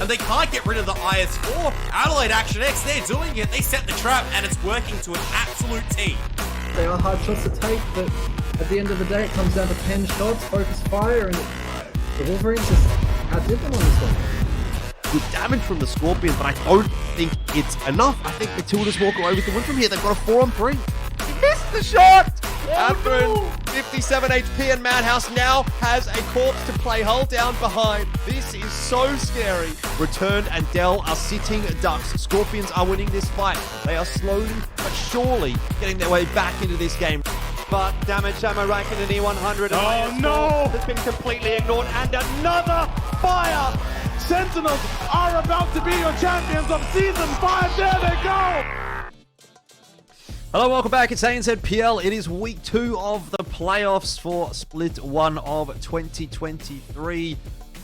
and they can't get rid of the IS-4. Adelaide Action X, they're doing it. They set the trap, and it's working to an absolute T. They are hard shots to take, but at the end of the day, it comes down to 10 shots, focus fire, and the Wolverines just outdid them on this one. Good damage from the Scorpions, but I don't think it's enough. I think Matildas walk away with the win from here. They've got a 4-on-3. Missed the shot! After 57 HP, and Madhouse now has a corpse to play hull down behind. This is so scary. Return and Dell are sitting ducks. Scorpions are winning this fight. They are slowly but surely getting their way back into this game. but damage ammo ranking in E100. Oh no! Has been completely ignored, and another fire! Sentinels are about to be your champions of Season 5. There they go! Hello, welcome back. It's ANZPL. It is week 2 of the playoffs for Split 1 of 2023.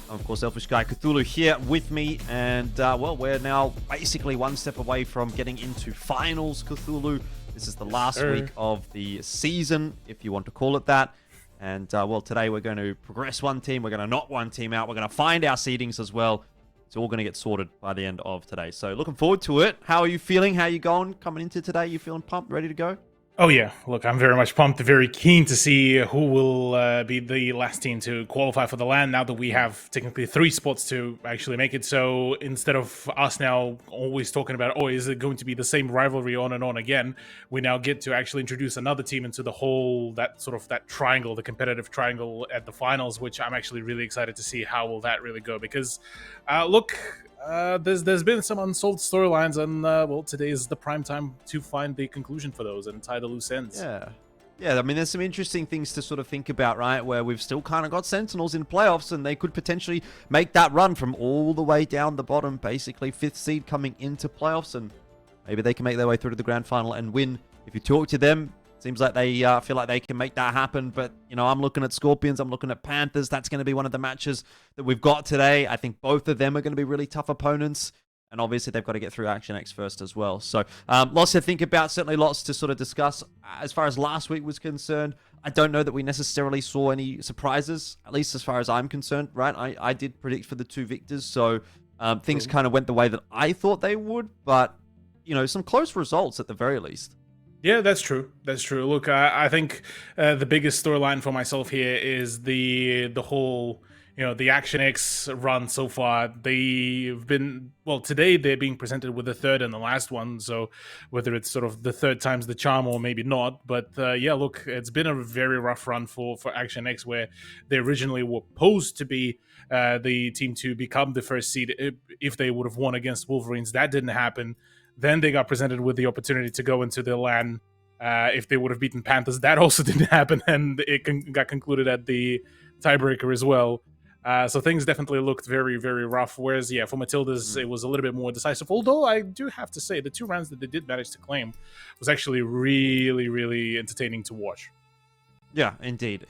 Of course, Selfish Guy Cthulhu here with me, and well, we're now basically one step away from getting into finals, Cthulhu. This is the last week of the season, if you want to call it that. And well, today we're going to progress one team, we're going to knock one team out, we're going to find our seedings as well. It's all going to get sorted by the end of today. So looking forward to it. How are you feeling? How are you going coming into today? You feeling pumped, ready to go? Oh yeah, look, I'm very much pumped, very keen to see who will be the last team to qualify for the LAN now that we have technically 3 spots to actually make it. So instead of us now always talking about, oh, is it going to be the same rivalry on and on again, we now get to actually introduce another team into the whole, that triangle, the competitive triangle at the finals, which I'm actually really excited to see how will that really go. Because, look... there's been some unsolved storylines, and well, today is the prime time to find the conclusion for those and tie the loose ends. Yeah, I mean, there's some interesting things to sort of think about, right? Where we've still kind of got Sentinels in playoffs, and they could potentially make that run from all the way down the bottom, basically 5th seed coming into playoffs, and maybe they can make their way through to the grand final and win. If you talk to them, seems like they feel like they can make that happen. But, you know, I'm looking at Scorpions. I'm looking at Panthers. That's going to be one of the matches that we've got today. I think both of them are going to be really tough opponents. And obviously, they've got to get through Action X first as well. So, lots to think about. Certainly lots to sort of discuss. As far as last week was concerned, I don't know that we necessarily saw any surprises, at least as far as I'm concerned, right? I did predict for the 2 victors. So, things kind of went the way that I thought they would. But, you know, some close results at the very least. Yeah, that's true. That's true. Look, I think the biggest storyline for myself here is the whole, you know, the Action X run so far. They've been, well, today they're being presented with the 3rd and the last one, so whether it's sort of the 3rd time's the charm or maybe not. But yeah, look, it's been a very rough run for Action X, where they originally were posed to be the team to become the 1st seed if they would have won against Wolverines. That didn't happen. Then they got presented with the opportunity to go into the LAN if they would have beaten Panthers. That also didn't happen, and it got concluded at the tiebreaker as well. So things definitely looked very, very rough. Whereas, yeah, for Matildas, it was a little bit more decisive. Although I do have to say, the 2 rounds that they did manage to claim was actually really, really entertaining to watch. Yeah, indeed.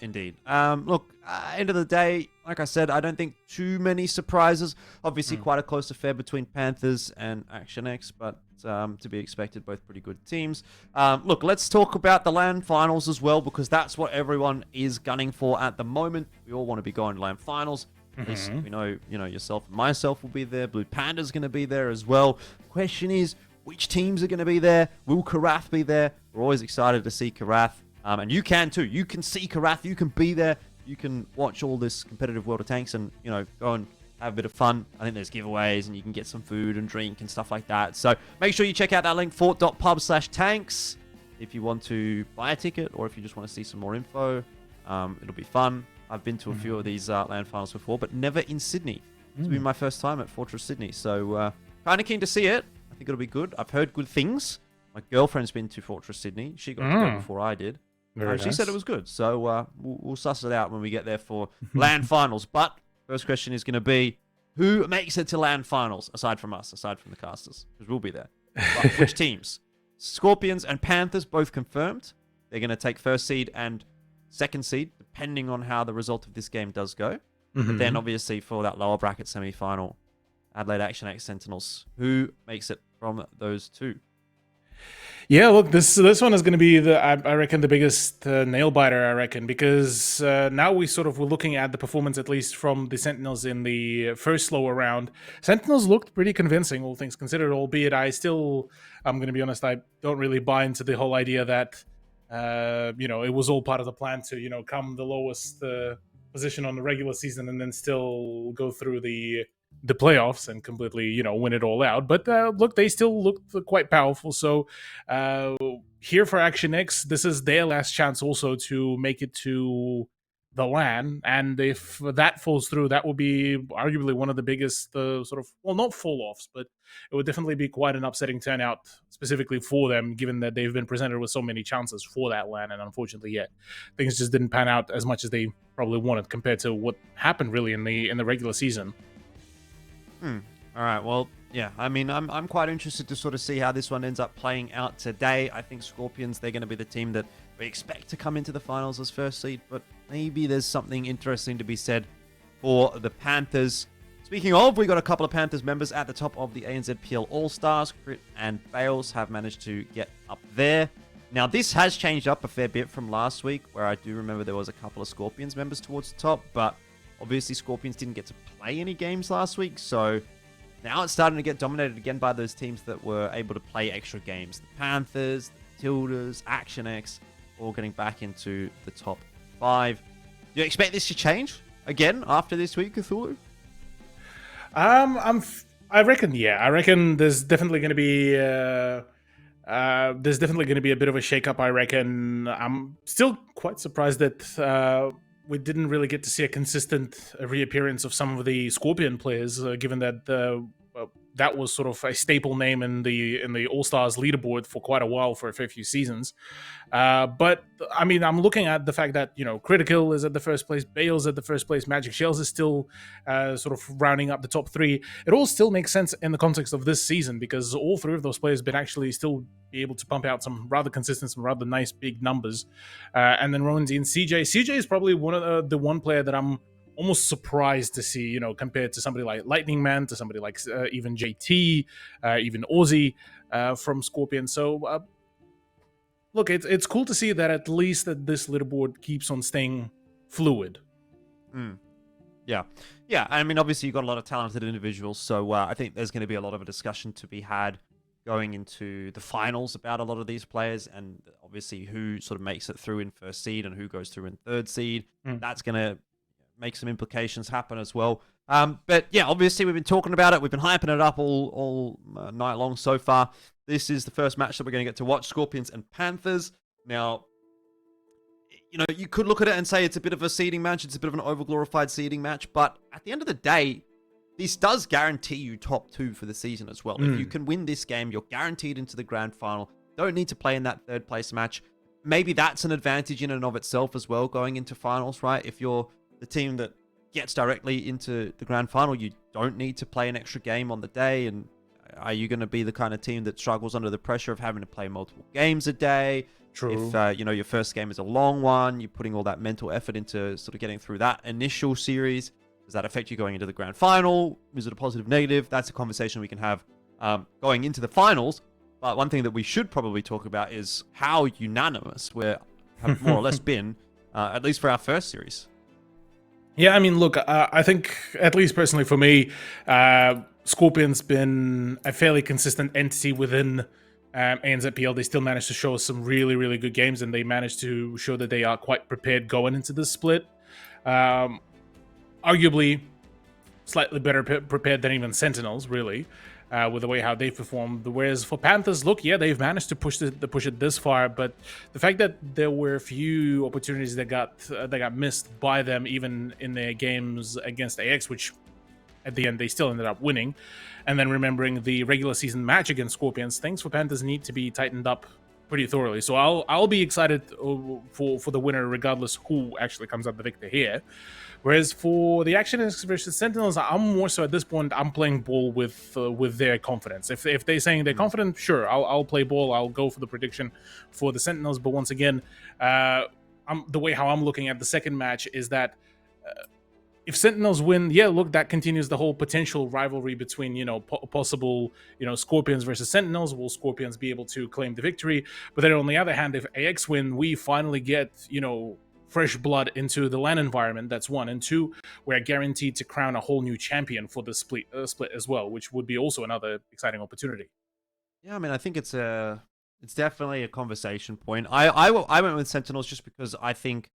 Look, end of the day, like I said, I don't think too many surprises. Obviously, quite a close affair between Panthers and Action X, but to be expected, both pretty good teams. Look, let's talk about the LAN finals as well, because that's what everyone is gunning for at the moment. We all want to be going to LAN finals. At least we know, yourself and myself will be there. Blue Panda's going to be there as well. Question is, which teams are going to be there? Will Karath be there? We're always excited to see Karath. And you can too. You can see Karath. You can be there. You can watch all this competitive World of Tanks and, go and have a bit of fun. I think there's giveaways and you can get some food and drink and stuff like that. So make sure you check out that link, fort.pub/tanks, if you want to buy a ticket or if you just want to see some more info. It'll be fun. I've been to a few of these LAN finals before, but never in Sydney. This will be my first time at Fortress Sydney. So kind of keen to see it. I think it'll be good. I've heard good things. My girlfriend's been to Fortress Sydney. She got to go before I did. She said it was good. So we'll suss it out when we get there for LAN finals. But first question is going to be, who makes it to LAN finals, aside from us, aside from the casters? Because we'll be there. But which teams? Scorpions and Panthers both confirmed. They're going to take 1st seed and 2nd seed, depending on how the result of this game does go. But then, obviously, for that lower bracket semi-final, Adelaide Action X Sentinels. Who makes it from those 2? Yeah, look, this one is going to be I reckon the biggest nail biter. I reckon, because now we're looking at the performance, at least from the Sentinels in the first slower round. Sentinels looked pretty convincing, all things considered. Albeit, I'm going to be honest, I don't really buy into the whole idea that it was all part of the plan to come the lowest position on the regular season and then still go through the playoffs and completely, win it all out. But look, they still looked quite powerful. So here for Action X, this is their last chance also to make it to the LAN, and if that falls through, that will be arguably one of the biggest sort of, well, not fall-offs, but it would definitely be quite an upsetting turnout specifically for them, given that they've been presented with so many chances for that LAN, and unfortunately, yet things just didn't pan out as much as they probably wanted compared to what happened really in the regular season. All right, well, yeah, I mean, I'm quite interested to sort of see how this one ends up playing out today. I think Scorpions, they're going to be the team that we expect to come into the finals as first seed, but maybe there's something interesting to be said for the Panthers. Speaking of, we got a couple of Panthers members at the top of the ANZPL All-Stars. Crit and Bales have managed to get up there. Now, this has changed up a fair bit from last week, where I do remember there was a couple of Scorpions members towards the top, but obviously Scorpions didn't get to play any games last week, so now it's starting to get dominated again by those teams that were able to play extra games. The Panthers, the Tildas, Action X, all getting back into the top 5. Do you expect this to change again after this week, Cthulhu? I reckon, yeah. I reckon there's definitely going to be a bit of a shake-up, I reckon. I'm still quite surprised that we didn't really get to see a consistent reappearance of some of the Scorpion players, given that that was sort of a staple name in the All-Stars leaderboard for quite a while, for a fair few seasons. But I mean, I'm looking at the fact that, you know, Critical is at the first place, Bales at the first place, Magic Shells is still sort of rounding up the top 3. It all still makes sense in the context of this season, because all 3 of those players been actually still be able to pump out some rather consistent, some rather nice big numbers. And then Rowanzy and CJ. CJ is probably one of the one player that I'm almost surprised to see, you know, compared to somebody like Lightning Man, to somebody like even JT, even Aussie from Scorpion. So, look, it's cool to see that at least that this leaderboard keeps on staying fluid. Yeah. I mean, obviously, you've got a lot of talented individuals, so I think there's going to be a lot of a discussion to be had going into the finals about a lot of these players, and obviously who sort of makes it through in first seed and who goes through in third seed. That's going to make some implications happen as well. But yeah, obviously we've been talking about it. We've been hyping it up all night long so far. This is the first match that we're going to get to watch, Scorpions and Panthers. Now, you know, you could look at it and say it's a bit of a seeding match. It's a bit of an overglorified seeding match. But at the end of the day, this does guarantee you top 2 for the season as well. If you can win this game, you're guaranteed into the grand final. Don't need to play in that third place match. Maybe that's an advantage in and of itself as well, going into finals, right? If you're the team that gets directly into the grand final, you don't need to play an extra game on the day. And are you going to be the kind of team that struggles under the pressure of having to play multiple games a day? True. If you know, your first game is a long one, you're putting all that mental effort into sort of getting through that initial series. Does that affect you going into the grand final? Is it a positive, negative? That's a conversation we can have going into the finals. But one thing that we should probably talk about is how unanimous we have more or less been, at least for our first series. Yeah, I mean, look, I think, at least personally for me, Scorpion's been a fairly consistent entity within ANZPL. They still managed to show us some really, really good games, and they managed to show that they are quite prepared going into this split. Arguably, slightly better prepared than even Sentinels, really, with the way how they performed. Whereas for Panthers, look, yeah, they've managed to push it this far, but the fact that there were a few opportunities that got missed by them, even in their games against AX, which at the end they still ended up winning, and then remembering the regular season match against Scorpions, things for Panthers need to be tightened up pretty thoroughly. So I'll be excited for the winner, regardless who actually comes out the victor here. Whereas for the Action X versus Sentinels, I'm more so at this point, I'm playing ball with their confidence. If they're saying they're confident, sure, I'll play ball. I'll go for the prediction for the Sentinels. But once again, the way how I'm looking at the second match is that if Sentinels win, yeah, look, that continues the whole potential rivalry between, you know, possible, you know, Scorpions versus Sentinels. Will Scorpions be able to claim the victory? But then on the other hand, if AX win, we finally get, you know, fresh blood into the LAN environment. That's 1. And 2, we're guaranteed to crown a whole new champion for the split as well, which would be also another exciting opportunity. Yeah, I mean, I think it's definitely a conversation point. I went with Sentinels just because I think,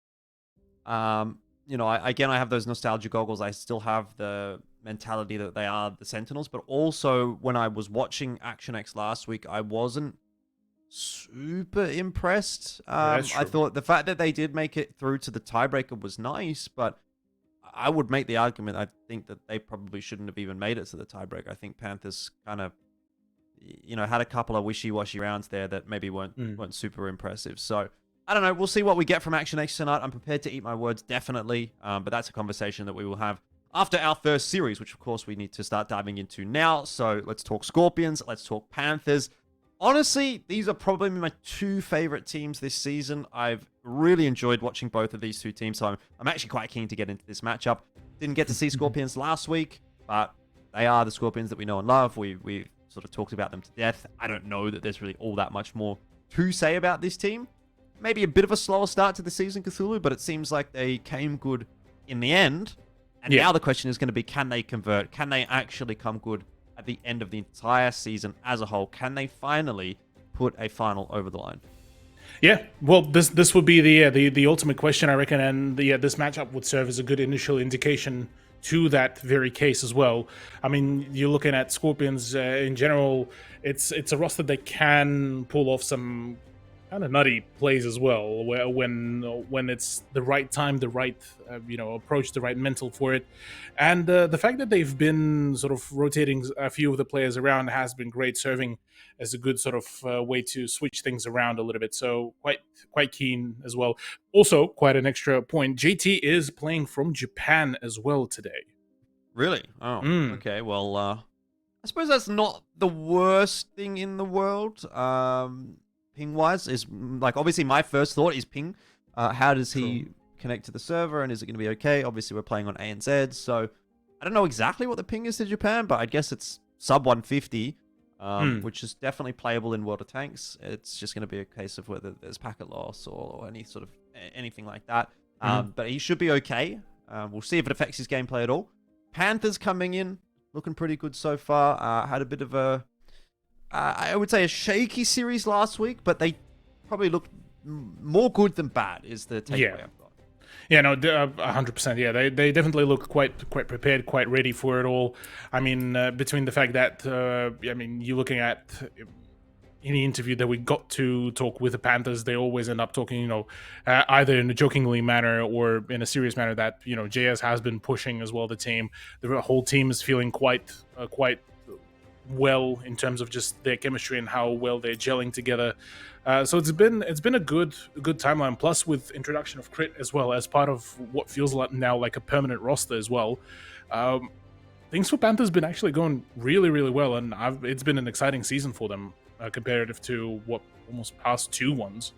you know, I have those nostalgia goggles. I still have the mentality that they are the Sentinels, but also when I was watching Action X last week, I wasn't super impressed. that's I true. thought the fact that they did make it through to the tiebreaker was nice, but I would make the argument, I think that they probably shouldn't have even made it to the tiebreaker. I think Panthers kind of, had a couple of wishy-washy rounds there that maybe weren't super impressive. So, I don't know. We'll see what we get from Action X tonight. I'm prepared to eat my words, definitely. But that's a conversation that we will have after our first series, which, of course, we need to start diving into now. So, let's talk Scorpions. Let's talk Panthers. Honestly, these are probably my two favorite teams this season. I've really enjoyed watching both of these two teams, so I'm actually quite keen to get into this matchup. Didn't get to see Scorpions last week, but they are the Scorpions that we know and love. We sort of talked about them to death. I don't know that there's really all that much more to say about this team. Maybe a bit of a slower start to the season, Cthulhu, but it seems like they came good in the end. And now the question is going to be, can they convert? Can they actually come good at the end of the entire season as a whole? Can they finally put a final over the line? Yeah, well, this would be the ultimate question, I reckon, and this matchup would serve as a good initial indication to that very case as well. I mean, you're looking at Scorpions in general. It's a roster that can pull off some kind of nutty plays as well, where when it's the right time, the right approach, the right mental for it, and the fact that they've been sort of rotating a few of the players around has been great, serving as a good sort of way to switch things around a little bit. So quite keen as well. Also, quite an extra point. JT is playing from Japan as well today. Really? Oh, okay. Well, I suppose that's not the worst thing in the world. Ping-wise, is like obviously my first thought is ping. How does he connect to the server, and is it going to be okay? Obviously, we're playing on ANZ, so I don't know exactly what the ping is to Japan, but I guess it's sub 150, which is definitely playable in World of Tanks. It's just going to be a case of whether there's packet loss or any sort of anything like that. But he should be okay. We'll see if it affects his gameplay at all. Panthers coming in, looking pretty good so far. Had a bit of a I would say a shaky series last week, but they probably looked more good than bad is the takeaway I've got. Yeah, no, 100%. Yeah, they definitely look quite prepared, quite ready for it all. I mean, between the fact that, you're looking at any interview that we got to talk with the Panthers, they always end up talking, either in a jokingly manner or in a serious manner that, JS has been pushing as well the team. The whole team is feeling quite well in terms of just their chemistry and how well they're gelling together. So it's been a good timeline. Plus, with introduction of Crit as well as part of what feels like now like a permanent roster as well. Things for Panthers been actually going really, really well, and it's been an exciting season for them comparative to what almost past two ones.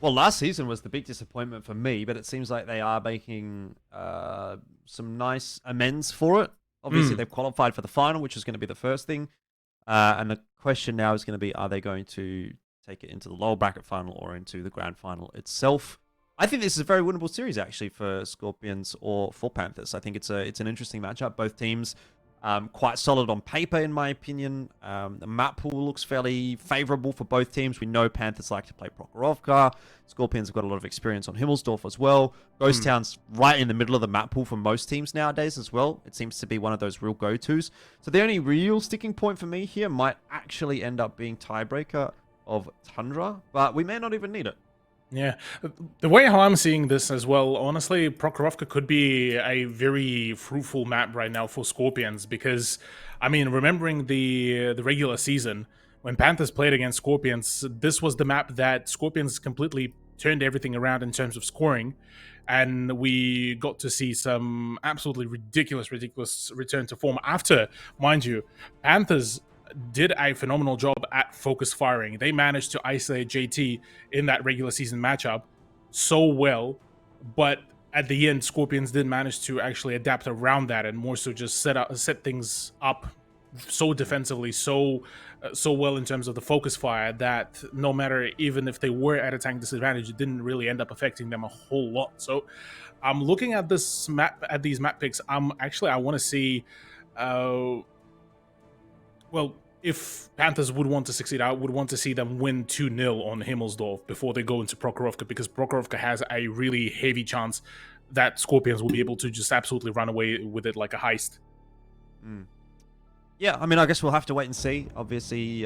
Well, last season was the big disappointment for me, but it seems like they are making some nice amends for it. Obviously, they've qualified for the final, which is going to be the first thing. And the question now is going to be, are they going to take it into the lower bracket final or into the grand final itself? I think this is a very winnable series, actually, for Scorpions or for Panthers. I think it's an interesting matchup. Both teams quite solid on paper, in my opinion. The map pool looks fairly favorable for both teams. We know Panthers like to play Prokhorovka. Scorpions have got a lot of experience on Himmelsdorf as well. Ghost Town's right in the middle of the map pool for most teams nowadays as well. It seems to be one of those real go-tos. So the only real sticking point for me here might actually end up being Tiebreaker of Tundra, but we may not even need it. Yeah, the way how I'm seeing this as well, honestly, Prokhorovka could be a very fruitful map right now for Scorpions because, I mean, remembering the regular season, when Panthers played against Scorpions, this was the map that Scorpions completely turned everything around in terms of scoring, and we got to see some absolutely ridiculous return to form after, mind you, Panthers did a phenomenal job at focus firing. They managed to isolate JT in that regular season matchup so well, but at the end, Scorpions did manage to actually adapt around that and more so just set things up so defensively, so well in terms of the focus fire that no matter even if they were at a tank disadvantage, it didn't really end up affecting them a whole lot. So I'm looking at this map, at these map picks. I want to see. Well, if Panthers would want to succeed, I would want to see them win 2-0 on Himmelsdorf before they go into Prokhorovka, because Prokhorovka has a really heavy chance that Scorpions will be able to just absolutely run away with it like a heist. Yeah, I mean, I guess we'll have to wait and see. Obviously,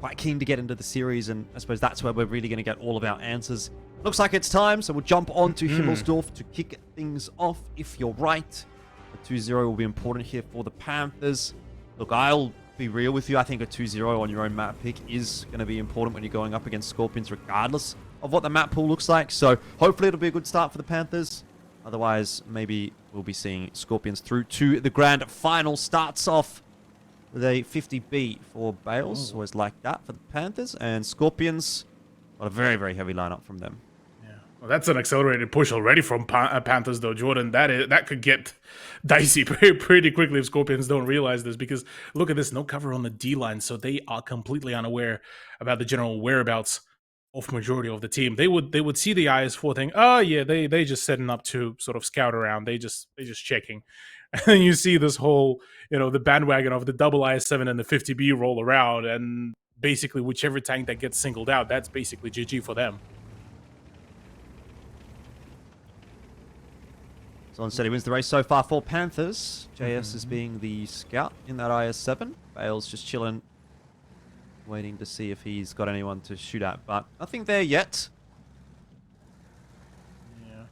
quite keen to get into the series, and I suppose that's where we're really going to get all of our answers. Looks like it's time, so we'll jump on to Himmelsdorf to kick things off. If you're right, a 2-0 will be important here for the Panthers. Look, I'll be real with you. I think a 2-0 on your own map pick is going to be important when you're going up against Scorpions, regardless of what the map pool looks like. So hopefully it'll be a good start for the Panthers. Otherwise, maybe we'll be seeing Scorpions through to the grand final. Starts off with a 50B for Bales. Always like that for the Panthers. And Scorpions, got a very, very heavy lineup from them. Well, that's an accelerated push already from Panthers, though, Jordan. That could get dicey pretty quickly if Scorpions don't realize this, because look at this, no cover on the D line, so they are completely unaware about the general whereabouts of majority of the team. They would see the IS-4 thing. Oh yeah, they just setting up to sort of scout around. They just checking, and then you see this whole the bandwagon of the double IS-7 and the 50B roll around, and basically whichever tank that gets singled out, that's basically GG for them. So instead, he wins the race so far for Panthers. JS is being the scout in that IS-7. Bale's just chilling, waiting to see if he's got anyone to shoot at, but nothing there yet. Yeah.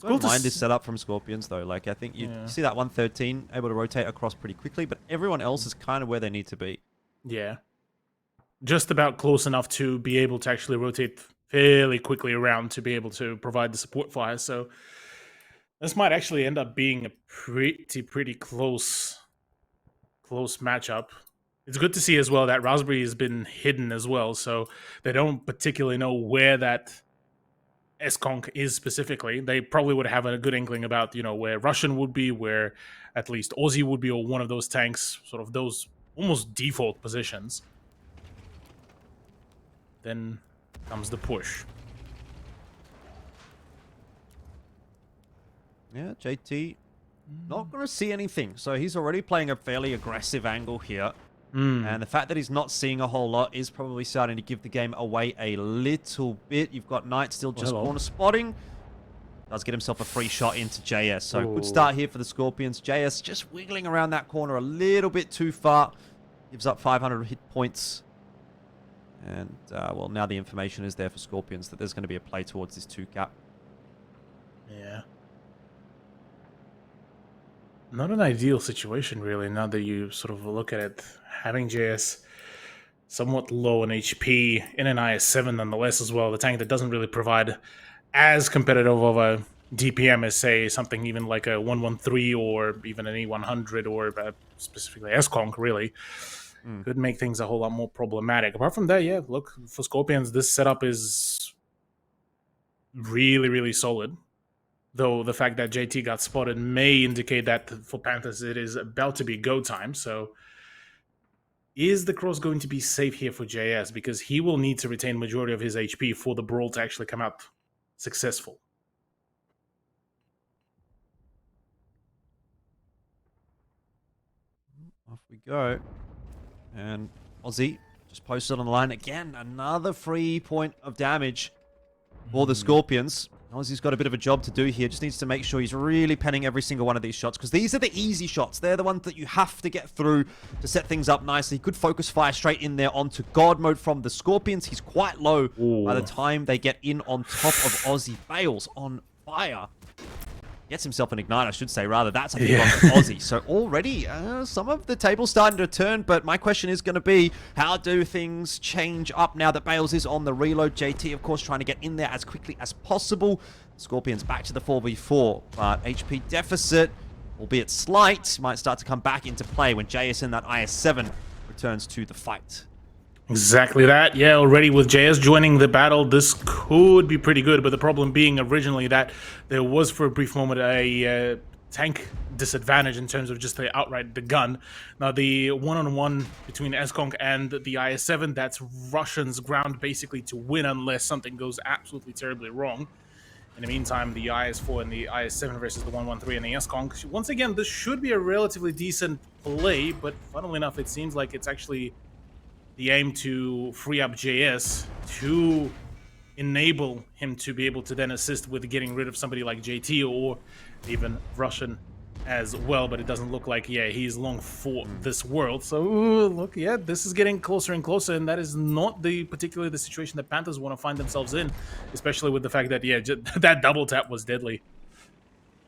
I don't mind this setup from Scorpions, though. Like, I think you see that 113 able to rotate across pretty quickly, but everyone else is kind of where they need to be. Yeah. Just about close enough to be able to actually rotate fairly quickly around to be able to provide the support fire, so this might actually end up being a pretty close matchup. It's good to see as well that Raspberry has been hidden as well, so they don't particularly know where that S-Conk is specifically. They probably would have a good inkling about, where Russian would be, where at least Aussie would be, or one of those tanks, sort of those almost default positions. Then comes the push. Yeah, JT not going to see anything. So he's already playing a fairly aggressive angle here. And the fact that he's not seeing a whole lot is probably starting to give the game away a little bit. You've got Knight still just corner spotting. Does get himself a free shot into JS. So good start here for the Scorpions. JS just wiggling around that corner a little bit too far. Gives up 500 hit points. And, well, now the information is there for Scorpions that there's going to be a play towards this 2-cap. Yeah. Not an ideal situation, really, now that you sort of look at it. Having JS somewhat low in HP in an IS-7 nonetheless as well, the tank that doesn't really provide as competitive of a DPM as, say, something even like a 113 or even an E100 or specifically S-Conk, really, could make things a whole lot more problematic. Apart from that, yeah, look, for Scorpions, this setup is really, really solid. Though the fact that JT got spotted may indicate that for Panthers it is about to be go time. So is the cross going to be safe here for JS? Because he will need to retain majority of his HP for the brawl to actually come out successful. Off we go. And Aussie just posted on the line again. Another free point of damage for the Scorpions. Aussie's got a bit of a job to do here. Just needs to make sure he's really penning every single one of these shots, because these are the easy shots. They're the ones that you have to get through to set things up nicely. He could focus fire straight in there onto God mode from the Scorpions. He's quite low by the time they get in on top of Aussie. Bales on fire. Gets himself an ignite, I should say, rather. That's a big one for Aussie. So already, some of the table's starting to turn, but my question is going to be, how do things change up now that Bales is on the reload? JT, of course, trying to get in there as quickly as possible. Scorpions back to the 4v4, but HP deficit, albeit slight, might start to come back into play when JS in that IS-7 returns to the fight. Exactly that. Yeah, already with JS joining the battle, this could be pretty good, but the problem being originally that there was for a brief moment a tank disadvantage in terms of just the gun. Now the one-on-one between S-Conk and the IS-7, that's Russians' ground basically to win unless something goes absolutely terribly wrong. In the meantime, the IS-4 and the IS-7 versus the 113 and the S-Conk. Once again, this should be a relatively decent play, but funnily enough, it seems like it's actually the aim to free up JS to enable him to be able to then assist with getting rid of somebody like JT or even Russian as well, but it doesn't look like, yeah, he's long for this world. So look, yeah, this is getting closer and closer, and that is not particularly the situation that Panthers want to find themselves in, especially with the fact that, yeah, that double tap was deadly.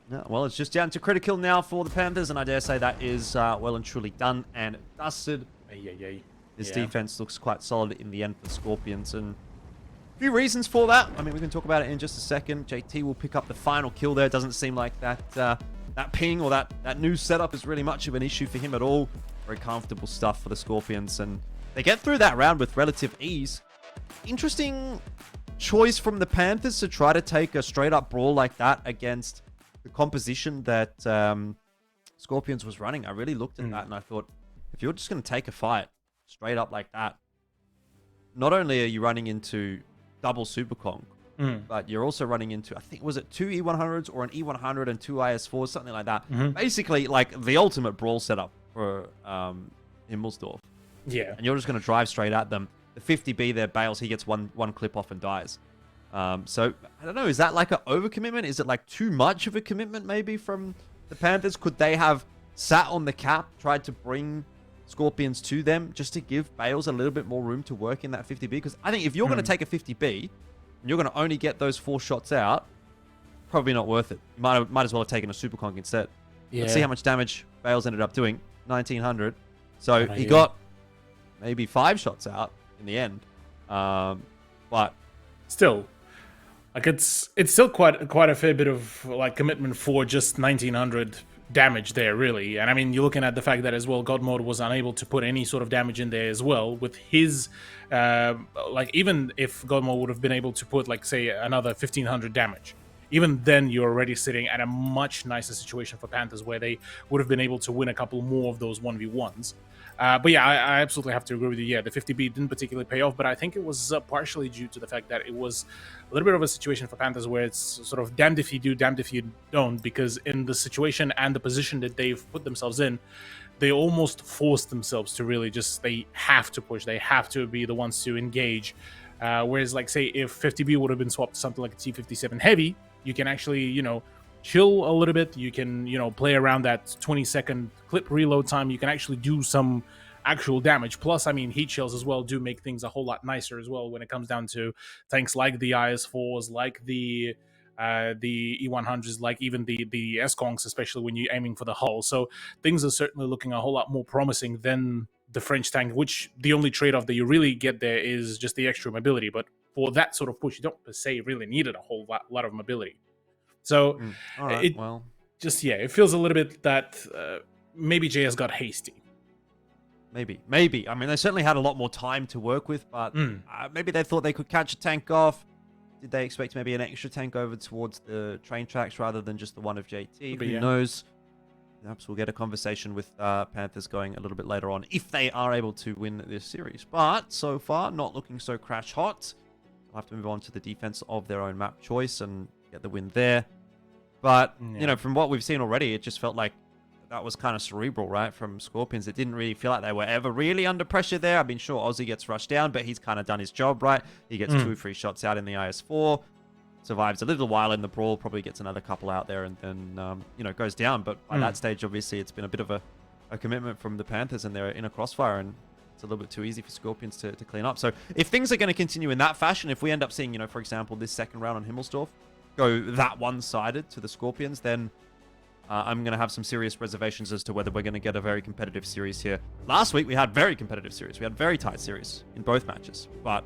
No, well, it's just down to critical now for the Panthers, and I dare say that is well and truly done and dusted. This defense looks quite solid in the end for Scorpions, and a few reasons for that. I mean, we can talk about it in just a second. JT will pick up the final kill there. It doesn't seem like that that ping or that new setup is really much of an issue for him at all. Very comfortable stuff for the Scorpions, and they get through that round with relative ease. Interesting choice from the Panthers to try to take a straight-up brawl like that against the composition that Scorpions was running. I really looked at that and I thought, if you're just going to take a fight straight up like that, not only are you running into double Super Kong, but you're also running into, I think, was it 2 E100s or an E100 and 2 IS4s, something like that. Basically, like the ultimate brawl setup for Himmelsdorf. Yeah. And you're just going to drive straight at them. The 50B there bails, he gets one clip off and dies. So, I don't know, is that like an overcommitment? Is it like too much of a commitment maybe from the Panthers? Could they have sat on the cap, tried to bring Scorpions to them just to give Bales a little bit more room to work in that 50B? Because I think if you're going to take a 50B and you're going to only get those 4 shots out, probably not worth it. You might as well have taken a Super Kong instead. Yeah. Let's see how much damage Bales ended up doing. 1900. So he got maybe 5 shots out in the end. But still, like it's still quite a fair bit of like commitment for just 1900 damage there, really. And I mean, you're looking at the fact that as well, God Mode was unable to put any sort of damage in there as well with his like, even if God Mode would have been able to put, like, say, another 1500 damage, even then you're already sitting at a much nicer situation for Panthers where they would have been able to win a couple more of those 1v1s. But yeah, I absolutely have to agree with you. Yeah, the 50B didn't particularly pay off, but I think it was partially due to the fact that it was a little bit of a situation for Panthers where it's sort of damned if you do, damned if you don't, because in the situation and the position that they've put themselves in, they almost forced themselves to really just, they have to push, they have to be the ones to engage. Whereas, like, say, if 50B would have been swapped to something like a T57 Heavy, you can actually, you know, chill a little bit. You can, you know, play around that 20-second clip reload time. You can actually do some actual damage. Plus, I mean, heat shells as well do make things a whole lot nicer as well when it comes down to tanks like the IS4s, like the E100s, like even the S-Kongs, especially when you're aiming for the hull. So things are certainly looking a whole lot more promising than the French tank, which the only trade-off that you really get there is just the extra mobility. But for that sort of push, you don't per se really needed a whole lot of mobility. So it feels a little bit that maybe JS got hasty. Maybe. I mean, they certainly had a lot more time to work with, but maybe they thought they could catch a tank off. Did they expect maybe an extra tank over towards the train tracks rather than just the one of JT? Who knows? Perhaps we'll get a conversation with Panthers going a little bit later on if they are able to win this series. But so far, not looking so crash hot. We'll have to move on to the defense of their own map choice and get the win there. But, you know, from what we've seen already, it just felt like that was kind of cerebral, right, from Scorpions. It didn't really feel like they were ever really under pressure there. I mean, sure, Aussie gets rushed down, but he's kind of done his job, right? He gets 2 free shots out in the IS4, survives a little while in the brawl, probably gets another couple out there, and then, you know, goes down. But by that stage, obviously, it's been a bit of a commitment from the Panthers, and they're in a crossfire, and it's a little bit too easy for Scorpions to clean up. So if things are going to continue in that fashion, if we end up seeing, you know, for example, this second round on Himmelsdorf go that one-sided to the Scorpions, then I'm going to have some serious reservations as to whether we're going to get a very competitive series here. Last week, we had very competitive series. We had very tight series in both matches. But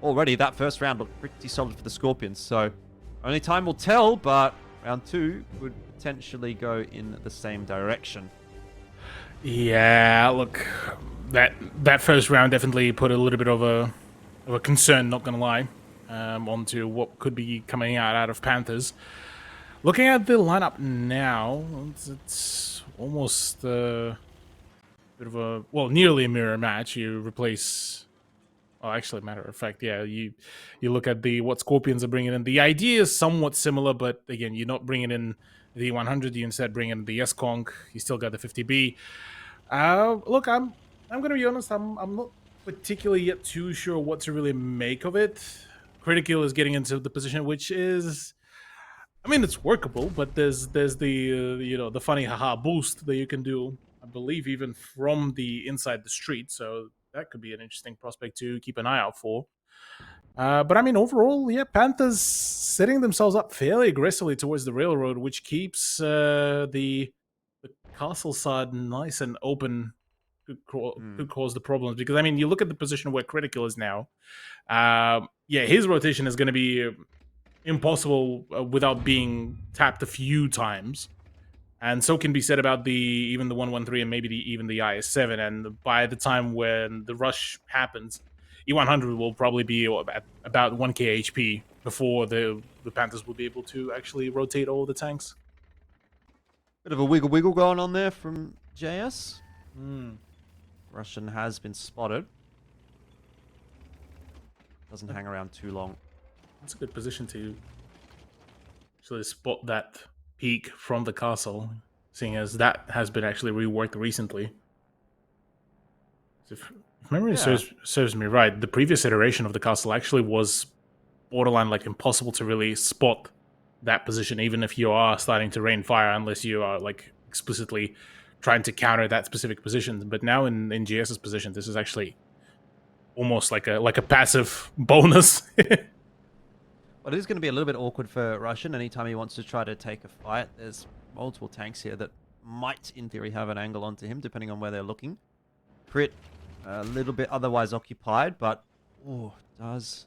already, that first round looked pretty solid for the Scorpions. So only time will tell, but round 2 could potentially go in the same direction. Yeah, look, that first round definitely put a little bit of a concern, not going to lie, onto what could be coming out of Panthers. Looking at the lineup now, it's almost a bit of a, well, nearly a mirror match. You replace, well, actually, matter of fact, yeah, you look at what Scorpions are bringing in. The idea is somewhat similar, but again, you're not bringing in the 100. You instead bring in the S-Kong. You still got the 50B. Look, I'm going to be honest. I'm not particularly yet too sure what to really make of it. Critical is getting into the position, which is, I mean, it's workable, but there's the the funny haha boost that you can do. I believe even from the inside the street, so that could be an interesting prospect to keep an eye out for. But I mean, overall, yeah, Panthers setting themselves up fairly aggressively towards the railroad, which keeps the castle side nice and open. Could cause the problems because I mean, you look at the position where Critical is now. Yeah, his rotation is going to be impossible without being tapped a few times. And so can be said about even the 113 and maybe even the IS-7. And by the time when the rush happens, E100 will probably be at about 1k HP before the Panthers will be able to actually rotate all the tanks. Bit of a wiggle going on there from JS. Russian has been spotted. Doesn't hang around too long. That's a good position to actually spot that peak from the castle, seeing as that has been actually reworked recently. If memory serves me right, the previous iteration of the castle actually was borderline like impossible to really spot that position, even if you are starting to rain fire, unless you are like explicitly trying to counter that specific position. But now in GS's position, this is actually almost like a passive bonus. But it is going to be a little bit awkward for Russian anytime he wants to try to take a fight. There's multiple tanks here that might, in theory, have an angle onto him, depending on where they're looking. Crit, a little bit otherwise occupied, but does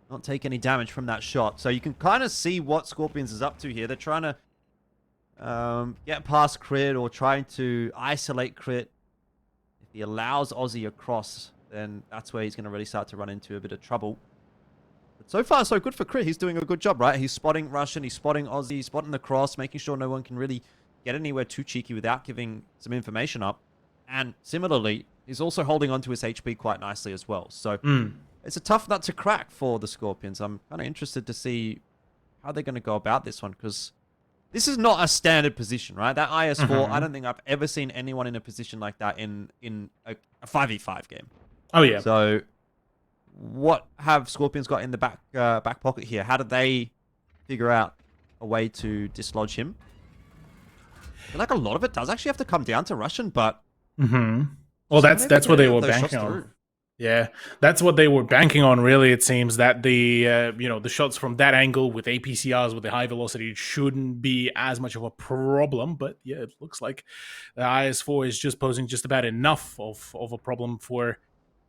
not take any damage from that shot. So you can kind of see what Scorpions is up to here. They're trying to get past Crit or trying to isolate Crit. If he allows Aussie across, then that's where he's going to really start to run into a bit of trouble. But so far, so good for Crit. He's doing a good job, right? He's spotting Russian, he's spotting Aussie, he's spotting the cross, making sure no one can really get anywhere too cheeky without giving some information up. And similarly, he's also holding onto his HP quite nicely as well. So it's a tough nut to crack for the Scorpions. I'm kind of interested to see how they're going to go about this one, because this is not a standard position, right? That IS-4, I don't think I've ever seen anyone in a position like that in a 5v5 game. Oh, yeah. So what have Scorpions got in the back pocket here? How did they figure out a way to dislodge him? I feel like a lot of it does actually have to come down to Russian, but... Well, that's what they were banking on. Yeah, that's what they were banking on, really. It seems that the the shots from that angle with APCRs with the high velocity shouldn't be as much of a problem. But yeah, it looks like the IS-4 is just posing just about enough of a problem for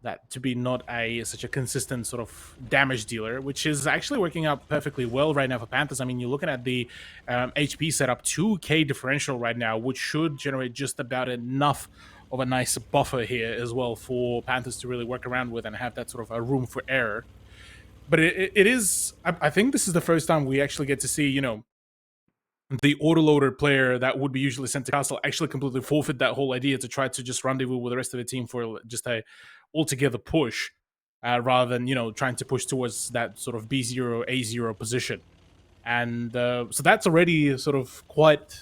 that to be not such a consistent sort of damage dealer, which is actually working out perfectly well right now for Panthers. I mean, you're looking at the HP setup, 2k differential right now, which should generate just about enough of a nice buffer here as well for Panthers to really work around with and have that sort of a room for error. But it is, I think this is the first time we actually get to see, the autoloader player that would be usually sent to castle actually completely forfeit that whole idea to try to just rendezvous with the rest of the team for just a altogether push, rather than, trying to push towards that sort of B0, A0 position. And so that's already quite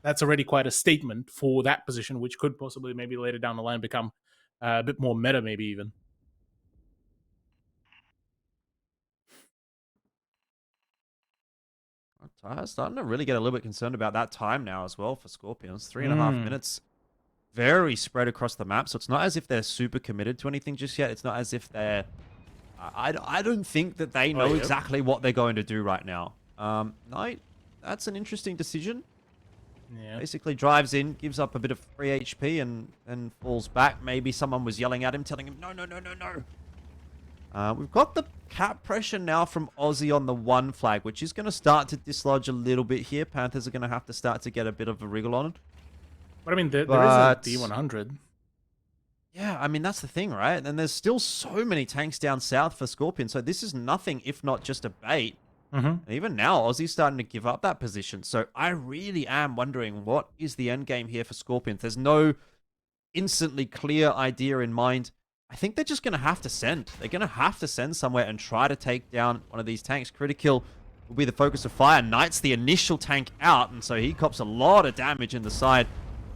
a statement for that position, which could possibly maybe later down the line become a bit more meta, maybe even. I'm starting to really get a little bit concerned about that time now as well for Scorpions. 3.5 minutes. Very spread across the map, so it's not as if they're super committed to anything just yet. It's not as if they're... I don't think that they know exactly what they're going to do right now. No, that's an interesting decision. Yeah. Basically drives in, gives up a bit of free HP, and then falls back. Maybe someone was yelling at him, telling him, no. We've got the cap pressure now from Aussie on the 1 flag, which is going to start to dislodge a little bit here. Panthers are going to have to start to get a bit of a wriggle on it. But I mean, there is a D100. Yeah, I mean, that's the thing, right? And there's still so many tanks down south for Scorpion, so this is nothing if not just a bait. And even now, Aussie's starting to give up that position. So I really am wondering, what is the end game here for Scorpions? There's no instantly clear idea in mind. I think they're just going to have to send. They're going to have to send somewhere and try to take down one of these tanks. Critical will be the focus of fire. Knight's the initial tank out, and so he cops a lot of damage in the side.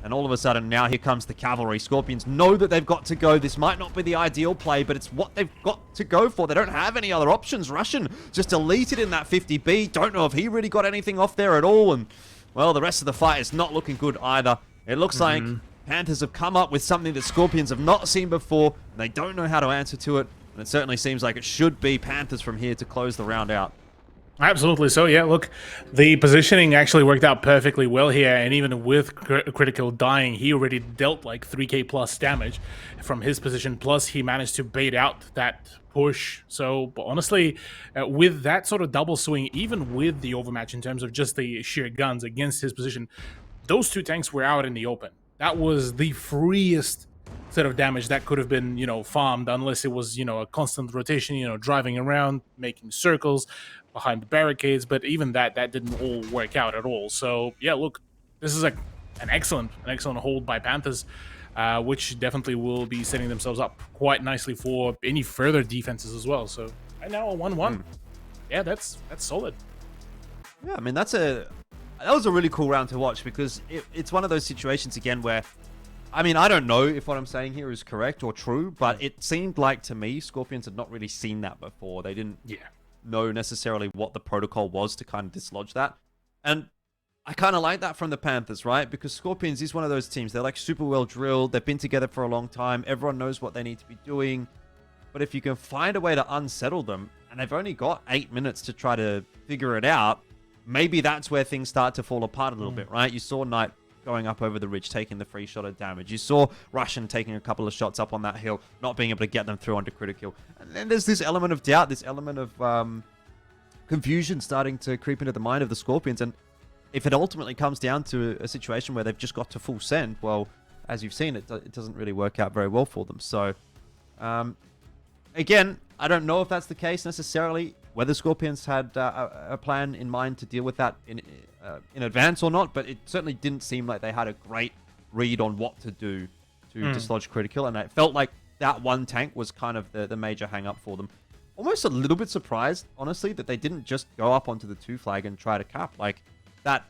And all of a sudden, now here comes the cavalry. Scorpions know that they've got to go. This might not be the ideal play, but it's what they've got to go for. They don't have any other options. Russian just deleted in that 50B. Don't know if he really got anything off there at all. And, well, the rest of the fight is not looking good either. It looks like Panthers have come up with something that Scorpions have not seen before. And they don't know how to answer to it. And it certainly seems like it should be Panthers from here to close the round out. Absolutely. So, yeah, look, the positioning actually worked out perfectly well here, and even with Critical dying, he already dealt like 3k plus damage from his position, plus he managed to bait out that push. So, but honestly, with that sort of double swing, even with the overmatch in terms of just the sheer guns against his position, those two tanks were out in the open. That was the freest set of damage that could have been, farmed, unless it was, a constant rotation, driving around, making circles behind the barricades. But even that didn't all work out at all. So yeah, look, this is an excellent hold by Panthers, which definitely will be setting themselves up quite nicely for any further defenses as well. So right now a 1-1. Yeah, that's solid. Yeah, I mean, that was a really cool round to watch, because it's one of those situations again where, I mean, I don't know if what I'm saying here is correct or true, but it seemed like to me Scorpions had not really seen that before. They didn't know necessarily what the protocol was to kind of dislodge that. And I kind of like that from the Panthers, right? Because Scorpions is one of those teams. They're like super well drilled. They've been together for a long time. Everyone knows what they need to be doing. But if you can find a way to unsettle them, and they've only got 8 minutes to try to figure it out, maybe that's where things start to fall apart a little bit, right? You saw Knight going up over the ridge, taking the free shot of damage. You saw Russian taking a couple of shots up on that hill, not being able to get them through onto critical. And then there's this element of doubt, this element of confusion starting to creep into the mind of the Scorpions. And if it ultimately comes down to a situation where they've just got to full send, well, as you've seen, it doesn't really work out very well for them. So, again, I don't know if that's the case necessarily, whether Scorpions had a plan in mind to deal with that in advance or not, but it certainly didn't seem like they had a great read on what to do to dislodge critical, and it felt like that one tank was kind of the major hang-up for them. Almost a little bit surprised, honestly, that they didn't just go up onto the 2 flag and try to cap. Like, that,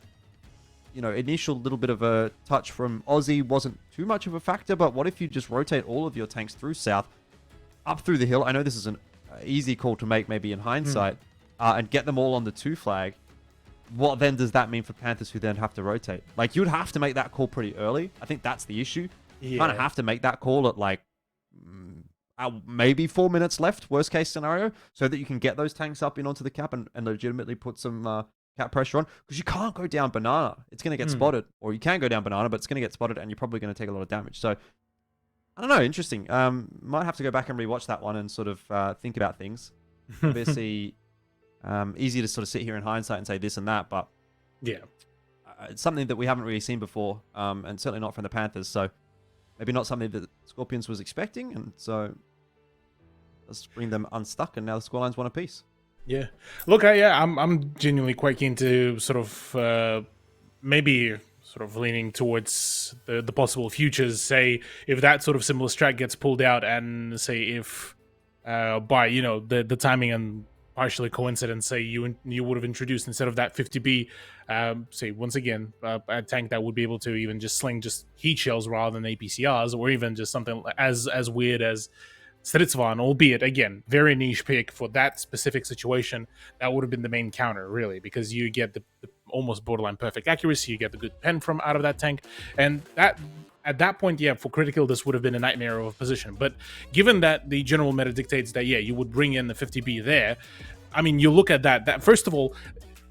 initial little bit of a touch from Aussie wasn't too much of a factor, but what if you just rotate all of your tanks through south, up through the hill? I know this is an easy call to make maybe in hindsight, and get them all on the 2 flag. What then does that mean for Panthers, who then have to rotate? Like, you'd have to make that call pretty early. I think that's the issue. You kind of have to make that call at like maybe 4 minutes left, worst case scenario, so that you can get those tanks up in onto the cap and legitimately put some cap pressure on, because you can't go down banana. It's going to get spotted. Or you can go down banana, but it's going to get spotted and you're probably going to take a lot of damage. So, I don't know, interesting. Might have to go back and rewatch that one and sort of think about things. Obviously, easy to sort of sit here in hindsight and say this and that, but yeah, it's something that we haven't really seen before, and certainly not from the Panthers. So maybe not something that Scorpions was expecting, and so let's bring them unstuck. And now the scoreline's 1 apiece. Yeah, look, I'm genuinely quite keen to sort of maybe sort of leaning towards the possible futures. Say if that sort of similar strat gets pulled out, and say if by the timing and partially coincidence, say you would have introduced, instead of that 50B, say once again a tank that would be able to even just sling just heat shells rather than APCRs, or even just something as weird as Stridsvan, albeit again very niche pick for that specific situation. That would have been the main counter, really, because you get the almost borderline perfect accuracy, you get the good pen from out of that tank, and that at that point, yeah, for critical, this would have been a nightmare of a position. But given that the general meta dictates that, yeah, you would bring in the 50B there, I mean, you look at that first of all,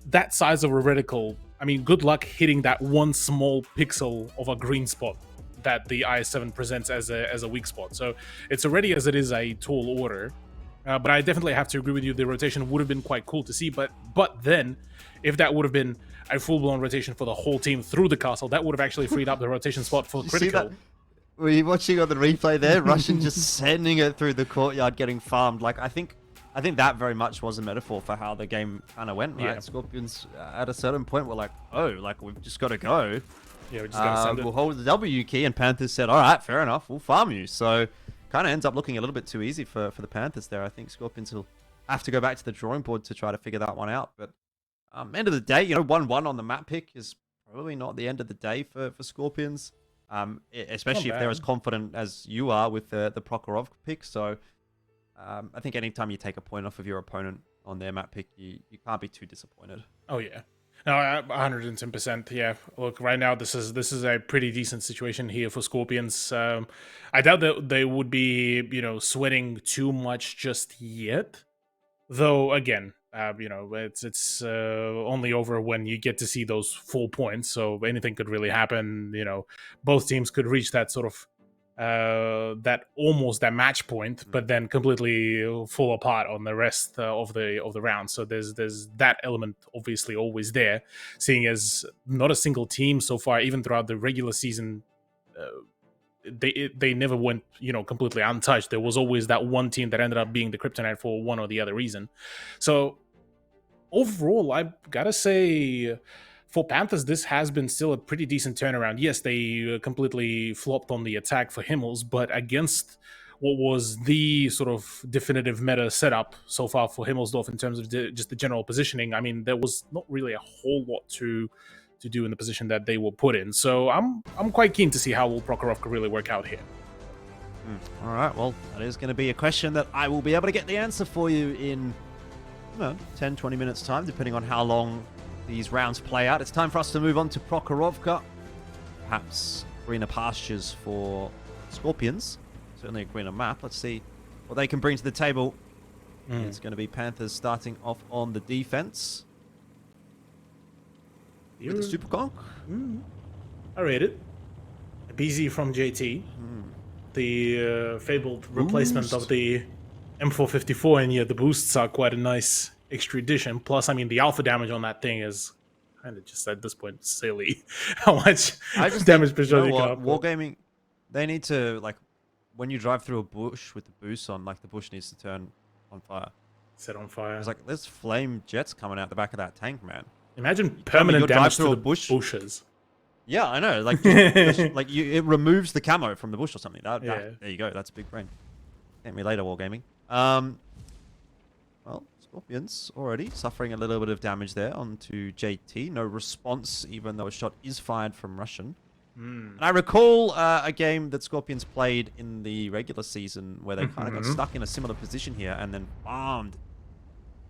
that size of a reticle, I mean, good luck hitting that one small pixel of a green spot that the IS-7 presents as a weak spot. So it's already, as it is, a tall order. But I definitely have to agree with you, the rotation would have been quite cool to see. But then, if that would have been a full-blown rotation for the whole team through the castle, that would have actually freed up the rotation spot for critical. Were you watching on the replay there? Russian just sending it through the courtyard, getting farmed. Like, I think that very much was a metaphor for how the game kind of went, right? Yeah. Scorpions, at a certain point, were like, oh, like, we've just got to go. Yeah, we just got to send it. We'll hold the W key, and Panthers said, all right, fair enough, we'll farm you. So, kind of ends up looking a little bit too easy for the Panthers there. I think Scorpions will have to go back to the drawing board to try to figure that one out. But end of the day, 1-1 on the map pick is probably not the end of the day for Scorpions. especially if they're as confident as you are with the Prokhorovka pick. So I think anytime you take a point off of your opponent on their map pick, you can't be too disappointed. Oh yeah. No, 110%. Yeah. Look, right now this is a pretty decent situation here for Scorpions. I doubt that they would be, sweating too much just yet. Though again, it's only over when you get to see those full points. So anything could really happen. Both teams could reach that sort of that match point, but then completely fall apart on the rest of the round. So there's that element obviously always there, seeing as not a single team so far, even throughout the regular season, they never went completely untouched. There was always that one team that ended up being the kryptonite for one or the other reason. So overall, I've gotta say, for Panthers, this has been still a pretty decent turnaround. Yes, they completely flopped on the attack for Himmels, but against what was the sort of definitive meta setup so far for Himmelsdorf in terms of just the general positioning, I mean, there was not really a whole lot to do in the position that they were put in. So I'm quite keen to see how will Prokhorovka really work out here. All right, well, that is going to be a question that I will be able to get the answer for you in 10, 20 minutes time, depending on how long these rounds play out. It's time for us to move on to Prokhorovka. Perhaps greener pastures for Scorpions. Certainly a greener map. Let's see what they can bring to the table. It's going to be Panthers starting off on the defense. With the Super Conk. I rate it. A BZ from JT. The fabled replacement of the M454, and yeah, the boosts are quite a nice extra addition. Plus, I mean, the alpha damage on that thing is kind of just at this point silly. How much damage per shot you can output. Wargaming, they need to, like, when you drive through a bush with the boost on, like, the bush needs to turn on fire. Set on fire. It's like, there's flame jets coming out the back of that tank, man. Imagine permanent damage to the bushes. Yeah, I know. Like, it removes the camo from the bush or something. There you go. That's a big brain. Get me later, Wargaming. Well, Scorpions already suffering a little bit of damage there onto JT. No response, even though a shot is fired from Russian. And I recall a game that Scorpions played in the regular season where they kind of got stuck in a similar position here and then farmed.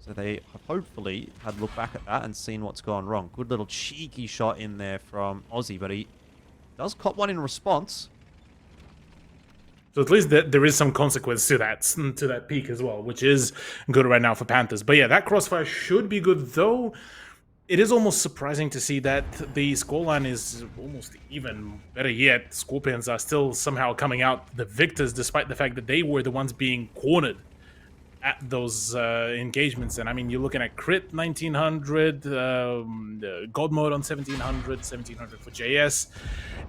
So they have hopefully had looked back at that and seen what's gone wrong. Good little cheeky shot in there from Aussie, but he does cop one in response. So at least there is some consequence to that peak as well, which is good right now for Panthers. But yeah, that crossfire should be good, though it is almost surprising to see that the scoreline is almost even. Better yet, Scorpions are still somehow coming out the victors, despite the fact that they were the ones being cornered at those engagements. And I mean, you're looking at crit 1900, God mode on 1700 for JS.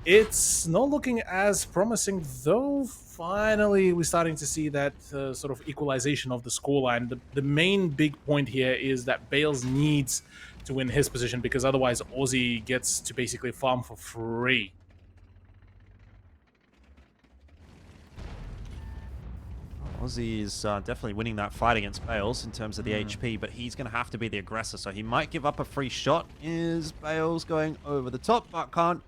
It's not looking as promising, though. Finally, we're starting to see that sort of equalization of the scoreline. The main big point here is that Bales needs to win his position, because otherwise Aussie gets to basically farm for free. Aussie is definitely winning that fight against Bales in terms of the HP, but he's going to have to be the aggressor, so he might give up a free shot. Is Bales going over the top, but can't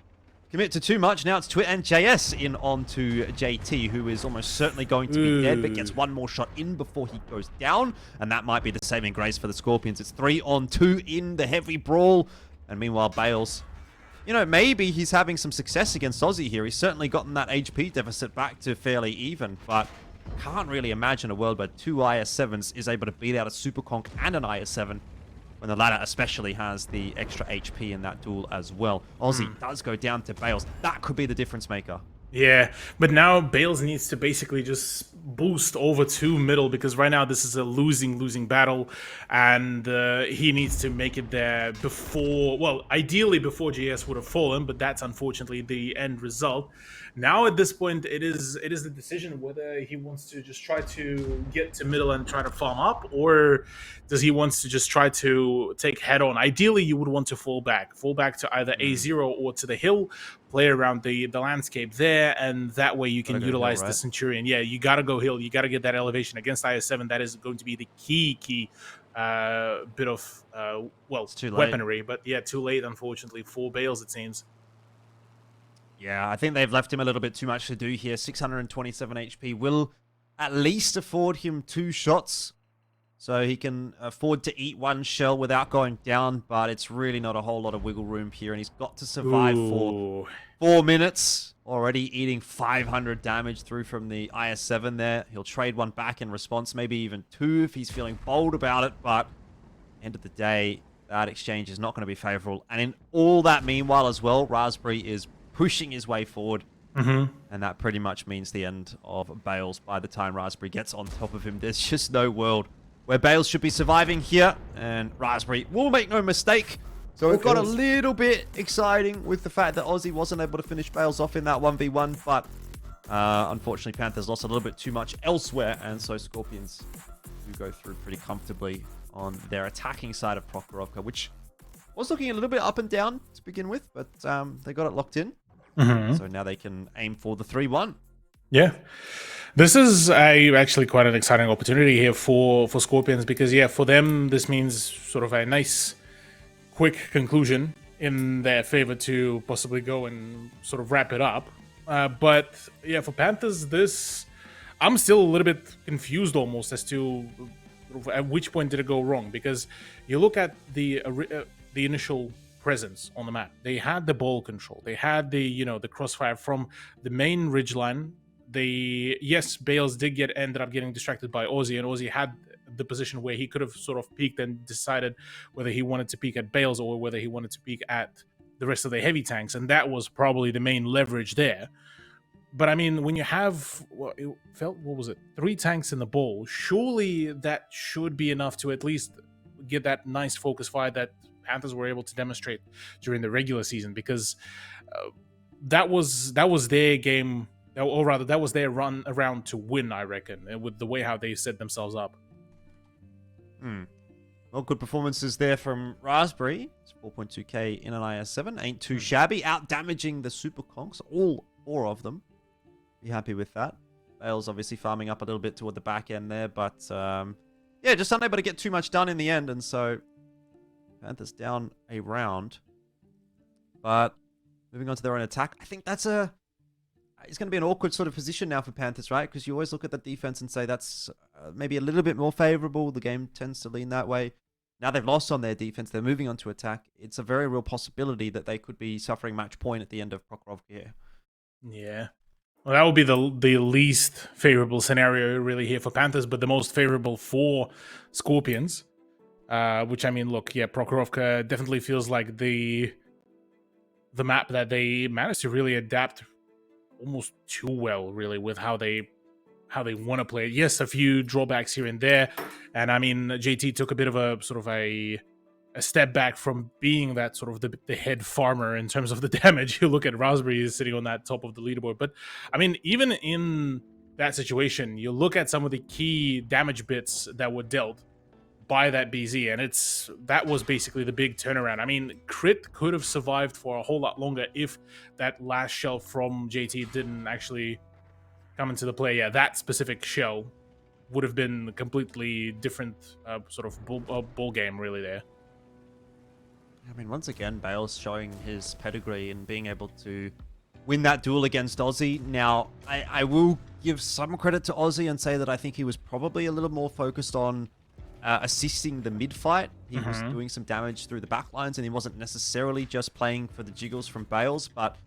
commit to too much. Now it's Twit and JS in onto JT, who is almost certainly going to be dead, but gets one more shot in before he goes down, and that might be the saving grace for the Scorpions. It's 3-on-2 in the heavy brawl, and meanwhile Bales, maybe he's having some success against Aussie here. He's certainly gotten that HP deficit back to fairly even, but can't really imagine a world where two IS-7s is able to beat out a Super Conk and an IS-7, when the latter especially has the extra HP in that duel as well. Aussie does go down to Bales. That could be the difference maker. Yeah, but now Bales needs to basically just boost over to middle, because right now this is a losing battle, and he needs to make it there before, well, ideally before JS would have fallen, but that's unfortunately the end result. Now at this point, it is the decision whether he wants to just try to get to middle and try to farm up, or does he wants to just try to take head on. Ideally, you would want to fall back to either A0 or to the hill, play around the landscape there, and that way you can utilize the Centurion. Yeah, you gotta go hill. You gotta get that elevation against IS-7. That is going to be the key bit of weaponry. But yeah, too late, unfortunately, for Bales, it seems. Yeah, I think they've left him a little bit too much to do here. 627 HP will at least afford him 2 shots. So he can afford to eat 1 shell without going down, but it's really not a whole lot of wiggle room here. And he's got to survive for 4 minutes. Already eating 500 damage through from the IS-7 there. He'll trade 1 back in response, maybe even 2 if he's feeling bold about it. But end of the day, that exchange is not going to be favorable. And in all that meanwhile as well, Raspberry is pushing his way forward. And that pretty much means the end of Bales by the time Raspberry gets on top of him. There's just no world where Bales should be surviving here. And Raspberry will make no mistake. So it got a little bit exciting with the fact that Aussie wasn't able to finish Bales off in that 1v1. But unfortunately, Panthers lost a little bit too much elsewhere. And so Scorpions do go through pretty comfortably on their attacking side of Prokhorovka, which was looking a little bit up and down to begin with, but they got it locked in. So now they can aim for the 3-1. Yeah. This is actually quite an exciting opportunity here for Scorpions because, yeah, for them, this means sort of a nice, quick conclusion in their favor to possibly go and sort of wrap it up. But, yeah, for Panthers, I'm still a little bit confused almost as to at which point did it go wrong, because you look at the initial presence on the map. They had the ball control. They had the the crossfire from the main ridgeline. Yes, Bales ended up getting distracted by Aussie, and Aussie had the position where he could have sort of peeked and decided whether he wanted to peek at Bales or whether he wanted to peek at the rest of the heavy tanks, and that was probably the main leverage there. But I mean, when you have, what was it, 3 tanks in the ball, surely that should be enough to at least get that nice focus fire that Panthers were able to demonstrate during the regular season, because that was their game, or rather, that was their run around to win, I reckon, with the way how they set themselves up. Well, good performances there from Raspberry. It's 4.2k in an IS-7. Ain't too shabby. Out damaging the Super Conks, all 4 of them. Be happy with that. Bales obviously farming up a little bit toward the back end there, but yeah, just unable to get too much done in the end, and so Panthers down a round. But moving on to their own attack, I think it's going to be an awkward sort of position now for Panthers, right? Because you always look at the defense and say that's maybe a little bit more favorable. The game tends to lean that way. Now they've lost on their defense. They're moving on to attack. It's a very real possibility that they could be suffering match point at the end of Prokhorovka here. Yeah. Well, that would be the least favorable scenario really here for Panthers, but the most favorable for Scorpions. Which, I mean, look, yeah, Prokhorovka definitely feels like the map that they managed to really adapt almost too well, really, with how they want to play it. Yes, a few drawbacks here and there, and I mean, JT took a bit of a sort of a step back from being that sort of the head farmer in terms of the damage. You look at Raspberry is sitting on that top of the leaderboard, but I mean, even in that situation, you look at some of the key damage bits that were dealt by that BZ, and that was basically the big turnaround. I mean, Crit could have survived for a whole lot longer if that last shell from JT didn't actually come into the play. Yeah, that specific shell would have been a completely different sort of ball game really there. I mean, once again, Bales showing his pedigree and being able to win that duel against Aussie. Now, I will give some credit to Aussie and say that I think he was probably a little more focused on assisting the mid-fight. He was doing some damage through the backlines, and he wasn't necessarily just playing for the jiggles from Bales, but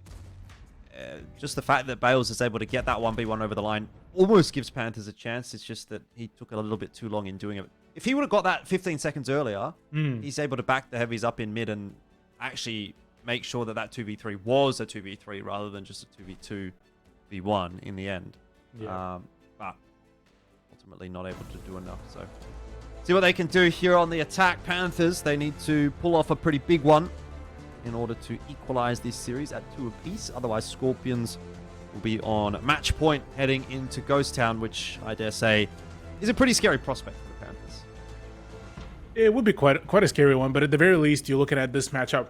just the fact that Bales is able to get that 1v1 over the line almost gives Panthers a chance. It's just that he took a little bit too long in doing it. If he would have got that 15 seconds earlier, he's able to back the heavies up in mid and actually make sure that 2v3 was a 2v3 rather than just a 2v1 in the end. Yeah. But ultimately not able to do enough. So see what they can do here on the attack. Panthers, they need to pull off a pretty big one in order to equalize this series at 2 apiece. Otherwise, Scorpions will be on match point heading into Ghost Town, which I dare say is a pretty scary prospect for the Panthers. It would be quite a scary one, but at the very least, you're looking at this matchup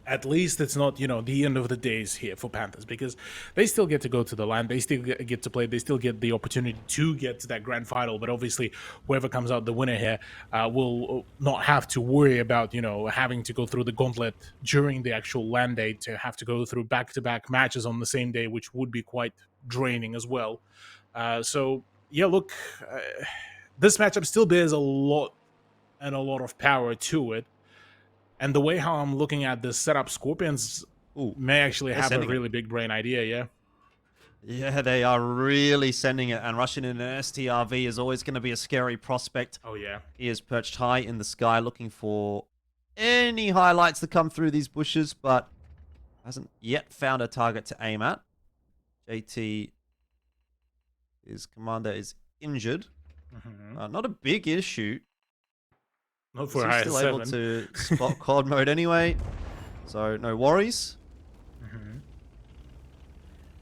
at least it's not, the end of the days here for Panthers, because they still get to go to the land, they still get to play, they still get the opportunity to get to that grand final. But obviously, whoever comes out the winner here will not have to worry about, having to go through the gauntlet during the actual land day, to have to go through back-to-back matches on the same day, which would be quite draining as well. So, yeah, look, this matchup still bears a lot of power to it. And the way how I'm looking at this setup, Scorpions may actually have a really big brain idea, yeah? Yeah, they are really sending it, and rushing in an STRV is always going to be a scary prospect. Oh, yeah. He is perched high in the sky, looking for any highlights to come through these bushes, but hasn't yet found a target to aim at. JT, his commander, is injured. Not a big issue. Not for He's still able to spot COD mode anyway, so no worries.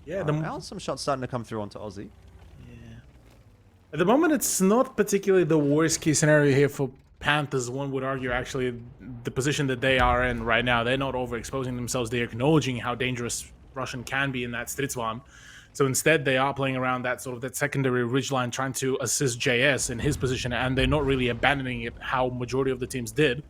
Yeah, now some shots starting to come through onto Aussie. At the moment, it's not particularly the worst case scenario here for Panthers. One would argue, actually, the position that they are in right now, they're not overexposing themselves. They're acknowledging how dangerous Russian can be in that Stridswarm. So instead, they are playing around that secondary ridgeline, trying to assist JS in his position, and they're not really abandoning it how majority of the teams did.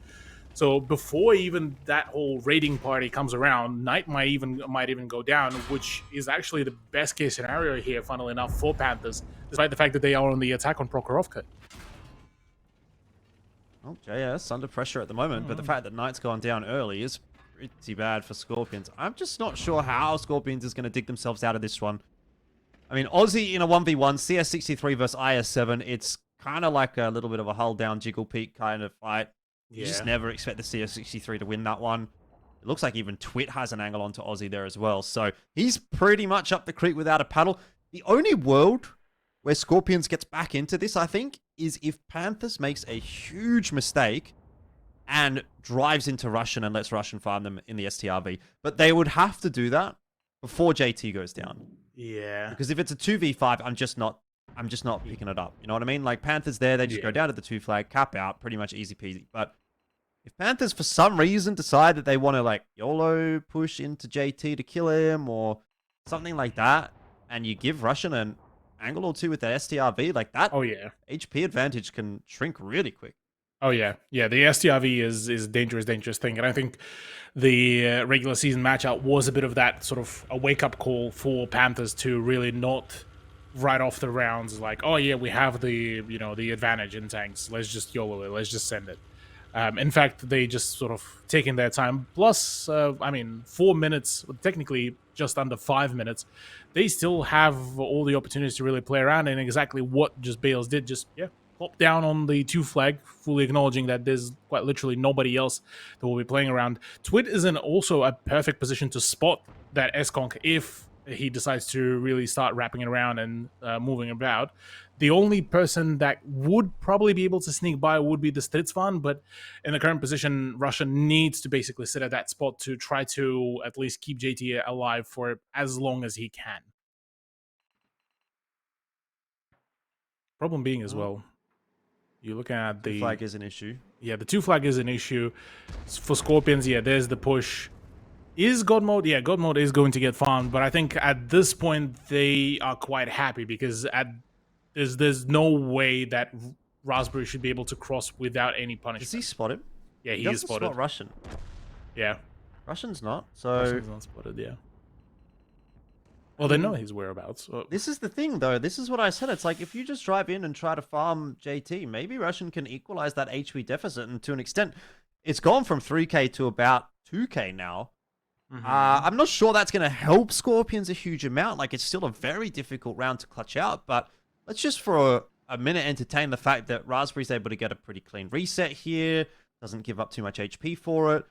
So before even that whole raiding party comes around, Knight might even go down, which is actually the best case scenario here, funnily enough, for Panthers, despite the fact that they are on the attack on Prokhorovka. Well, JS under pressure at the moment, but the fact that Knight's gone down early is pretty bad for Scorpions. I'm just not sure how Scorpions is going to dig themselves out of this one. I mean, Aussie in a 1v1, CS63 versus IS7, it's kind of like a little bit of a hull down, jiggle peak kind of fight. You just never expect the CS63 to win that one. It looks like even Twit has an angle onto Aussie there as well. So he's pretty much up the creek without a paddle. The only world where Scorpions gets back into this, I think, is if Panthers makes a huge mistake and drives into Russian and lets Russian farm them in the STRV. But they would have to do that before JT goes down. Yeah. Because if it's a 2v5, I'm just not picking it up. You know what I mean? Like, Panthers there, they just go down to the 2 flag, cap out, pretty much easy peasy. But if Panthers, for some reason, decide that they want to, like, YOLO push into JT to kill him or something like that, and you give Russian an angle or two with the STRV, like that, HP advantage can shrink really quick. Oh, yeah. Yeah, the STRV is dangerous thing. And I think the regular season matchup was a bit of that sort of a wake-up call for Panthers to really not right off the rounds like, oh, yeah, we have the, the advantage in tanks. Let's just YOLO it. Let's just send it. In fact, they just sort of taking their time. Plus, 4 minutes, technically just under 5 minutes, they still have all the opportunities to really play around, and exactly what just Bales did, just, pop down on the 2 flag, fully acknowledging that there's quite literally nobody else that will be playing around. Twit is in also a perfect position to spot that S-Conk if he decides to really start wrapping it around and moving about. The only person that would probably be able to sneak by would be the Stridsvan, but in the current position, Russia needs to basically sit at that spot to try to at least keep JT alive for as long as he can. Problem being as well, you're looking at the 2 flag is an issue. Yeah, the 2 flag is an issue. For Scorpions, there's the push. Is God mode? Yeah, God mode is going to get farmed, but I think at this point they are quite happy because there's no way that Raspberry should be able to cross without any punishment. Is he spotted? Yeah, he is spotted. Spot Russian. Yeah. Russian's not, so... Russian's not spotted, yeah. Well, they know his whereabouts. So. This is the thing, though. This is what I said. It's like, if you just drive in and try to farm JT, maybe Russian can equalize that HP deficit, and to an extent, it's gone from 3k to about 2k now. I'm not sure that's going to help Scorpions a huge amount. Like, it's still a very difficult round to clutch out, but let's just for a minute entertain the fact that Raspberry's able to get a pretty clean reset here, doesn't give up too much HP for it.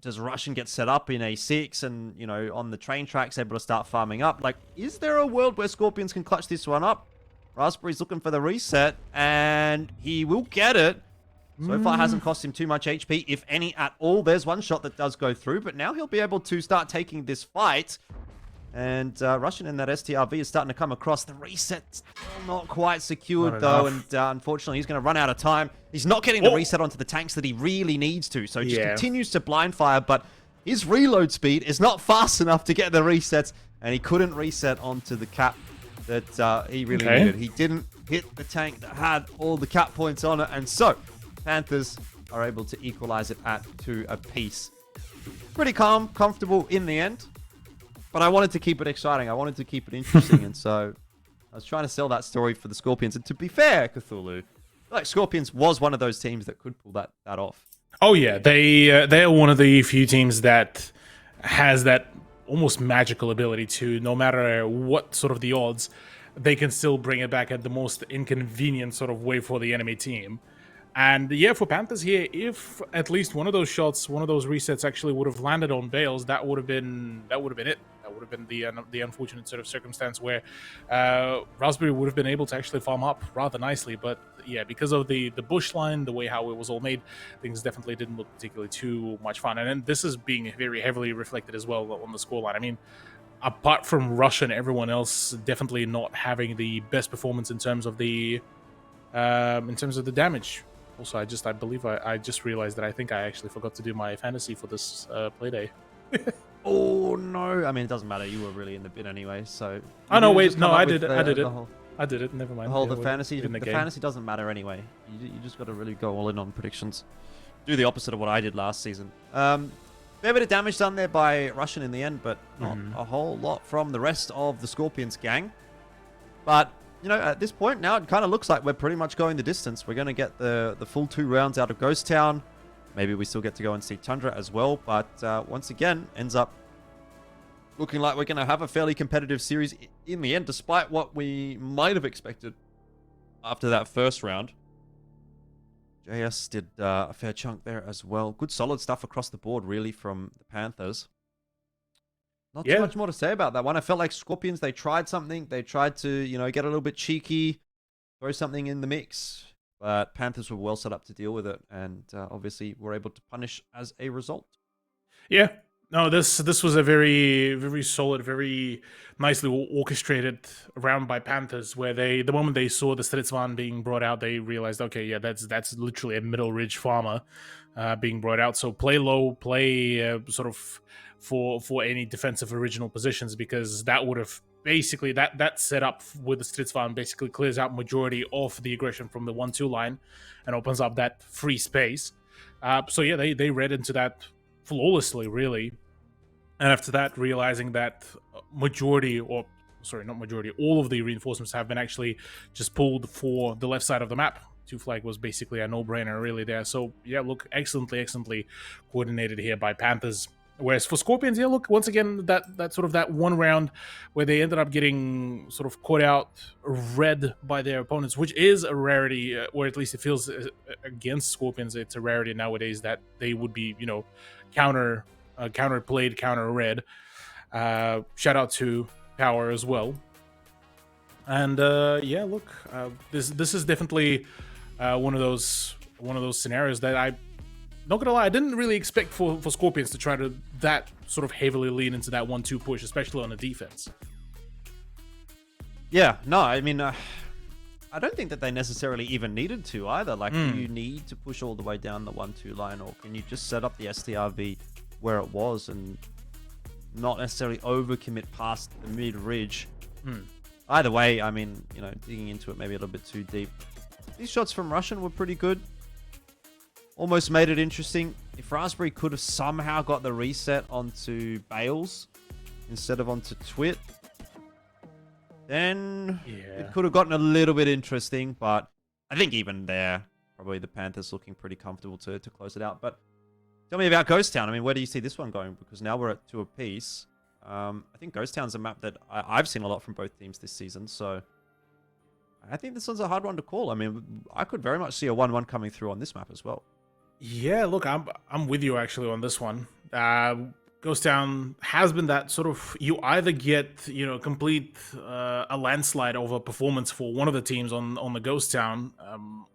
Does Russian get set up in A6 and, on the train tracks, able to start farming up? Like, is there a world where Scorpions can clutch this one up? Raspberry's looking for the reset, and he will get it. So far, hasn't cost him too much HP, if any at all. There's one shot that does go through, but now he'll be able to start taking this fight. And Russian in that STRV is starting to come across. The reset's still not quite secured, Not though, enough. and unfortunately, he's going to run out of time. He's not getting the reset onto the tanks that he really needs to, so he just Yeah. continues to blind fire, but his reload speed is not fast enough to get the resets, and he couldn't reset onto the cap that he really needed. He didn't hit the tank that had all the cap points on it, and so Panthers are able to equalize it at 2 apiece. Pretty calm, comfortable in the end. But I wanted to keep it exciting. I wanted to keep it interesting. And so I was trying to sell that story for the Scorpions. And to be fair, Cthulhu, I feel like Scorpions was one of those teams that could pull that off. Oh yeah, they are one of the few teams that has that almost magical ability to, no matter what sort of the odds, they can still bring it back at the most inconvenient sort of way for the enemy team. And yeah, for Panthers here, if at least one of those shots, one of those resets actually would have landed on Bales, that would have been it. That would have been the unfortunate sort of circumstance where Raspberry would have been able to actually farm up rather nicely. But yeah, because of the bush line, the way how it was all made, things definitely didn't look particularly too much fun. And then this is being very heavily reflected as well on the scoreline. I mean, apart from Russia and everyone else definitely not having the best performance in terms of the damage. Also, I believe I just realized that I think I actually forgot to do my fantasy for this playday. Oh, no. I mean, it doesn't matter. You were really in the bin anyway, so... Oh, no, wait. just No, come up I with did it. I did it. Never mind. the Yeah, fantasy. in The game. fantasy doesn't matter anyway. You just got to really go all in on predictions. Do the opposite of what I did last season. Fair bit of damage done there by Russian in the end, but not a whole lot from the rest of the Scorpions gang. But... you know, at this point now, it kind of looks like we're pretty much going the distance. We're going to get the full 2 rounds out of Ghost Town. Maybe we still get to go and see Tundra as well. But once again, ends up looking like we're going to have a fairly competitive series in the end, despite what we might have expected after that first round. JS did a fair chunk there as well. Good solid stuff across the board, really, from the Panthers. Not too much more to say about that one. I felt like Scorpions, they tried something. They tried to, you know, get a little bit cheeky, throw something in the mix. But Panthers were well set up to deal with it. And obviously were able to punish as a result. Yeah. No, this was a very, very solid, very nicely orchestrated round by Panthers, where the moment they saw the Stritzvan being brought out, they realized, okay, yeah, that's literally a middle ridge farmer being brought out. So play low, play sort of for any defensive original positions, because that would have basically that setup with the Stritzvan basically clears out majority of the aggression from the 1-2 line and opens up that free space. So yeah, they read into that flawlessly, really. And after that, realizing that all of the reinforcements have been actually just pulled for the left side of the map. 2 flag was basically a no-brainer really there. So yeah, look, excellently coordinated here by Panthers. Whereas for Scorpions, yeah, look, once again, that sort of that one round where they ended up getting sort of caught out red by their opponents, which is a rarity, or at least it feels against Scorpions, it's a rarity nowadays that they would be, you know, counter-played, counter-red. Shout out to Power as well. And yeah, look, this is definitely one of those scenarios that I. Not gonna lie, I didn't really expect for Scorpions to try to that sort of heavily lean into that 1-2 push, especially on the defense. Yeah, no, I mean, I don't think that they necessarily even needed to either. Like, do you need to push all the way down the 1-2 line, or can you just set up the STRV where it was and not necessarily overcommit past the mid-ridge? Either way, I mean, you know, digging into it maybe a little bit too deep. These shots from Russian were pretty good. Almost made it interesting. If Raspberry could have somehow got the reset onto Bales instead of onto Twit, then it could have gotten a little bit interesting. But I think even there, probably the Panthers looking pretty comfortable to close it out. But tell me about Ghost Town. I mean, where do you see this one going? Because now we're at 2 apiece. I think Ghost Town's a map that I've seen a lot from both teams this season. So I think this one's a hard one to call. I mean, I could very much see a 1-1 coming through on this map as well. Yeah, look, I'm with you actually on this one. Ghost Town has been that sort of, you either get, you know, complete a landslide of a performance for one of the teams on the Ghost Town,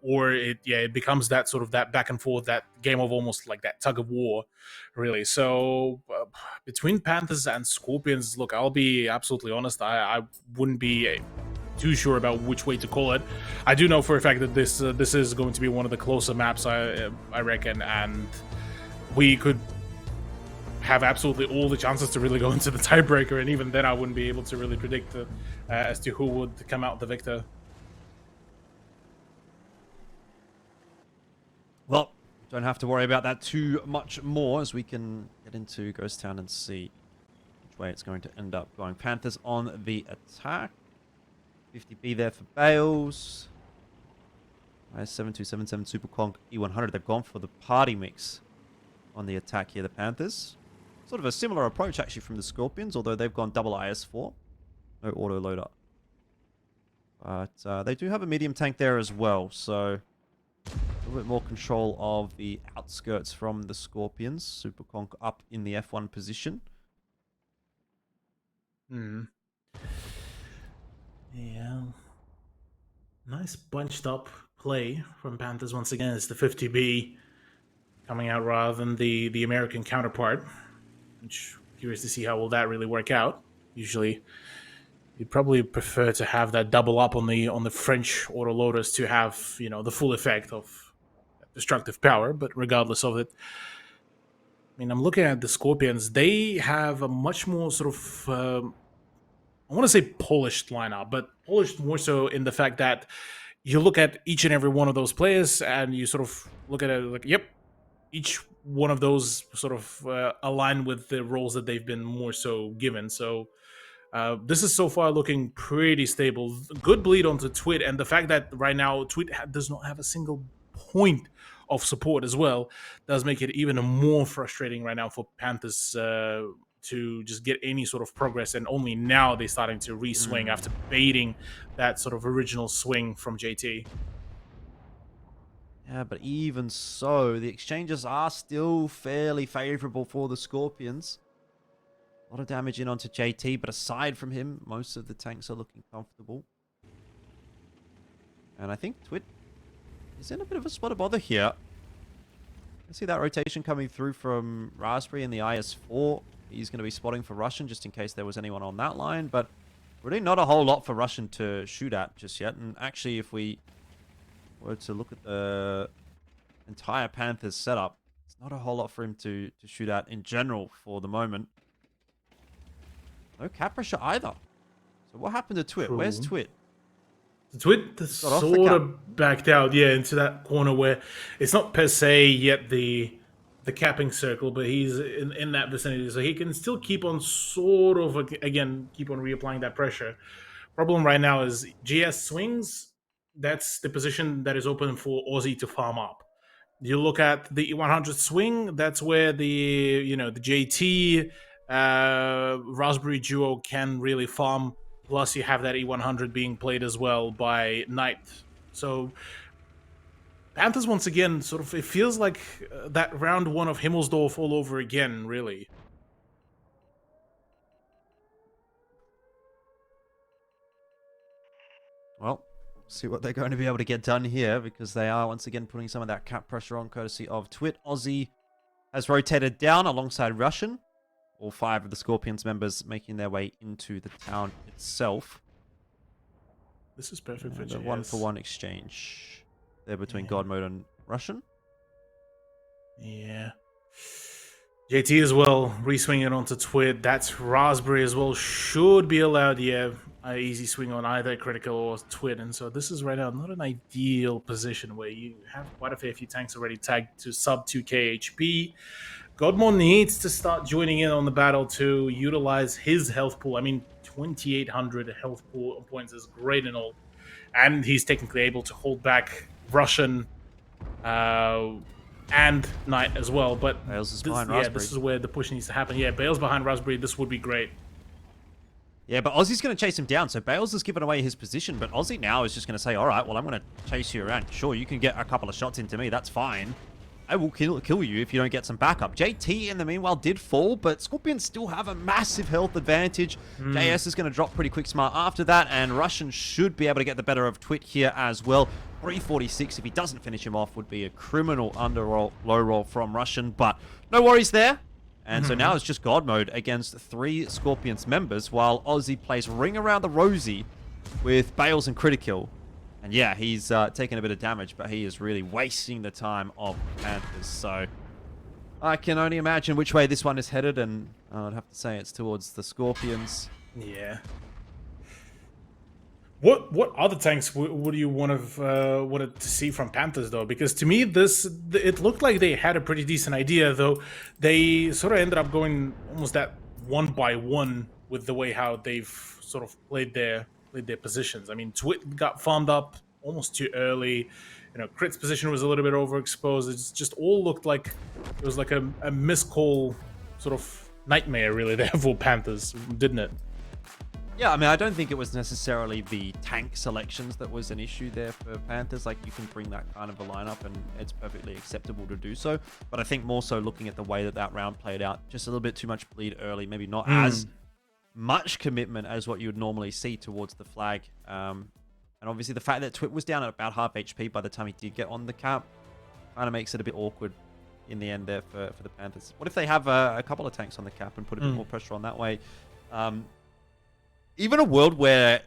or it becomes that sort of that back and forth, that game of almost like that tug of war, really. So between Panthers and Scorpions, look, I'll be absolutely honest. I wouldn't be too sure about which way to call it. I do know for a fact that this is going to be one of the closer maps, I reckon, and we could have absolutely all the chances to really go into the tiebreaker, and even then I wouldn't be able to really predict as to who would come out the victor. Well, don't have to worry about that too much more, as we can get into Ghost Town and see which way it's going to end up going. Panthers on the attack. 50B there for Bales. IS-7277 Super Conk E100. They've gone for the party mix on the attack here, the Panthers. Sort of a similar approach actually from the Scorpions, although they've gone double IS-4. No auto loader. But they do have a medium tank there as well, so a little bit more control of the outskirts from the Scorpions. Super Conk up in the F1 position. Yeah. Nice bunched up play from Panthers once again. It's the 50B coming out rather than the American counterpart. Which, curious to see how will that really work out. Usually, you'd probably prefer to have that double up on the French autoloaders to have, you know, the full effect of destructive power. But regardless of it, I mean, I'm looking at the Scorpions. They have a much more sort of I want to say polished lineup, but polished more so in the fact that you look at each and every one of those players and you sort of look at it like, yep, each one of those sort of align with the roles that they've been more so given. So this is so far looking pretty stable. Good bleed onto Twit, and the fact that right now Twit does not have a single point of support as well does make it even more frustrating right now for Panthers to just get any sort of progress, and only now they're starting to re-swing after baiting that sort of original swing from JT. Yeah, but even so, the exchanges are still fairly favorable for the Scorpions. A lot of damage in onto JT, but aside from him, most of the tanks are looking comfortable. And I think Twit is in a bit of a spot of bother here. I see that rotation coming through from Raspberry in the IS-4. He's going to be spotting for Russian just in case there was anyone on that line, but really not a whole lot for Russian to shoot at just yet. And actually, if we were to look at the entire Panthers setup, it's not a whole lot for him to shoot at in general for the moment. No cap pressure either. So what happened to Twit? True. Where's Twit? The Twit sort of backed out, yeah, into that corner where it's not per se yet the capping circle, but he's in that vicinity, so he can still keep on sort of, again, keep on reapplying that pressure. Problem right now is GS swings, that's the position that is open for Aussie to farm up. You look at the E100 swing, that's where the JT Raspberry duo can really farm, plus you have that E100 being played as well by Knight. So Panthers, once again, sort of, it feels like that round one of Himmelsdorf all over again, really. Well, see what they're going to be able to get done here, because they are once again putting some of that cap pressure on, courtesy of Twit. Aussie has rotated down alongside Russian. All 5 of the Scorpions members making their way into the town itself. This is perfect for the JS. 1-for-1 exchange there between God Mode and Russian. Yeah. JT as well, re-swinging onto Twit. That's Raspberry as well. Should be allowed, yeah. Easy swing on either Critical or Twit. And so this is right now not an ideal position where you have quite a fair few tanks already tagged to sub 2k HP. Godmore needs to start joining in on the battle to utilize his health pool. I mean, 2,800 health pool points is great and all. And he's technically able to hold back Russian and Knight as well. But Bales is behind Raspberry. This is where the push needs to happen. Yeah, Bales behind Raspberry, this would be great. Yeah, but Aussie's going to chase him down. So Bales has given away his position, but Aussie now is just going to say, all right, well, I'm going to chase you around. Sure, you can get a couple of shots into me. That's fine. I will kill you if you don't get some backup. JT, in the meanwhile, did fall, but Scorpions still have a massive health advantage. JS is going to drop pretty quick smart after that, and Russian should be able to get the better of Twit here as well. 346, if he doesn't finish him off, would be a criminal low roll from Russian, but no worries there. And so now it's just God mode against 3 Scorpions members, while Aussie plays Ring Around the Rosie with Bales and Critical. And yeah, he's taking a bit of damage, but he is really wasting the time of Panthers. So I can only imagine which way this one is headed, and I'd have to say it's towards the Scorpions. Yeah. What other tanks would you wanted to see from Panthers though? Because to me, it looked like they had a pretty decent idea, though they sort of ended up going almost that 1-by-1 with the way how they've sort of played their positions. I mean, Twit got farmed up almost too early. You know, Crit's position was a little bit overexposed. It just all looked like it was like a miscall sort of nightmare really there for Panthers, didn't it? Yeah, I mean, I don't think it was necessarily the tank selections that was an issue there for Panthers. Like, you can bring that kind of a lineup and it's perfectly acceptable to do so. But I think more so looking at the way that round played out, just a little bit too much bleed early, maybe not as much commitment as what you would normally see towards the flag. And obviously the fact that Twit was down at about half HP by the time he did get on the cap kind of makes it a bit awkward in the end there for the Panthers. What if they have a couple of tanks on the cap and put a bit more pressure on that way? Even a world where,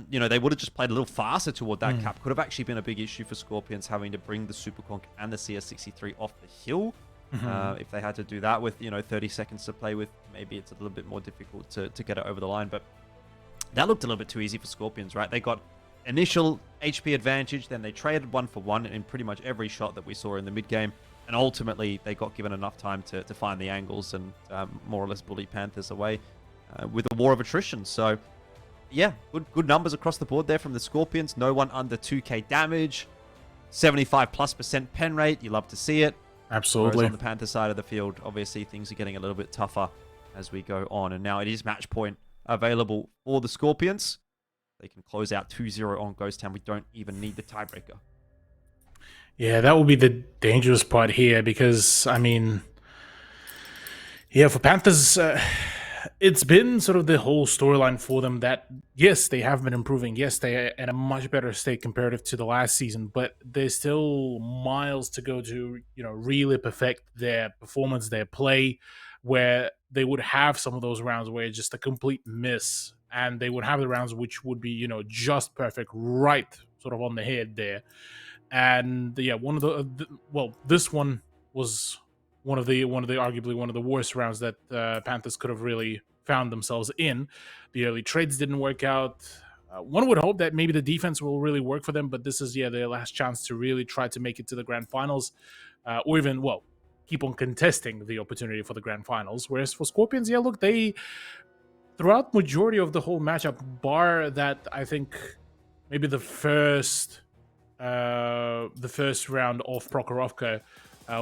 you know, they would have just played a little faster toward that cap could have actually been a big issue for Scorpions, having to bring the Superconch and the CS63 off the hill. If they had to do that with, you know, 30 seconds to play with, maybe it's a little bit more difficult to get it over the line. But that looked a little bit too easy for Scorpions, right? They got initial HP advantage, then they traded 1-for-1 in pretty much every shot that we saw in the mid game. And ultimately, they got given enough time to find the angles and more or less bully Panthers away with a war of attrition. So, yeah, good numbers across the board there from the Scorpions. No one under 2k damage, 75+% pen rate. You love to see it. Absolutely. Whereas on the Panther side of the field, obviously things are getting a little bit tougher as we go on. And now it is match point available for the Scorpions. They can close out 2-0 on Ghost Town. We don't even need the tiebreaker. Yeah, that will be the dangerous part here because, I mean, yeah, for Panthers, it's been sort of the whole storyline for them that, yes, they have been improving. Yes, they are at a much better state comparative to the last season, but there's still miles to go to, you know, really perfect their performance, their play, where they would have some of those rounds where it's just a complete miss, and they would have the rounds which would be, you know, just perfect, right sort of on the head there. And yeah, one of the well, this one was one of the arguably one of the worst rounds that Panthers could have really found themselves in. The early trades didn't work out. One would hope that maybe the defense will really work for them, but this is, yeah, their last chance to really try to make it to the grand finals, or even, well, keep on contesting the opportunity for the grand finals. Whereas for Scorpions, yeah, look, they, throughout majority of the whole matchup, bar that, I think maybe the first round of Prokhorovka,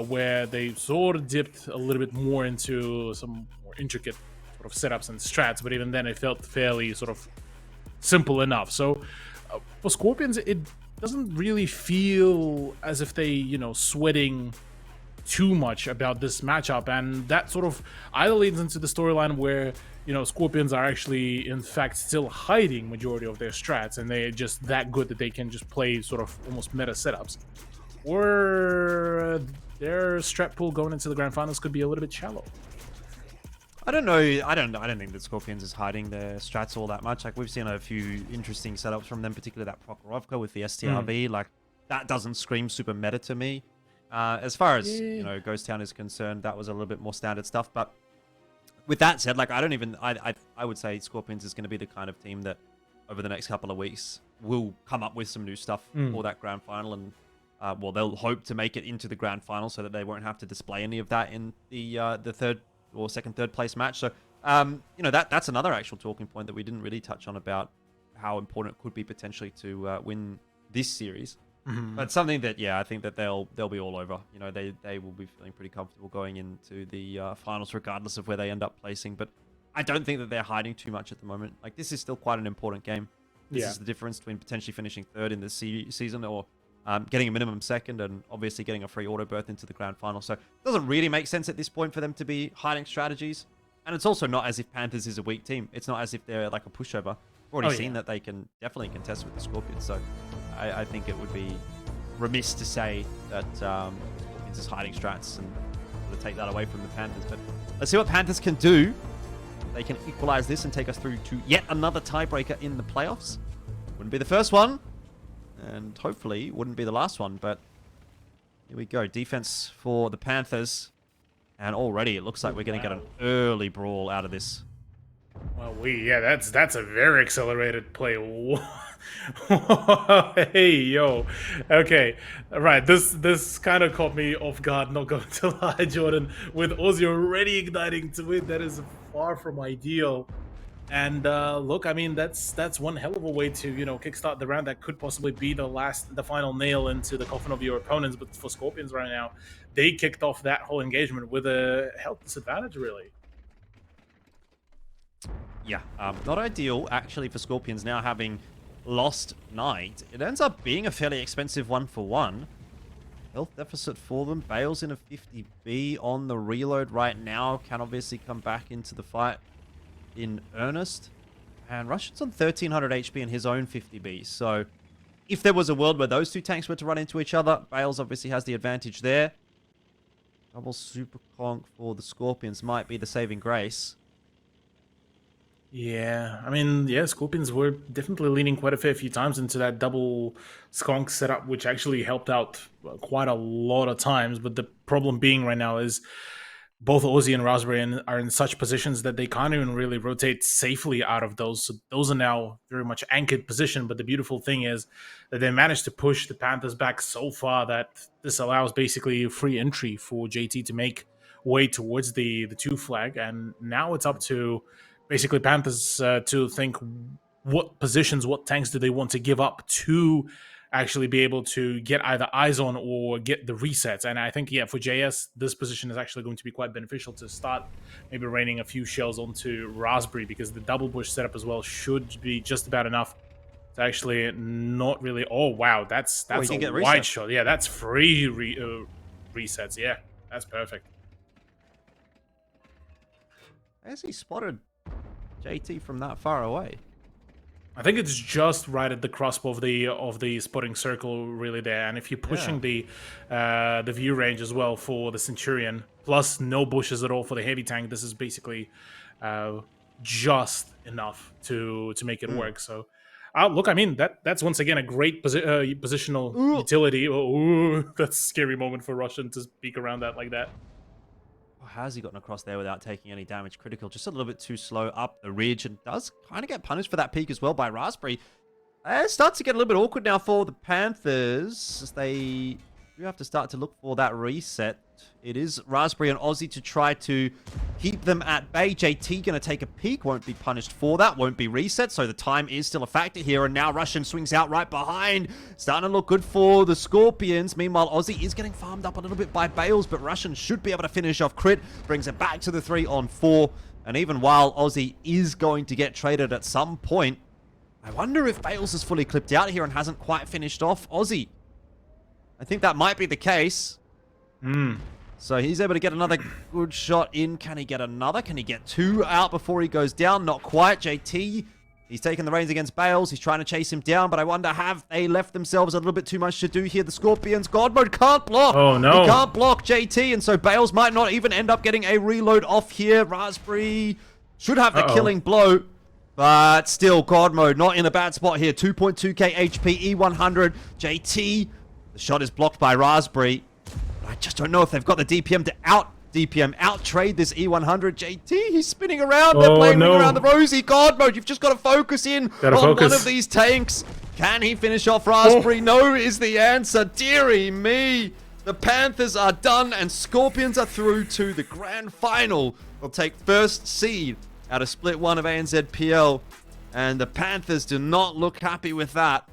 where they sort of dipped a little bit more into some more intricate sort of setups and strats, but even then it felt fairly sort of simple enough. So for Scorpions, it doesn't really feel as if they, you know, sweating too much about this matchup, and that sort of either leads into the storyline where, you know, Scorpions are actually in fact still hiding majority of their strats and they're just that good that they can just play sort of almost meta setups, or their strat pool going into the grand finals could be a little bit shallow. I don't know. I don't think that Scorpions is hiding their strats all that much. Like, we've seen a few interesting setups from them, particularly that Prokhorovka with the STRV. Like, that doesn't scream super meta to me. As far as, you know, Ghost Town is concerned, that was a little bit more standard stuff. But with that said, like, I would say Scorpions is going to be the kind of team that over the next couple of weeks will come up with some new stuff for that grand final. And, well, they'll hope to make it into the grand final so that they won't have to display any of that in the third or third place match. So, you know, that's another actual talking point that we didn't really touch on about how important it could be potentially to win this series. But something that, yeah, I think that they'll be all over. You know, they will be feeling pretty comfortable going into the finals regardless of where they end up placing. But I don't think that they're hiding too much at the moment. Like, this is still quite an important game. This is the difference between potentially finishing third in the season or getting a minimum second and obviously getting a free auto berth into the grand final. So it doesn't really make sense at this point for them to be hiding strategies. And it's also not as if Panthers is a weak team. It's not as if they're like a pushover. We've already seen that they can definitely contest with the Scorpions. So I think it would be remiss to say that Scorpions is hiding strats. And able to take that away from the Panthers. But let's see what Panthers can do. They can equalize this and take us through to yet another tiebreaker in the playoffs. Wouldn't be the first one, and hopefully wouldn't be the last one, but here we go. Defense for the Panthers, and already it looks like we're going to get an early brawl out of this. Well, that's a very accelerated play. Hey, yo. Okay, right. This kind of caught me off guard, not going to lie, Jordan. With Aussie already igniting to win, that is far from ideal. And look, I mean, that's one hell of a way to, you know, kickstart the round. That could possibly be the final nail into the coffin of your opponents. But for Scorpions right now, they kicked off that whole engagement with a health disadvantage, really. Yeah, not ideal, actually, for Scorpions now having lost Knight. It ends up being a fairly expensive 1-for-1. Health deficit for them. Bale's in a 50B on the reload right now. Can obviously come back into the fight in earnest. And Russian's on 1300 HP in his own 50B. So if there was a world where those two tanks were to run into each other, Bales obviously has the advantage there. Double super conk for the Scorpions might be the saving grace. Yeah, I mean, yeah, Scorpions were definitely leaning quite a fair few times into that double skunk setup, which actually helped out quite a lot of times. But the problem being right now is both Aussie and Raspberry are in such positions that they can't even really rotate safely out of those. So those are now very much anchored position. But the beautiful thing is that they managed to push the Panthers back so far that this allows basically free entry for JT to make way towards the 2 flag. And now it's up to basically Panthers to think what positions, what tanks do they want to give up to actually be able to get either eyes on or get the resets. And I think, yeah, for JS, this position is actually going to be quite beneficial to start maybe raining a few shells onto Raspberry, because the double bush setup as well should be just about enough to actually not really... Oh, wow, that's a wide shot. Yeah, that's free resets. Yeah, that's perfect. Has he spotted JT from that far away? I think it's just right at the cusp of the spotting circle, really there. And if you're pushing the view range as well for the Centurion, plus no bushes at all for the heavy tank, this is basically just enough to make it work. So, look, I mean, that's once again a great positional utility. Oh, that's a scary moment for Russian to peek around that like that. Has he gotten across there without taking any damage? Critical, just a little bit too slow up the ridge, and does kind of get punished for that peak as well by Raspberry. It starts to get a little bit awkward now for the Panthers, as they do have to start to look for that reset. It is Raspberry and Aussie to try to keep them at bay. JT going to take a peek, won't be punished for that, won't be reset, so the time is still a factor here, and now Russian swings out right behind. Starting to look good for the Scorpions. Meanwhile, Aussie is getting farmed up a little bit by Bales, but Russian should be able to finish off Crit, brings it back to the 3-on-4, and even while Aussie is going to get traded at some point, I wonder if Bales is fully clipped out here and hasn't quite finished off Aussie. I think that might be the case. So he's able to get another good shot in. Can he get another? Can he get 2 out before he goes down? Not quite. JT, he's taking the reins against Bales. He's trying to chase him down, but I wonder, have they left themselves a little bit too much to do here? The Scorpions, God mode can't block. Oh, no. He can't block JT, and so Bales might not even end up getting a reload off here. Raspberry should have the killing blow, but still, God mode not in a bad spot here. 2.2k HP, E100. JT, the shot is blocked by Raspberry. I just don't know if they've got the DPM to out-trade this E100. JT, he's spinning around. They're playing around the rosy. God mode, you've just got to focus in on one of these tanks. Can he finish off Raspberry? No is the answer. Dearie me. The Panthers are done, and Scorpions are through to the grand final. They'll take first seed out of Split 1 of ANZPL, and the Panthers do not look happy with that.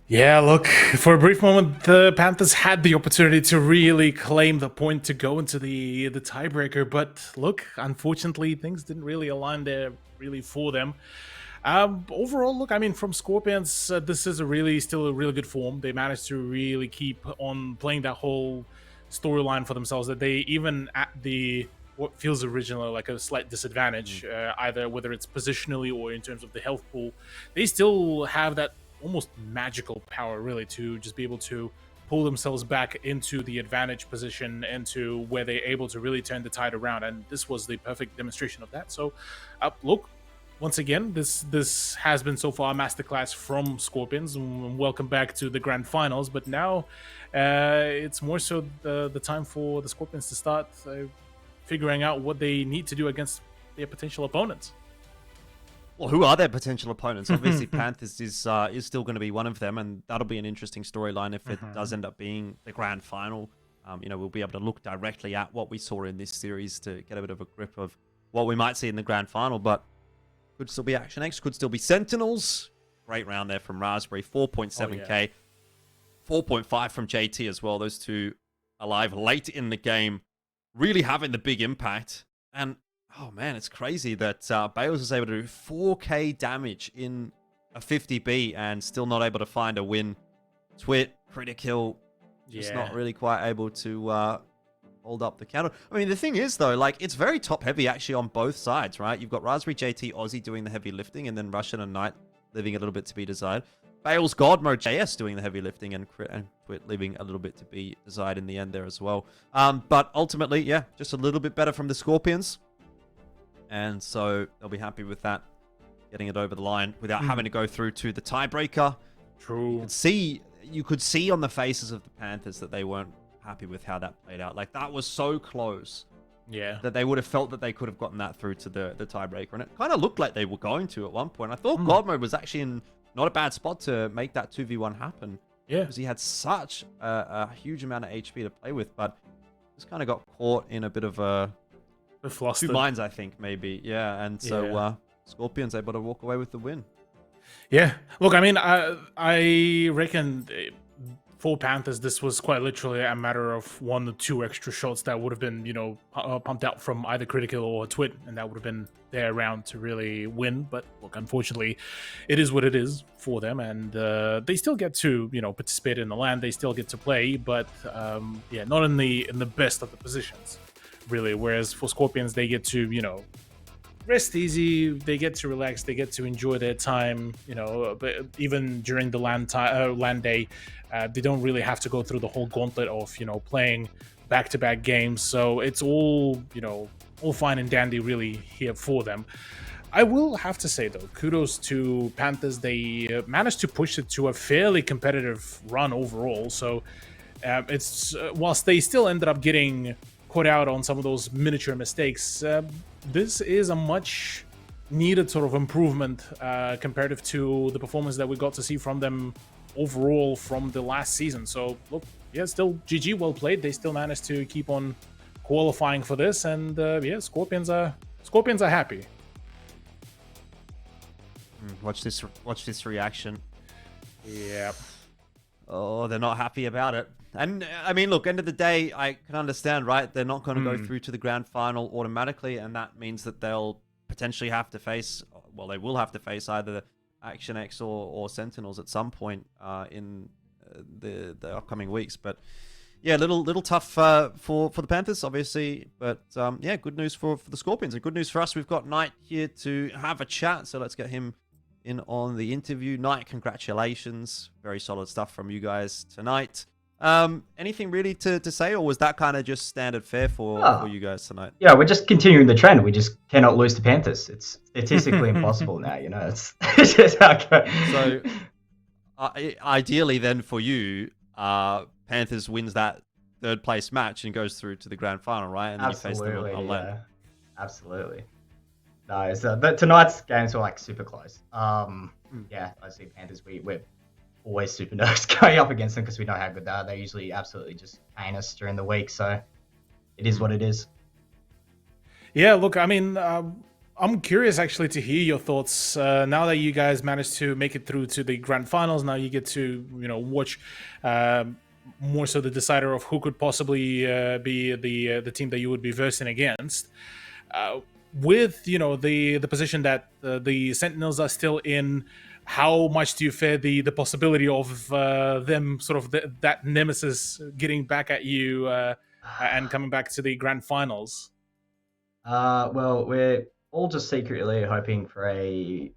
Yeah, look, for a brief moment, the Panthers had the opportunity to really claim the point to go into the tiebreaker, but look, unfortunately, things didn't really align there really for them. Overall, look, I mean, from Scorpions, this is still a really good form. They managed to really keep on playing that whole storyline for themselves, that they, even at what feels originally like a slight disadvantage, either whether it's positionally or in terms of the health pool, they still have that almost magical power, really, to just be able to pull themselves back into the advantage position, into where they're able to really turn the tide around. And this was the perfect demonstration of that. So, look, once again, this has been so far a masterclass from Scorpions. And welcome back to the grand finals. But now it's more so the time for the Scorpions to start figuring out what they need to do against their potential opponents. Well, who are their potential opponents? Obviously, Panthers is still going to be one of them, and that'll be an interesting storyline if it does end up being the grand final. We'll be able to look directly at what we saw in this series to get a bit of a grip of what we might see in the grand final. But could still be Action X, could still be Sentinels. Great round there from Raspberry, 4.7k, 4.5 from JT as well. Those two alive late in the game, really having the big impact. And oh man, it's crazy that Bales was able to do 4k damage in a 50B and still not able to find a win. Twit, Critical, just not really quite able to hold up the counter. I mean, the thing is, though, like, it's very top-heavy, actually, on both sides, right? You've got Raspberry, JT, Aussie doing the heavy lifting, and then Russian and Knight leaving a little bit to be desired. Bales, God Mode, JS doing the heavy lifting, and Twit leaving a little bit to be desired in the end there as well. But ultimately, yeah, just a little bit better from the Scorpions. And so they'll be happy with that, getting it over the line without having to go through to the tiebreaker. True. You could see on the faces of the Panthers that they weren't happy with how that played out. Like, that was so close. Yeah. That they would have felt that they could have gotten that through to the tiebreaker. And it kind of looked like they were going to at one point. I thought God Mode was actually in not a bad spot to make that 2v1 happen. Yeah. Because he had such a huge amount of HP to play with, but just kind of got caught in a bit of a two minds, I think, maybe. Yeah, and so Scorpions able to walk away with the win. Yeah. Look, I mean, I reckon for Panthers, this was quite literally a matter of 1 or 2 extra shots that would have been, pumped out from either Critical or Twit, and that would have been their round to really win. But look, unfortunately, it is what it is for them, and they still get to, participate in the LAN. They still get to play, but not in the best of the positions, really. Whereas for Scorpions, they get to, rest easy, they get to relax, they get to enjoy their time, but even during the LAN day, they don't really have to go through the whole gauntlet of, playing back-to-back games. So it's all, all fine and dandy really here for them. I will have to say, though, kudos to Panthers. They managed to push it to a fairly competitive run overall. So it's whilst they still ended up getting caught out on some of those miniature mistakes, this is a much needed sort of improvement comparative to the performance that we got to see from them overall from the last season. So look, still GG, well played. They still managed to keep on qualifying for this, and Scorpions are happy. Watch this reaction. Yeah. Oh, they're not happy about it. And I mean, look, end of the day, I can understand, right? They're not going to go through to the grand final automatically, and that means that they'll potentially have to face, well, they will have to face either Action X or Sentinels at some point in the upcoming weeks. But yeah, little tough for the Panthers, obviously. But good news for the Scorpions, and good news for us. We've got Knight here to have a chat, so let's get him in on the interview. Knight, congratulations. Very solid stuff from you guys tonight. Anything really to say, or was that kind of just standard fare for you guys tonight? Yeah, we're just continuing the trend. We just cannot lose to Panthers. It's statistically impossible now, it's just how it goes. So ideally then for you, Panthers wins that third place match and goes through to the grand final, right? And then you face them on LAN. Absolutely. No, tonight's games were like super close. Yeah, I see Panthers, we're always super nervous going up against them because we know how good they are. They usually absolutely just pain us during the week, so it is what it is. Yeah, look, I mean, I'm curious actually to hear your thoughts now that you guys managed to make it through to the grand finals. Now you get to watch more so the decider of who could possibly be the team that you would be versing against. With the position that the Sentinels are still in, how much do you fear the possibility of them sort of that nemesis getting back at you and coming back to the grand finals? Well, we're all just secretly hoping for a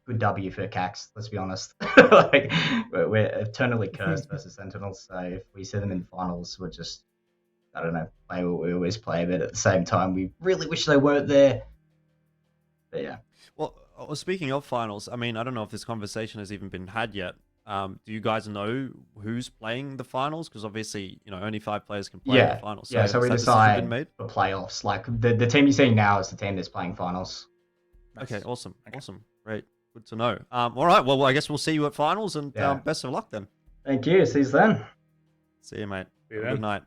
good W for Cax. Let's be honest. Like we're eternally cursed versus Sentinels. So if we see them in finals, we're just, I don't know, play what we always play. But at the same time, we really wish they weren't there. But yeah. Well, speaking of finals, I mean, I don't know if this conversation has even been had yet. Do you guys know who's playing the finals? Because obviously, only 5 players can play the finals. So, so we decide for playoffs. Like the team you're seeing now is the team that's playing finals. Okay, awesome. Great. Good to know. All right, well, I guess we'll see you at finals, and best of luck then. Thank you. See you then. See you, mate. See you Good then. night.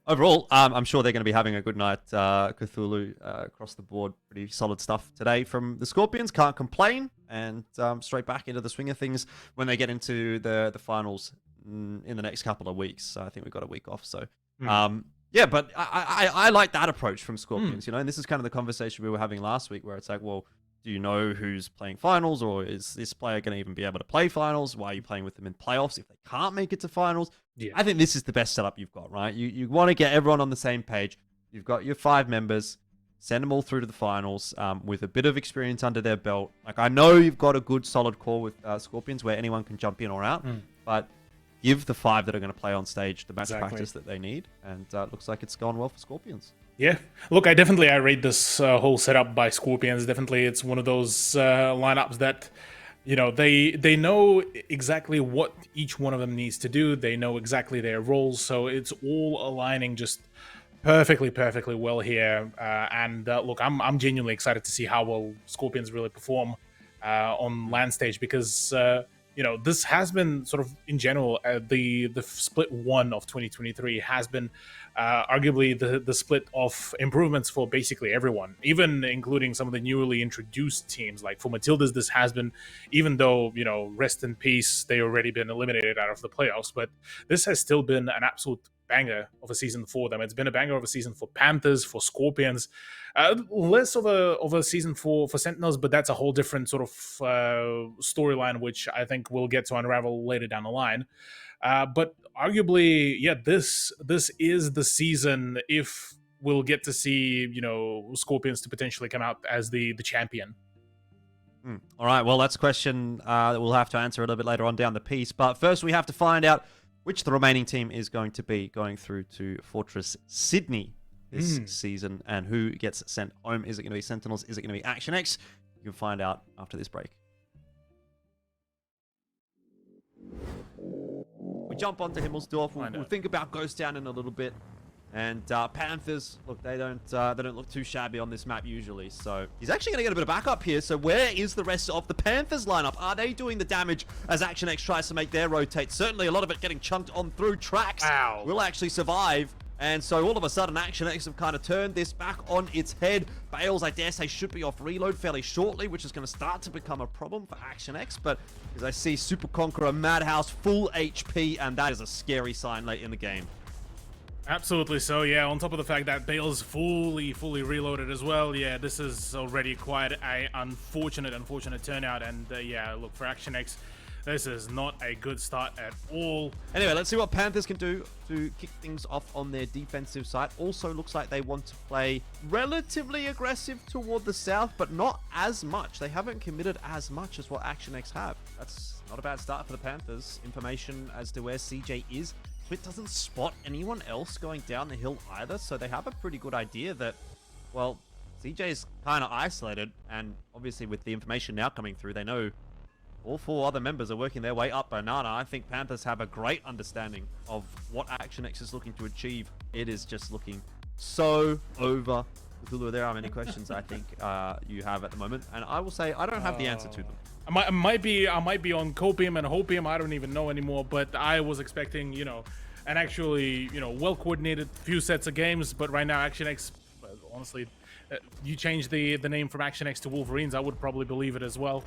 Overall, I'm sure they're going to be having a good night. Cthulhu across the board. Pretty solid stuff today from the Scorpions. Can't complain. And straight back into the swing of things when they get into the finals in the next couple of weeks. So I think we've got a week off. So, yeah, but I like that approach from Scorpions, and this is kind of the conversation we were having last week where it's like, well, do you know who's playing finals, or is this player going to even be able to play finals? Why are you playing with them in playoffs if they can't make it to finals? Yeah. I think this is the best setup you've got, right? You want to get everyone on the same page. You've got your 5 members, send them all through to the finals with a bit of experience under their belt. Like, I know you've got a good solid core with Scorpions where anyone can jump in or out, but give the 5 that are going to play on stage the match practice that they need, and it looks like it's gone well for Scorpions. Yeah, look, I rate this whole setup by Scorpions. Definitely, it's one of those lineups that, they know exactly what each one of them needs to do. They know exactly their roles, so it's all aligning just perfectly well here. And look, I'm genuinely excited to see how well Scorpions really perform on LAN stage, because this has been sort of, in general, the split 1 of 2023 has been arguably the split of improvements for basically everyone, even including some of the newly introduced teams. Like for Matildas, this has been, even though, rest in peace, they already been eliminated out of the playoffs, but this has still been an absolute banger of a season for them. It's been a banger of a season for Panthers, for Scorpions, less of a season for Sentinels, but that's a whole different sort of storyline, which I think we'll get to unravel later down the line. But arguably, yeah, this is the season if we'll get to see, Scorpions to potentially come out as the champion. All right, well, that's a question that we'll have to answer a little bit later on down the piece. But first, we have to find out which the remaining team is going to be going through to Fortress Sydney this season, and who gets sent home. Is it going to be Sentinels? Is it going to be Action X? You can find out after this break. We jump onto Himmelsdorf. We'll think about Ghost Town in a little bit. And Panthers, look, they don't look too shabby on this map usually. So he's actually going to get a bit of backup here. So where is the rest of the Panthers lineup? Are they doing the damage as Action X tries to make their rotate? Certainly a lot of it getting chunked on through. Tracks will actually survive. And so all of a sudden, Action X have kind of turned this back on its head. Bales, I dare say, should be off reload fairly shortly, which is going to start to become a problem for Action X. But as I see Super Conqueror Madhouse full HP, and that is a scary sign late in the game. Absolutely so, yeah. On top of the fact that Bale's fully reloaded as well, yeah, this is already quite a unfortunate turnout. And yeah, look, for Action X, this is not a good start at all. Anyway, let's see what Panthers can do to kick things off on their defensive side. Also looks like they want to play relatively aggressive toward the south, but not as much. They haven't committed as much as what Action X have. That's not a bad start for the Panthers. Information as to where CJ is. It doesn't spot anyone else going down the hill either, so they have a pretty good idea that, well, CJ is kind of isolated, and obviously with the information now coming through, they know all 4 other members are working their way up Banana. I think Panthers have a great understanding of what Action X is looking to achieve. It is just looking so over. Cthulhu, there are many questions I think you have at the moment, and I will say I don't have the answer to them. I might be on Copium and Hopium. I don't even know anymore, but I was expecting, an actually, well coordinated few sets of games. But right now, Action X, honestly, you change the name from Action X to Wolverines, I would probably believe it as well.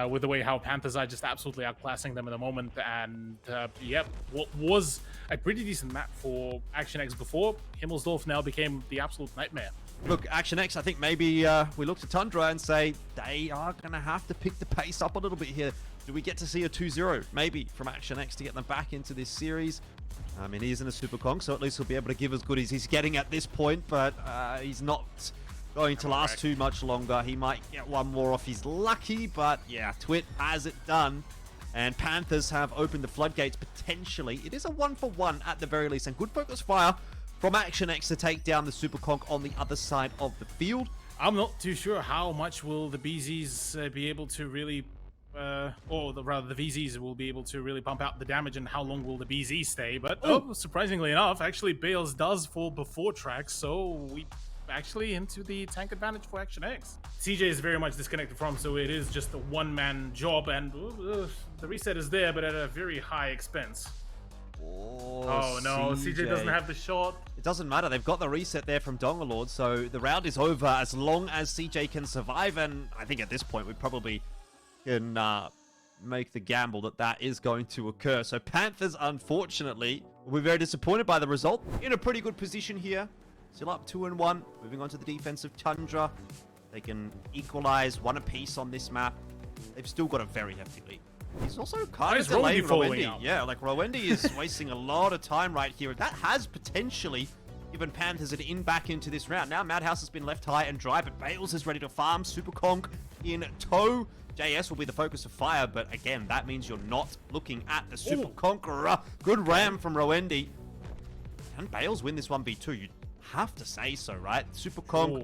With the way how Panthers are just absolutely outclassing them at the moment. And yep, what was a pretty decent map for Action X before, Himmelsdorf now became the absolute nightmare. Look, Action X, I think maybe we look to Tundra and say they are going to have to pick the pace up a little bit here. Do we get to see a 2-0 maybe from Action X to get them back into this series? I mean, he is in a Super Conk, so at least he'll be able to give as good as he's getting at this point, but he's not going to last too much longer. He might get one more off his lucky, but yeah, Twit has it done. And Panthers have opened the floodgates potentially. It is a 1-for-1 at the very least, and good focus fire from Action X to take down the Super Conk on the other side of the field. I'm not too sure how much will the BZs be able to really, rather the VZs will be able to really pump out the damage, and how long will the BZ stay. But surprisingly enough, actually Bales does fall before Trax, so we actually into the tank advantage for Action X. CJ is very much disconnected from, so it is just a one-man job, and the reset is there, but at a very high expense. Oh no, CJ doesn't have the shot. It doesn't matter, they've got the reset there from Dongalord, so the round is over as long as CJ can survive, and I think at this point we probably can make the gamble that that is going to occur. So Panthers, unfortunately, will be very disappointed by the result. In a pretty good position here. Still up 2-1. Moving on to the defensive Tundra. They can equalize one apiece on this map. They've still got a very hefty lead. He's also kind of delaying Rowendi. Yeah, like Rowendi is wasting a lot of time right here. That has potentially given Panthers an in back into this round. Now Madhouse has been left high and dry, but Bales is ready to farm. Super Conk in tow. JS will be the focus of fire, but again, that means you're not looking at the Super Conqueror. Good ram from Rowendi. Can Bales win this 1v2? You'd have to say so, right? Super Conk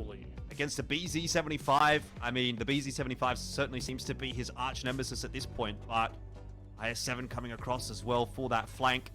against the BZ75. I mean, the BZ75 certainly seems to be his arch nemesis at this point, but IS7 coming across as well for that flank.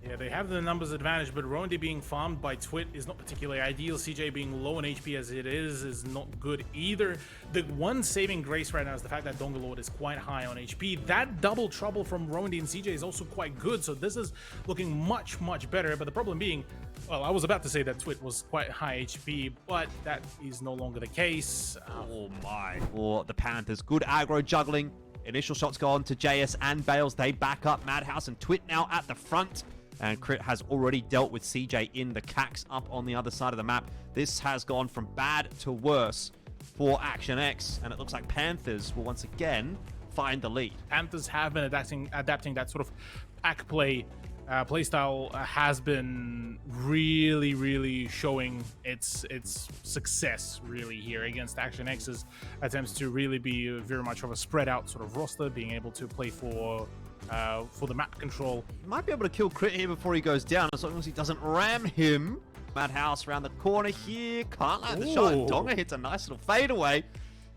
Yeah, they have the numbers advantage, but Rowendi being farmed by Twit is not particularly ideal. CJ being low on HP as it is not good either. The one saving grace right now is the fact that Dongalord is quite high on HP. That double trouble from Rowendi and CJ is also quite good, so this is looking much, much better. But the problem being, well, I was about to say that Twit was quite high HP, but that is no longer the case. Oh my. For the Panthers, good aggro juggling. Initial shots go on to JS and Bales. They back up Madhouse and Twit now at the front. And Crit has already dealt with CJ in the Cax up on the other side of the map. This has gone from bad to worse for Action X, and it looks like Panthers will once again find the lead. Panthers have been adapting that sort of pack play. Playstyle has been really showing its success really here against Action X's attempts to really be very much of a spread out sort of roster, being able to play for the map control. He might be able to kill Crit here before he goes down, as long as he doesn't ram him. Madhouse around the corner here, can't land the shot. Donga hits a nice little fadeaway.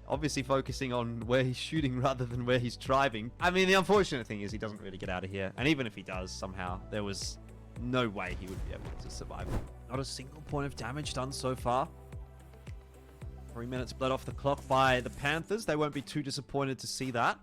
Obviously focusing on where he's shooting rather than where he's driving. I mean, the unfortunate thing is he doesn't really get out of here. And even if he does, somehow, there was no way he would be able to survive. Not a single point of damage done so far. 3 minutes bled off the clock by the Panthers. They won't be too disappointed to see that.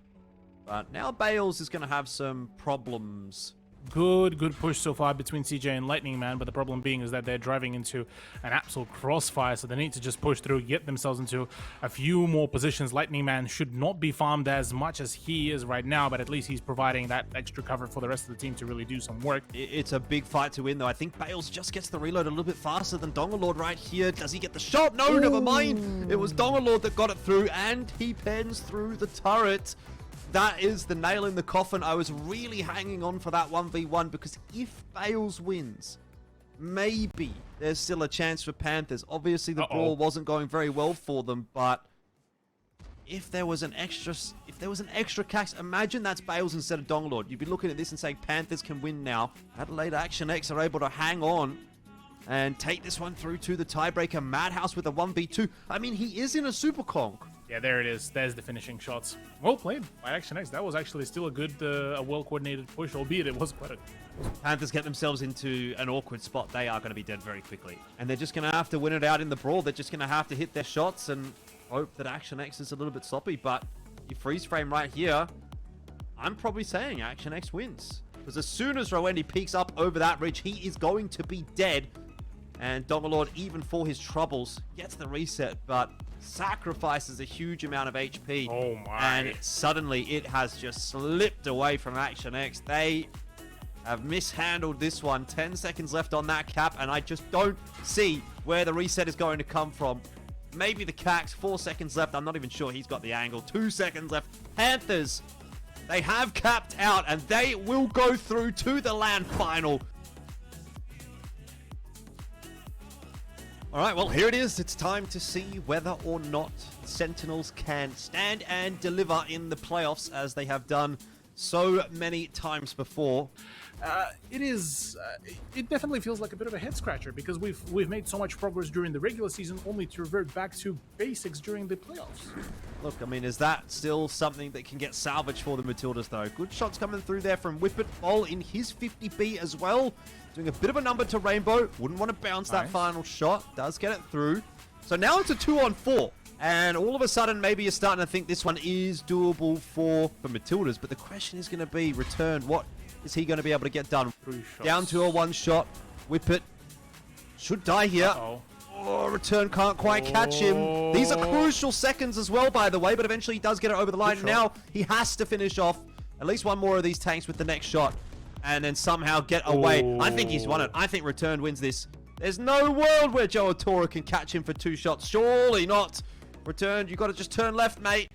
But now Bales is going to have some problems. Good push so far between CJ and Lightning Man, but the problem being is that they're driving into an absolute crossfire, so they need to just push through, get themselves into a few more positions. Lightning Man should not be farmed as much as he is right now, but at least he's providing that extra cover for the rest of the team to really do some work. It's a big fight to win, though. I think Bales just gets the reload a little bit faster than Dongalord right here. Does he get the shot? No, never mind. It was Dongalord that got it through, and he pens through the turret. That is the nail in the coffin. I was really hanging on for that 1v1 because if Bales wins, maybe there's still a chance for Panthers. Obviously, the brawl wasn't going very well for them, but if there was an extra Cax, imagine that's Bales instead of Dongalord. You'd be looking at this and saying Panthers can win now. Adelaide Action X are able to hang on and take this one through to the tiebreaker. Madhouse with a 1v2. I mean, he is in a Super Conk. Yeah, there it is. There's the finishing shots. Well played by Action X. That was actually still a good, a well-coordinated push, albeit it was quite a... Panthers get themselves into an awkward spot. They are going to be dead very quickly. And they're just going to have to win it out in the brawl. They're just going to have to hit their shots and hope that Action X is a little bit sloppy. But you freeze frame right here, I'm probably saying Action X wins. Because as soon as Rowendi peeks up over that ridge, he is going to be dead. And Dongalord, even for his troubles, gets the reset, but sacrifices a huge amount of HP. Oh my. And suddenly it has just slipped away from Action X. They have mishandled this one. 10 seconds left on that cap, and I just don't see where the reset is going to come from. Maybe the Cax, 4 seconds left. I'm not even sure he's got the angle. 2 seconds left. Panthers, they have capped out, and they will go through to the LAN final. All right, well, here it is. It's time to see whether or not Sentinels can stand and deliver in the playoffs as they have done so many times before. It definitely feels like a bit of a head scratcher because we've made so much progress during the regular season only to revert back to basics during the playoffs. Look, I mean, is that still something that can get salvaged for the Matildas, though? Good shots coming through there from Whippet. Ball in his 50B as well. Doing a bit of a number to Rainbow. Wouldn't want to bounce that final shot. Does get it through. So now it's a 2-on-4. And all of a sudden, maybe you're starting to think this one is doable for Matildas. But the question is going to be, Return, what is he going to be able to get done? Down to a one shot. Whippet should die here. Oh, Return can't quite catch him. These are crucial seconds as well, by the way, but eventually he does get it over the line. Now he has to finish off at least one more of these tanks with the next shot and then somehow get away. I think he's won it. I think Return wins this. There's no world where Joe Otora can catch him for 2 shots. Surely not. Return, you got to just turn left, mate.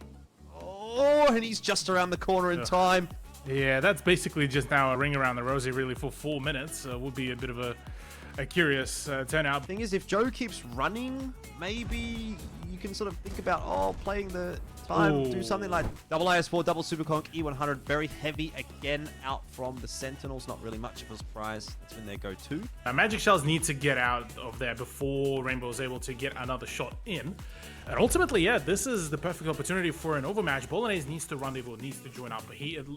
Oh, and he's just around the corner in time. Yeah, that's basically just now a ring around the rosy really for 4 minutes. Would be a bit of a curious turnout. Thing is, if Joe keeps running, maybe you can sort of think about, playing the time, do something like double IS4, double Superconk, E100, very heavy again out from the Sentinels. Not really much of a surprise. That's been their go-to. Magic Shells need to get out of there before Rainbow is able to get another shot in. And ultimately, yeah, this is the perfect opportunity for an overmatch. Bolognese needs to rendezvous, needs to join up.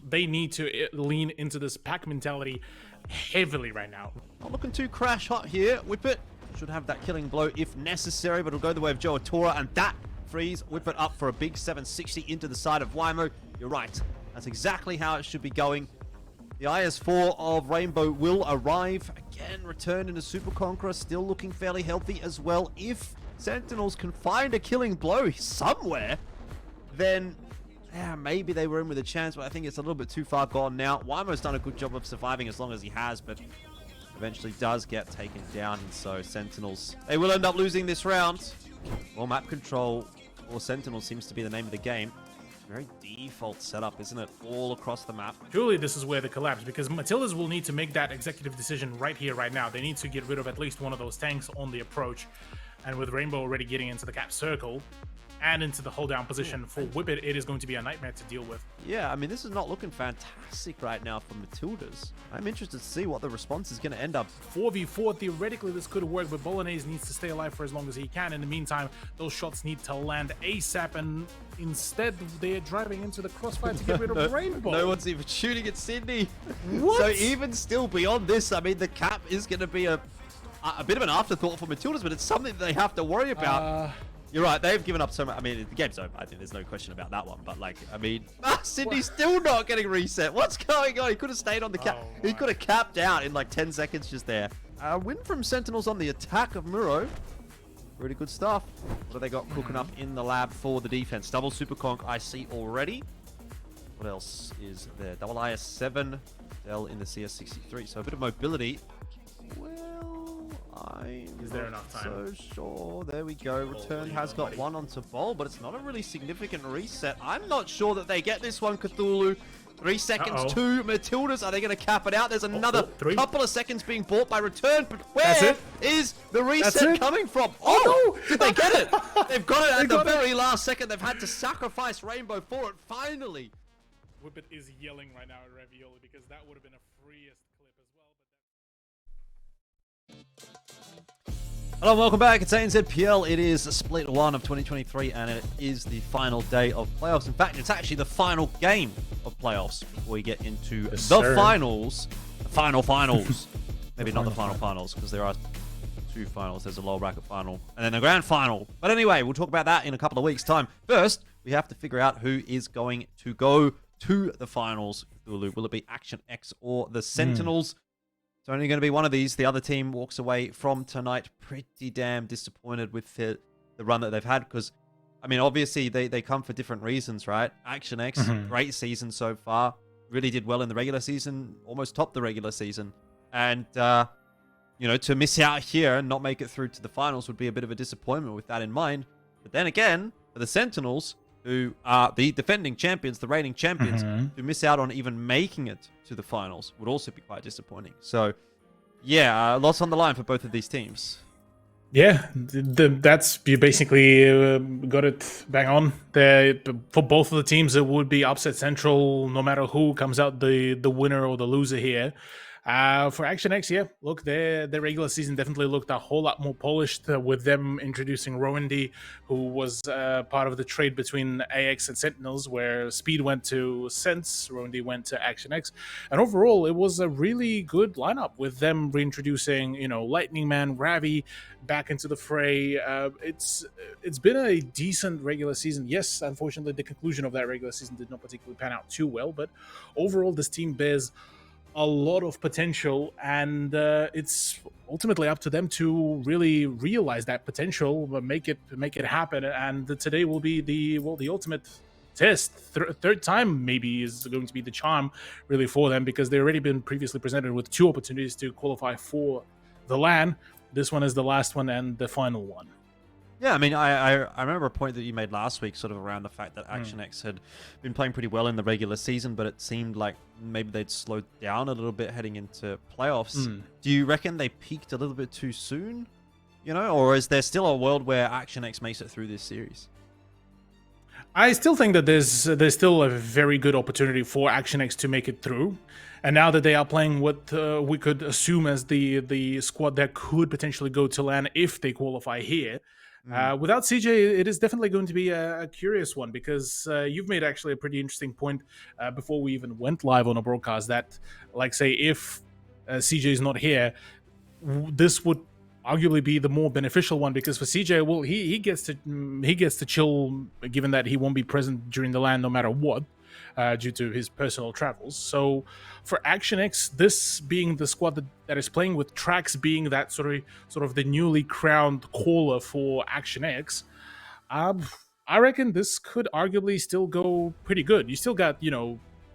They need to lean into this pack mentality heavily right now. Not looking too crash hot here. Whippet should have that killing blow if necessary, but it'll go the way of Joe Otora, and that frees Whippet up for a big 760 into the side of Wymo. You're right. That's exactly how it should be going. The IS4 of Rainbow will arrive. Again, Return into Super Conqueror, still looking fairly healthy as well. If Sentinels can find a killing blow somewhere, then maybe they were in with a chance, but I think it's a little bit too far gone now. Wymo's done a good job of surviving as long as he has, but eventually does get taken down, and so Sentinels, they will end up losing this round. Well, map control for Sentinels seems to be the name of the game. Very default setup, isn't it? All across the map. Surely this is where they collapse, because Matildas will need to make that executive decision right here, right now. They need to get rid of at least one of those tanks on the approach. And with Rainbow already getting into the cap circle and into the hold down position for Whippet, it is going to be a nightmare to deal with. Yeah, I mean, this is not looking fantastic right now for Matildas. I'm interested to see what the response is going to end up. 4v4, theoretically this could work, but Bolognese needs to stay alive for as long as he can. In the meantime, those shots need to land ASAP, and instead they're driving into the crossfire to get rid of Rainbow. No one's even shooting at Sydney. What? So even still beyond this, I mean, the cap is going to be a bit of an afterthought for Matildas, but it's something that they have to worry about. You're right, they've given up so much. I mean, the game's over. I think there's no question about that one. But, like, I mean, Sydney's still not getting reset. What's going on? He could have stayed on the cap. He could have capped out in, like, 10 seconds just there. Win from Sentinels on the attack of Muro. Really good stuff. What have they got cooking up in the lab for the defense? Double Super Conk, I see already. What else is there? Double IS7. Dell in the CS63. So a bit of mobility. Is there enough time? So sure. There we go. Return has got one onto Bol, but it's not a really significant reset. I'm not sure that they get this one, Cthulhu. 3 seconds to Matildas. Are they going to cap it out? There's another couple of seconds being bought by Return, but where is the reset coming from? Oh, no! Did they get it? They've got it at the very last second. They've had to sacrifice Rainbow for it, finally. Whippet is yelling right now at Ravioli because that would have been a freest clip as well. Hello and welcome back. It's ANZPL. It is split 1 of 2023 and it is the final day of playoffs. In fact, it's actually the final game of playoffs before we get into finals. The finals. Maybe not the final finals because there are 2 finals. There's a lower bracket final and then the grand final. But anyway, we'll talk about that in a couple of weeks' time. First, we have to figure out who is going to go to the finals. Will it be Action X or the Sentinels? It's only going to be one of these. The other team walks away from tonight pretty damn disappointed with the run that they've had because, I mean, obviously they come for different reasons, right? Action X, great season so far. Really did well in the regular season, almost topped the regular season. And, you know, to miss out here and not make it through to the finals would be a bit of a disappointment with that in mind. But then again, for the Sentinels, who are the defending champions, the reigning champions, to miss out on even making it to the finals would also be quite disappointing. So, yeah, lots on the line for both of these teams. Yeah, that's you basically got it bang on. There for both of the teams, it would be upset central, no matter who comes out the winner or the loser here. For Action X, yeah, look, their regular season definitely looked a whole lot more polished with them introducing Rowandy, who was part of the trade between AX and Sentinels, where Speed went to Sense, Rowandy went to Action X, and overall it was a really good lineup with them reintroducing, Lightning Man, Ravi back into the fray. It's been a decent regular season. Yes, unfortunately, the conclusion of that regular season did not particularly pan out too well, but overall, this team bears a lot of potential, and it's ultimately up to them to really realize that potential, make it happen. And today will be the ultimate test. Third time maybe is going to be the charm really for them, because they've already been previously presented with 2 opportunities to qualify for the LAN. This one is the last one and the final one. Yeah, I mean, I remember a point that you made last week, sort of around the fact that Action X had been playing pretty well in the regular season, but it seemed like maybe they'd slowed down a little bit heading into playoffs. Do you reckon they peaked a little bit too soon? Or is there still a world where Action X makes it through this series? I still think that there's still a very good opportunity for Action X to make it through. And now that they are playing what we could assume as the squad that could potentially go to LAN if they qualify here, without CJ, it is definitely going to be a curious one, because you've made actually a pretty interesting point before we even went live on a broadcast that, like, say, if CJ is not here, this would arguably be the more beneficial one, because for CJ, well, he gets to chill, given that he won't be present during the LAN no matter what. Due to his personal travels. So for Action X, this being the squad that is playing with Trax being that sort of the newly crowned caller for Action X, I reckon this could arguably still go pretty good. You still got,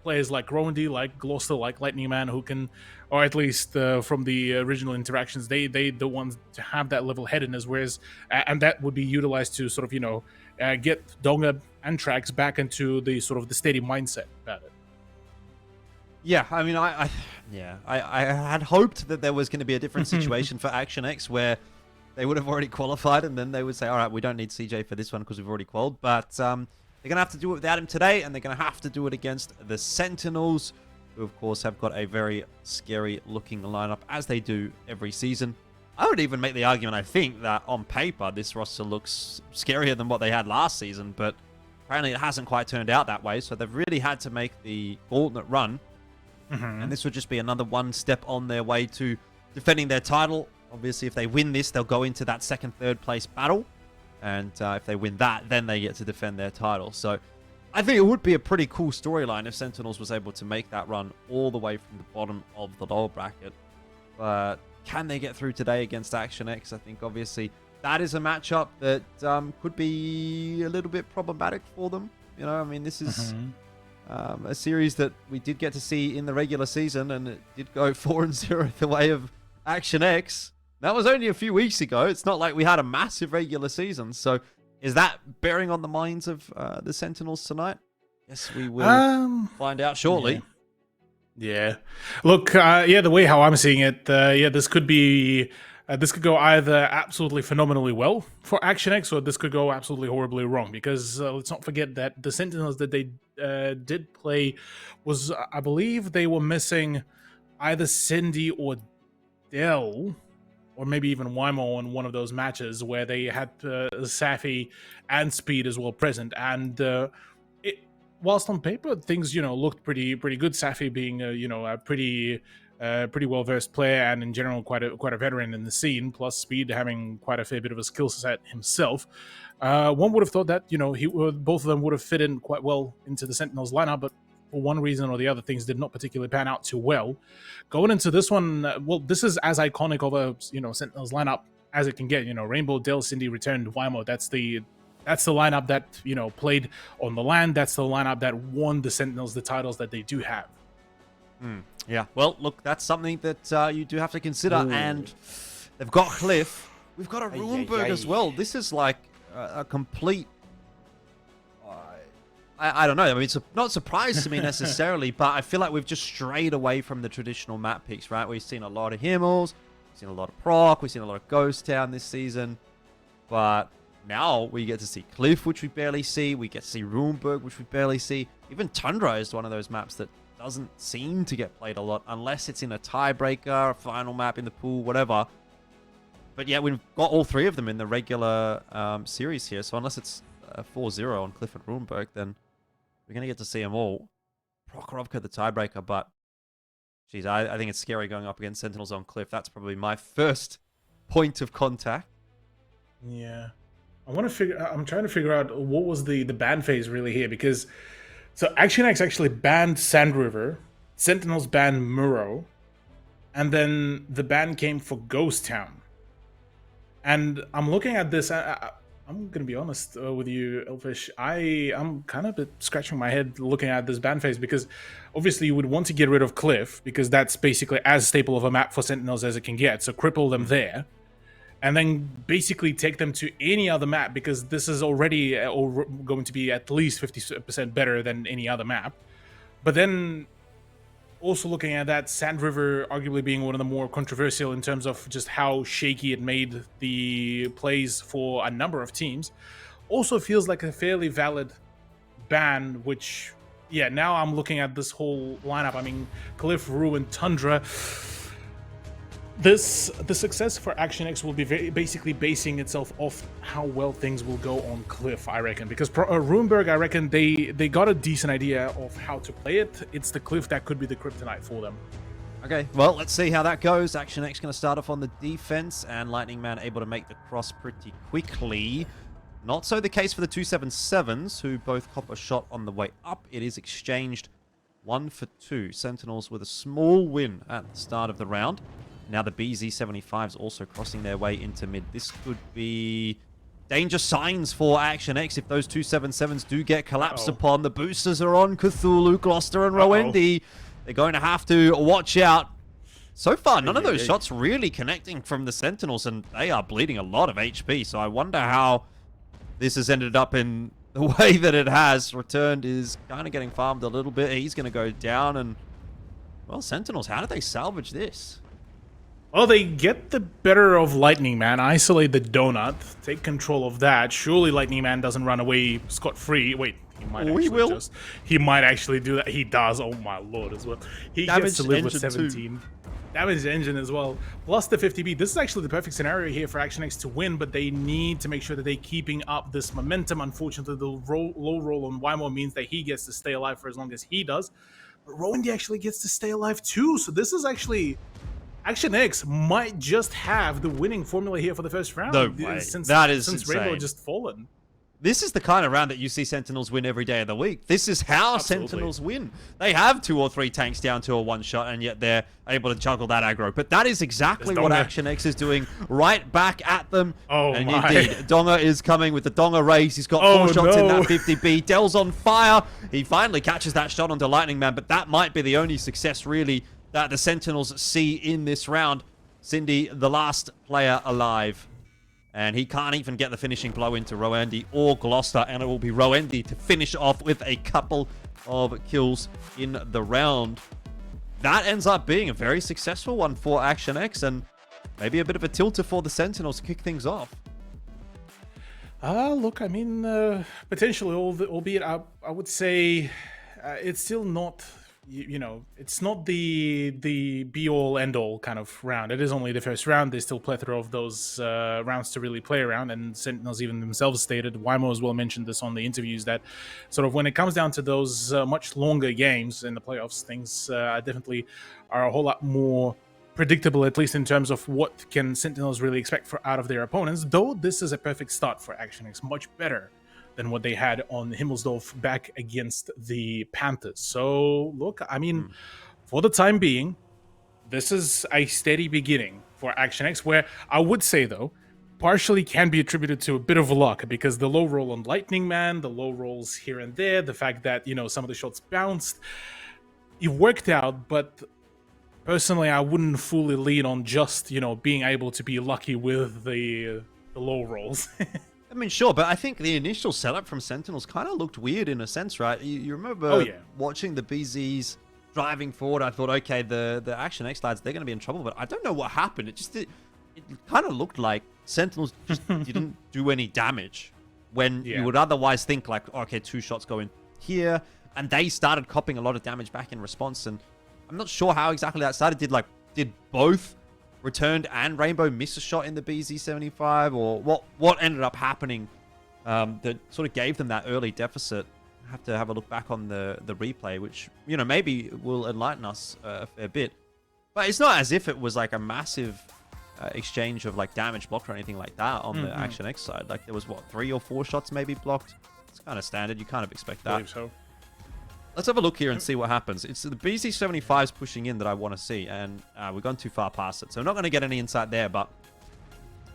players like Rowandy, like Gloucester, like Lightning Man, who can, or at least from the original interactions, they the ones to have that level-headedness, whereas, and that would be utilized to sort of, get Donga and Trax back into the sort of the steady mindset about it. Yeah, I mean, I had hoped that there was going to be a different situation for Action X, where they would have already qualified, and then they would say, all right, we don't need CJ for this one because we've already qualified. But they're going to have to do it without him today, and they're going to have to do it against the Sentinels, who, of course, have got a very scary-looking lineup, as they do every season. I would even make the argument, I think, that on paper, this roster looks scarier than what they had last season, but apparently it hasn't quite turned out that way, so they've really had to make the gauntlet run, and this would just be another one step on their way to defending their title. Obviously, if they win this, they'll go into that second, third place battle, and if they win that, then they get to defend their title. So I think it would be a pretty cool storyline if Sentinels was able to make that run all the way from the bottom of the lower bracket. But can they get through today against Action X? I think obviously that is a matchup that could be a little bit problematic for them. I mean, this is a series that we did get to see in the regular season, and it did go 4-0 the way of Action X. That was only a few weeks ago. It's not like we had a massive regular season. So is that bearing on the minds of the Sentinels tonight? Yes, we will find out shortly. Yeah. Look, the way how I'm seeing it, this could be, this could go either absolutely phenomenally well for Action X, or this could go absolutely horribly wrong, because let's not forget that the Sentinels that they did play was, I believe they were missing either Cindy or Dell, or maybe even Wymo in one of those matches where they had Safi and Speed as well present, and whilst on paper things looked pretty good, Safi being a pretty well-versed player, and in general quite a veteran in the scene, plus Speed having quite a fair bit of a skill set himself, one would have thought that both of them would have fit in quite well into the Sentinels lineup, but for one reason or the other, things did not particularly pan out too well. Going into this one, this is as iconic of a Sentinels lineup as it can get. Rainbow, Dell, Cindy, returned, Wymo. That's the lineup that played on the LAN. That's the lineup that won the Sentinels the titles that they do have. Yeah, well, look, that's something that you do have to consider. Ooh. And they've got Cliff. We've got a Ruinberg as well. This is like a complete... I don't know. I mean, it's not a surprise to me necessarily, but I feel like we've just strayed away from the traditional map picks, right? We've seen a lot of Himmels, We've seen a lot of Proc, we've seen a lot of Ghost Town this season, but now we get to see Cliff, which we barely see. We get to see Ruinberg, which we barely see. Even Tundra is one of those maps that doesn't seem to get played a lot unless it's in a tiebreaker, a final map in the pool, whatever. But yeah, we've got all three of them in the regular series here. So unless it's 4-0 on Cliff and Ruinberg, then we're going to get to see them all. Prokhorovka, the tiebreaker, but geez, I think it's scary going up against Sentinels on Cliff. That's probably my first point of contact. Yeah. I'm trying to figure out what was the ban phase really here, because so Action X actually banned Sand River, Sentinels banned Muro, and then the ban came for Ghost Town. And I'm looking at this, I'm gonna be honest with you, Elfish, I'm kind of scratching my head looking at this ban phase, because obviously you would want to get rid of Cliff, because that's basically as staple of a map for Sentinels as it can get, so cripple them there. And then basically take them to any other map, because this is already going to be at least 50% better than any other map. But then also looking at that, Sand River arguably being one of the more controversial in terms of just how shaky it made the plays for a number of teams, also feels like a fairly valid ban, which, yeah, now I'm looking at this whole lineup. I mean, Cliff, Ruin, Tundra. The success for Action X will be basically basing itself off how well things will go on Cliff, I reckon. Because Ruinberg, I reckon they got a decent idea of how to play it. It's the Cliff that could be the kryptonite for them. Okay, well, let's see how that goes. Action X going to start off on the defense, and Lightning Man able to make the cross pretty quickly. Not so the case for the 277s, who both cop a shot on the way up. It is exchanged 1 for 2. Sentinels with a small win at the start of the round. Now the BZ75s also crossing their way into mid. This could be danger signs for Action X if those 277s do get collapsed upon. The boosters are on Cthulhu, Gloucester, and Roendi. They're going to have to watch out. So far, none of those shots really connecting from the Sentinels, and they are bleeding a lot of HP. So I wonder how this has ended up in the way that it has. Returned is kind of getting farmed a little bit. He's going to go down, and well, Sentinels, how did they salvage this? Well, they get the better of Lightning Man, isolate the donut, take control of that. Surely Lightning Man doesn't run away scot-free. Wait, he might actually he might actually do that. He does. Oh my lord, as well. He gets to live with 17. Damaged engine as well. Plus the 50B. This is actually the perfect scenario here for Action X to win, but they need to make sure that they're keeping up this momentum. Unfortunately, the low roll on Wymo means that he gets to stay alive for as long as he does. But Rowandy actually gets to stay alive too, so this is actually... Action X might just have the winning formula here for the first round. No way. That is since insane. Rainbow just fallen. This is the kind of round that you see Sentinels win every day of the week. This is how Sentinels win. They have 2 or 3 tanks down to a one-shot, and yet they're able to juggle that aggro. But that is exactly what Action X is doing right back at them. Oh, and my. Indeed, Donga is coming with the Donga race. He's got 4 shots in that 50B. Dell's on fire. He finally catches that shot onto Lightning Man, but that might be the only success, really, that the Sentinels see in this round. Cindy, the last player alive. And he can't even get the finishing blow into Roendi or Gloucester. And it will be Roendi to finish off with a couple of kills in the round. That ends up being a very successful one for Action X. And maybe a bit of a tilter for the Sentinels to kick things off. Look, I mean, potentially, albeit I would say it's still not... You know, it's not the be-all, end-all kind of round. It is only the first round. There's still a plethora of those rounds to really play around, and Sentinels even themselves stated, Wymo as well mentioned this on the interviews, that sort of when it comes down to those much longer games in the playoffs, things definitely are a whole lot more predictable, at least in terms of what can Sentinels really expect out of their opponents, though this is a perfect start for Action X, much better than what they had on Himmelsdorf back against the Panthers. So, look, I mean, for the time being, this is a steady beginning for Action X, where I would say, though, partially can be attributed to a bit of luck, because the low roll on Lightning Man, the low rolls here and there, the fact that, you know, some of the shots bounced, it worked out, but personally, I wouldn't fully lean on just, you know, being able to be lucky with the low rolls. I mean, sure, but I think the initial setup from Sentinels kind of looked weird in a sense, right? You remember watching the BZs driving forward, I thought, okay, the Action X lads, they're going to be in trouble. But I don't know what happened. It kind of looked like Sentinels just didn't do any damage when you would otherwise think like, okay, 2 shots go in here. And they started copping a lot of damage back in response. And I'm not sure how exactly that started. Did both Returned and Rainbow miss a shot in the BZ75? Or what ended up happening that sort of gave them that early deficit? I have to have a look back on the replay, which, you know, maybe will enlighten us a fair bit. But it's not as if it was like a massive exchange of like damage blocked or anything like that on the Action X side. Like there was, what, 3 or 4 shots maybe blocked? It's kind of standard. You kind of expect that. I believe so. Let's have a look here and see what happens. It's the BZ75s pushing in that I want to see, and we've gone too far past it. So I'm not going to get any insight there, but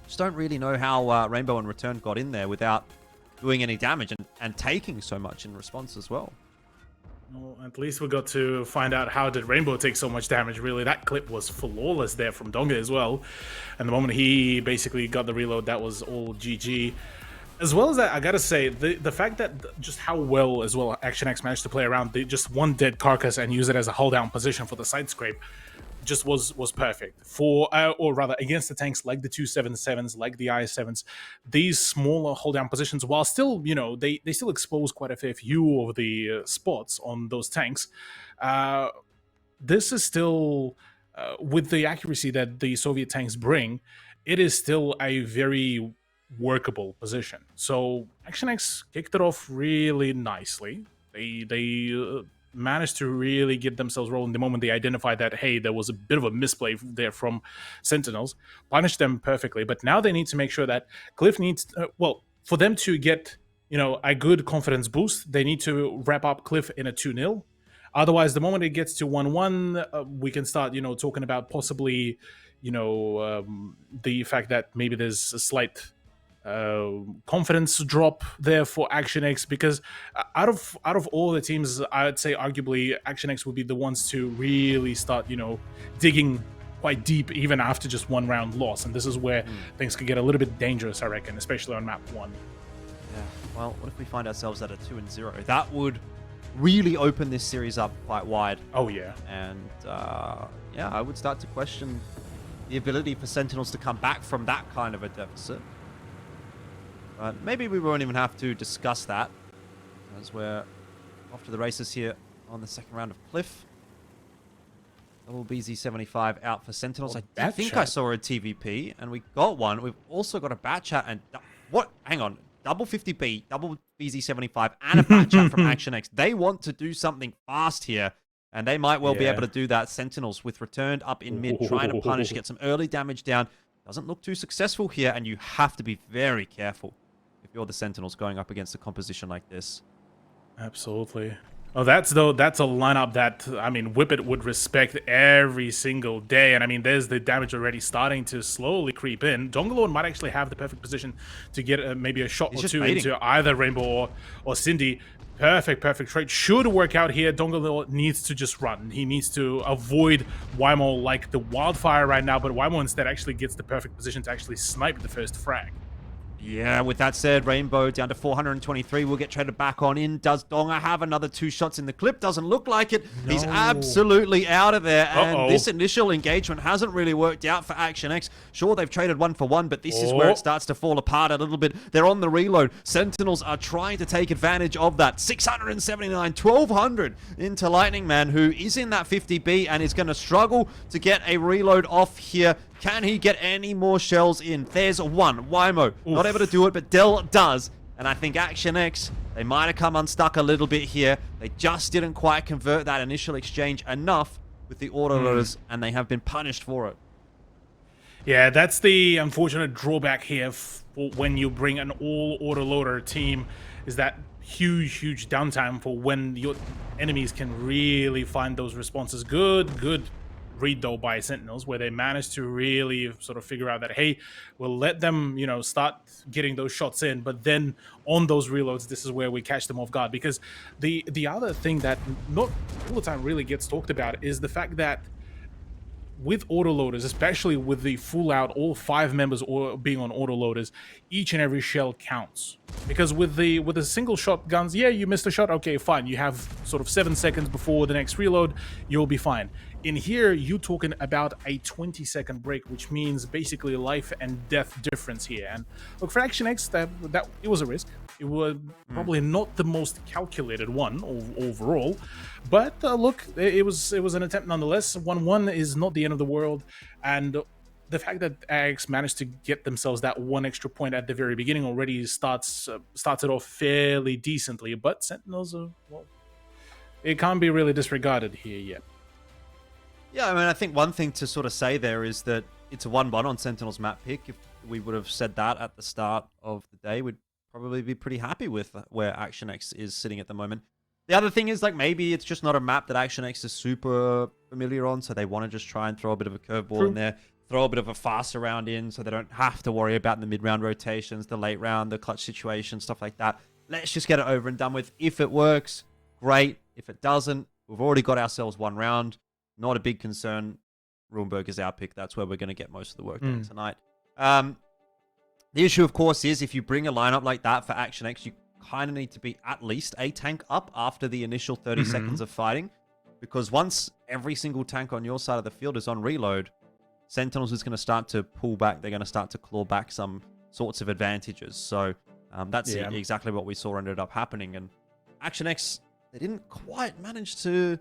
just don't really know how Rainbow and Return got in there without doing any damage and taking so much in response as well. Well, at least we got to find out how did Rainbow take so much damage. Really, that clip was flawless there from Donga as well. And the moment he basically got the reload, that was all GG. As well as that, I gotta say, the fact that just how well as well Action X managed to play around just one dead carcass and use it as a hold down position for the side scrape just was perfect for, or rather against the tanks like the 277s, like the IS7s. These smaller hold down positions, while still, you know, they still expose quite a fair few of the spots on those tanks. This is still, with the accuracy that the Soviet tanks bring, it is still a very workable position. So Action X kicked it off really nicely. They managed to really get themselves rolling the moment they identified that, hey, there was a bit of a misplay there from Sentinels. Punished them perfectly, but now they need to make sure that Cliff needs, well, for them to get, you know, a good confidence boost, they need to wrap up Cliff in a 2-0. Otherwise, the moment it gets to 1-1, we can start, you know, talking about possibly, you know, the fact that maybe there's a slight confidence drop there for Action X, because out of all the teams, I'd say arguably Action X would be the ones to really start, you know, digging quite deep even after just 1 round loss, and this is where things could get a little bit dangerous, I reckon, especially on map 1. Yeah. Well, what if we find ourselves at a 2-0? That would really open this series up quite wide. Oh yeah. And yeah, I would start to question the ability for Sentinels to come back from that kind of a deficit. But maybe we won't even have to discuss that, as we're off to the races here on the second round of Cliff. Double BZ75 out for Sentinels. I think I saw a TVP, and we got one. We've also got a bat chat and what? Hang on, double 50B, double BZ75, and a bat chat from Action X. They want to do something fast here, and they might well be able to do that. Sentinels with Returned up in mid, trying to punish, get some early damage down. Doesn't look too successful here, and you have to be very careful if you're the Sentinels going up against a composition like this. Absolutely. Oh, that's a lineup that, I mean, Whippet would respect every single day. And I mean, there's the damage already starting to slowly creep in. Dongalore might actually have the perfect position to get maybe a shot or two into either Rainbow or Cindy. Perfect trade. Should work out here. Dongalore needs to just run. He needs to avoid Wymo like the wildfire right now, but Wymo instead actually gets the perfect position to actually snipe the first frag. Yeah, with that said, Rainbow down to 423 will get traded back on in. Does Donga have another 2 shots in the clip? Doesn't look like it. No. He's absolutely out of there. And this initial engagement hasn't really worked out for Action X. Sure, they've traded 1 for 1, but this is where it starts to fall apart a little bit. They're on the reload. Sentinels are trying to take advantage of that. 679, 1200 into Lightning Man, who is in that 50B and is going to struggle to get a reload off here. Can he get any more shells in? There's one. Wymo, not able to do it, but Dell does. And I think Action X, they might have come unstuck a little bit here. They just didn't quite convert that initial exchange enough with the autoloaders, and they have been punished for it. Yeah, that's the unfortunate drawback here for when you bring an all autoloader team, is that huge downtime for when your enemies can really find those responses. Good read though by Sentinels, where they managed to really sort of figure out that, hey, we'll let them, you know, start getting those shots in, but then on those reloads, this is where we catch them off guard. Because the other thing that not all the time really gets talked about is the fact that with autoloaders, especially with the full out, all 5 members being on autoloaders, each and every shell counts. Because with the single shotguns, yeah, you missed a shot, okay, fine. You have sort of 7 seconds before the next reload, you'll be fine. In here, you're talking about a 20-second break, which means basically life and death difference here. And look, for Action X, that it was a risk. It was probably not the most calculated one overall, but look, it was an attempt nonetheless. 1-1 is not the end of the world, and the fact that AX managed to get themselves that 1 extra point at the very beginning already starts it off fairly decently. But Sentinels, well, it can't be really disregarded here yet. Yeah, I mean, I think one thing to sort of say there is that it's a 1-1 on Sentinel's map pick. If we would have said that at the start of the day, we'd probably be pretty happy with where Action X is sitting at the moment. The other thing is, like, maybe it's just not a map that Action X is super familiar on, so they want to just try and throw a bit of a curveball in there, throw a bit of a faster round in, so they don't have to worry about the mid-round rotations, the late round, the clutch situation, stuff like that. Let's just get it over and done with. If it works, great. If it doesn't, we've already got ourselves 1 round. Not a big concern. Ruinberg is our pick. That's where we're going to get most of the work done tonight. The issue, of course, is if you bring a lineup like that for Action X, you kind of need to be at least a tank up after the initial 30 seconds of fighting. Because once every single tank on your side of the field is on reload, Sentinels is going to start to pull back. They're going to start to claw back some sorts of advantages. So that's exactly what we saw ended up happening. And Action X, they didn't quite manage to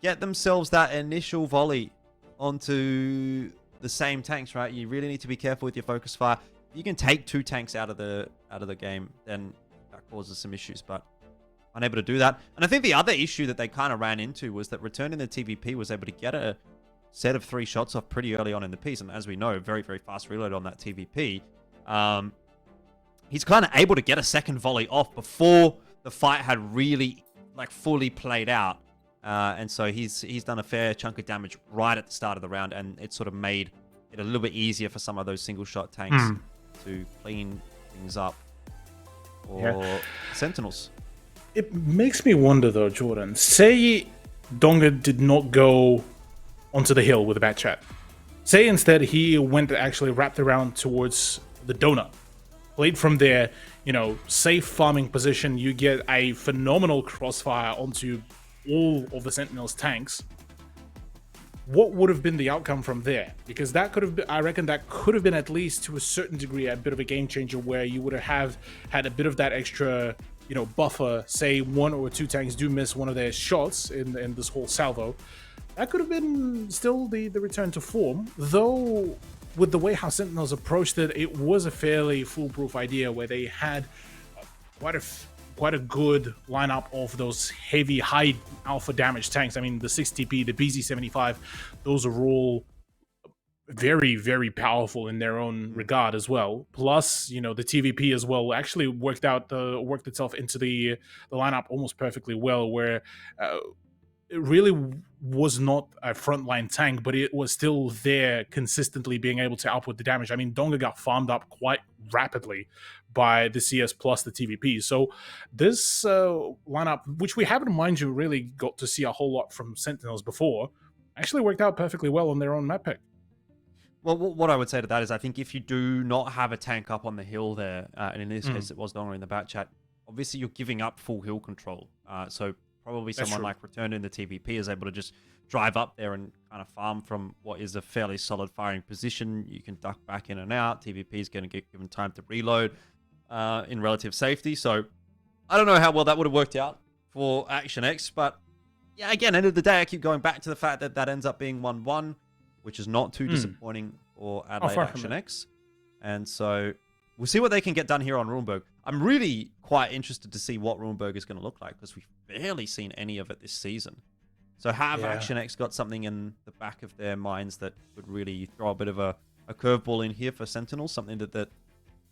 get themselves that initial volley onto the same tanks, right? You really need to be careful with your focus fire. If you can take 2 tanks out of the game, then that causes some issues, but unable to do that. And I think the other issue that they kind of ran into was that returning the TVP was able to get a set of 3 shots off pretty early on in the piece. And as we know, very, very fast reload on that TVP. He's kind of able to get a second volley off before the fight had really, like, fully played out. And so he's done a fair chunk of damage right at the start of the round, and it sort of made it a little bit easier for some of those single shot tanks to clean things up for Sentinels. It makes me wonder though, Jordan. Say Donga did not go onto the hill with a bad chat. Say instead he went to actually wrapped around towards the donut. Played from there, you know, safe farming position. You get a phenomenal crossfire onto all of the Sentinels tanks. What would have been the outcome from there? Because that could have been, I reckon that could have been, at least to a certain degree, a bit of a game changer, where you would have had a bit of that extra, you know, buffer. Say 1 or 2 tanks do miss one of their shots in this whole salvo. That could have been still the return to form, though. With the way how Sentinels approached it, it was a fairly foolproof idea where they had quite a good lineup of those heavy, high alpha damage tanks. I mean, the 6TP, the BZ75, those are all very, very powerful in their own regard as well. Plus, you know, the TVP as well actually worked itself into the lineup almost perfectly well, where it really was not a frontline tank, but it was still there consistently being able to output the damage. I mean, Donga got farmed up quite rapidly by the CS plus the TVP. So this lineup, which we haven't, mind you, really got to see a whole lot from Sentinels before, actually worked out perfectly well on their own map pick. Well, what I would say to that is I think if you do not have a tank up on the hill there, and in this case it was Donga in the back chat, obviously you're giving up full hill control. So probably someone like Return in the TVP is able to just drive up there and kind of farm from what is a fairly solid firing position. You can duck back in and out. TVP is going to get given time to reload in relative safety. So I don't know how well that would have worked out for Action X, but yeah, again, end of the day, I keep going back to the fact that that ends up being 1-1, which is not too disappointing for Adelaide Action X. And so we'll see what they can get done here on Ruinberg. I'm really quite interested to see what Ruinberg is going to look like, because we've barely seen any of it this season. So have Action X got something in the back of their minds that would really throw a bit of a curveball in here for Sentinels, something that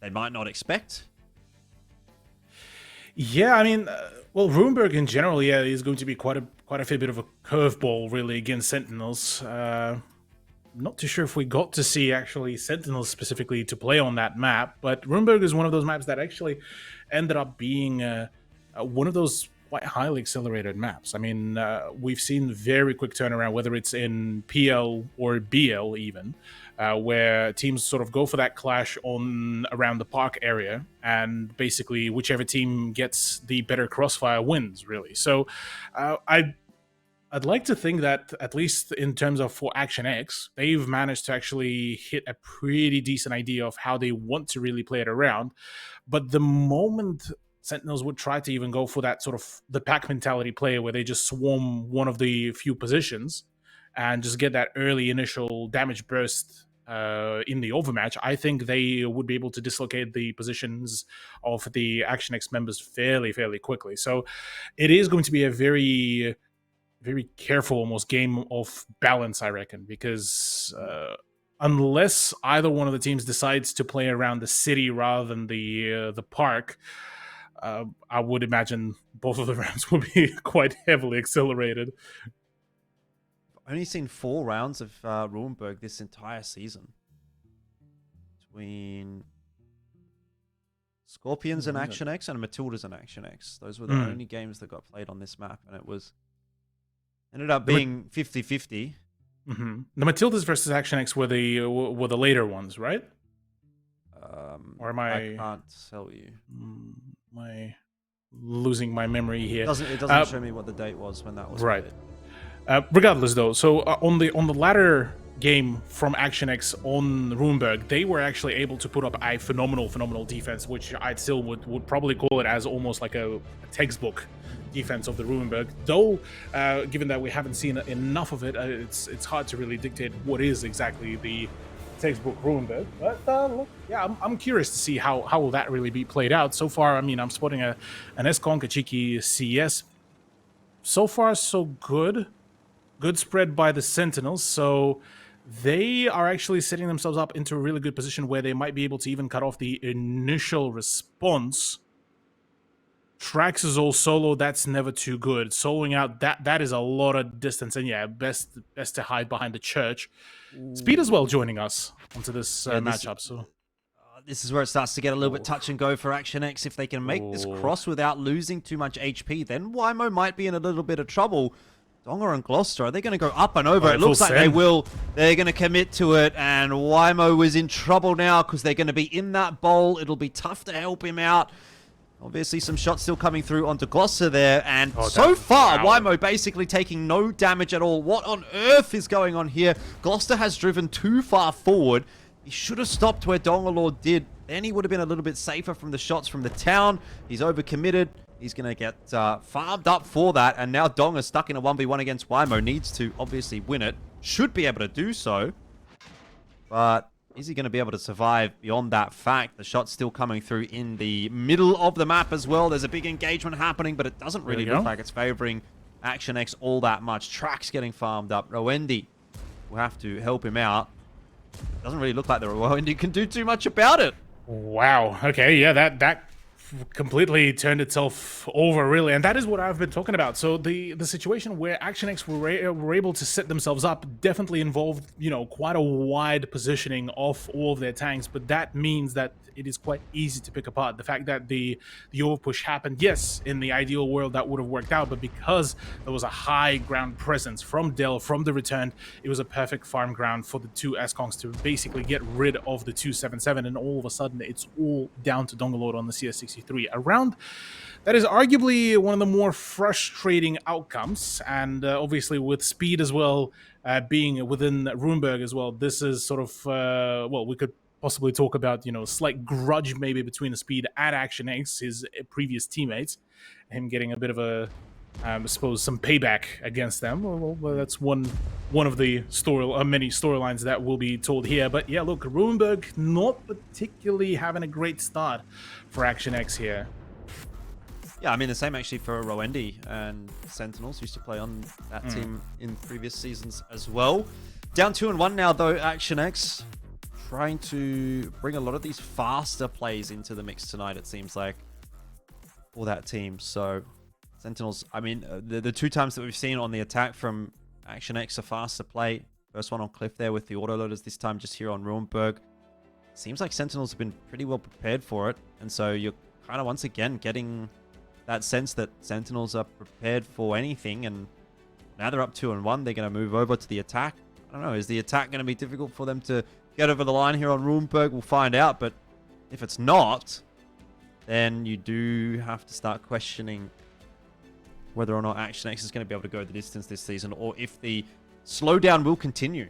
they might not expect? Yeah, I mean, well, Ruinberg in general, is going to be quite a fair bit of a curveball, really, against Sentinels. Not too sure if we got to see actually Sentinels specifically to play on that map, but Ruinberg is one of those maps that actually ended up being one of those quite highly accelerated maps. I mean, we've seen very quick turnaround, whether it's in PL or BL even, where teams sort of go for that clash on around the park area, and basically whichever team gets the better crossfire wins, really. So I'd like to think that, at least in terms of for Action X, they've managed to actually hit a pretty decent idea of how they want to really play it around. But the moment Sentinels would try to even go for that sort of the pack mentality play where they just swarm one of the few positions and just get that early initial damage burst in the overmatch, I think they would be able to dislocate the positions of the Action X members fairly quickly. So it is going to be a very careful almost game of balance, I reckon, because unless either one of the teams decides to play around the city rather than the park, I would imagine both of the rounds will be quite heavily accelerated. I've only seen 4 rounds of Ruinberg this entire season. Between Scorpions and Action X and Matildas and Action X. Those were the only games that got played on this map, and it was ended up being 50-50. The Matildas versus Action X were the later ones, right? Or am I can't tell you. Am I losing my memory here? It doesn't show me what the date was when that was right. played. Regardless, though, so on the latter game from Action X on Ruinberg, they were actually able to put up a phenomenal defense, which I still would probably call it as almost like a textbook defense of the Ruinberg. Though, given that we haven't seen enough of it, it's hard to really dictate what is exactly the textbook Ruinberg. But look, yeah, I'm curious to see how will that really be played out. So far, I mean, I'm spotting an S-Con Kachiki CS. So far, so good. Good spread by the Sentinels, so they are actually setting themselves up into a really good position where they might be able to even cut off the initial response. Trax is all solo, that's never too good. Soloing out, that is a lot of distance, and yeah, best to hide behind the church. Speed as well joining us onto this matchup. So this is where it starts to get a little bit touch and go for Action X. If they can make this cross without losing too much HP, then Wymo might be in a little bit of trouble. Donga and Gloucester, are they going to go up and over? It looks like they will. They're going to commit to it, and Wymo is in trouble now because they're going to be in that bowl. It'll be tough to help him out. Obviously, some shots still coming through onto Gloucester there, and so far, Wymo basically taking no damage at all. What on earth is going on here? Gloucester has driven too far forward. He should have stopped where Dongalore did. Then he would have been a little bit safer from the shots from the town. He's overcommitted. He's going to get farmed up for that. And now Donga stuck in a 1v1 against Wymo. Needs to obviously win it. Should be able to do so. But is he going to be able to survive beyond that fact? The shot's still coming through in the middle of the map as well. There's a big engagement happening, but it doesn't really look like it's favoring Action X all that much. Trax getting farmed up. Roendi will have to help him out. Doesn't really look like the Roendi can do too much about it. Wow. Okay, yeah, that completely turned itself over, really, and that is what I've been talking about. So the situation where Action X were able to set themselves up definitely involved, you know, quite a wide positioning of all of their tanks, but that means that it is quite easy to pick apart. The fact that the overpush happened, yes, in the ideal world that would have worked out, but because there was a high ground presence from Dell, from the return, it was a perfect farm ground for the two S-Kongs to basically get rid of the 277, and all of a sudden it's all down to Dongalord on the CS63. A round that is arguably one of the more frustrating outcomes, and obviously with speed as well being within Ruinberg as well, this is sort of, well, we could possibly talk about, you know, slight grudge maybe between the speed and Action X, his previous teammates, him getting a bit of a, I suppose, some payback against them. Well, that's one of the many storylines that will be told here. But yeah, look, Ruinberg not particularly having a great start for Action X here. Yeah, I mean, the same actually for Roendi and Sentinels. Used to play on that team in previous seasons as well. Down 2-1 now, though, Action X trying to bring a lot of these faster plays into the mix tonight, it seems like, for that team. So Sentinels, I mean, the two times that we've seen on the attack from Action X are faster play. First one on Cliff there with the autoloaders, this time just here on Ruinberg. Seems like Sentinels have been pretty well prepared for it. And so you're kind of once again getting that sense that Sentinels are prepared for anything, and now they're up 2-1. They're going to move over to the attack. I don't know. Is the attack going to be difficult for them to get over the line here on Ruinberg? We'll find out. But if it's not, then you do have to start questioning whether or not Action X is going to be able to go the distance this season, or if the slowdown will continue.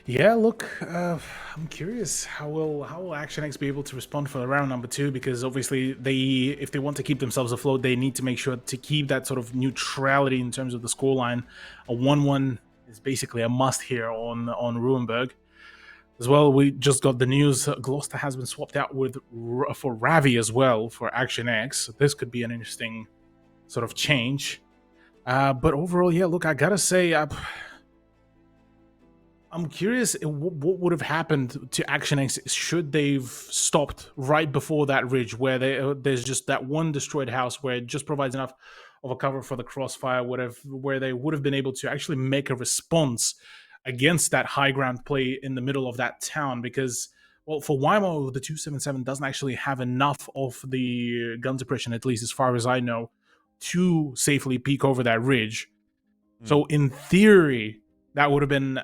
Yeah, look, I'm curious how will Action X be able to respond for the round number 2, because obviously if they want to keep themselves afloat, they need to make sure to keep that sort of neutrality in terms of the scoreline. A 1-1 is basically a must here on Ruinberg. As well, we just got the news Gloucester has been swapped out for Ravi as well for Action X. This could be an interesting sort of change. But overall, yeah, look, I gotta say, I'm curious what would have happened to Action X should they've stopped right before that ridge where there's just that one destroyed house where it just provides enough of a cover for the crossfire, where they would have been able to actually make a response against that high ground play in the middle of that town. Because, well, for Wymo, the 277 doesn't actually have enough of the gun suppression, at least as far as I know, to safely peek over that ridge. So in theory, that would have been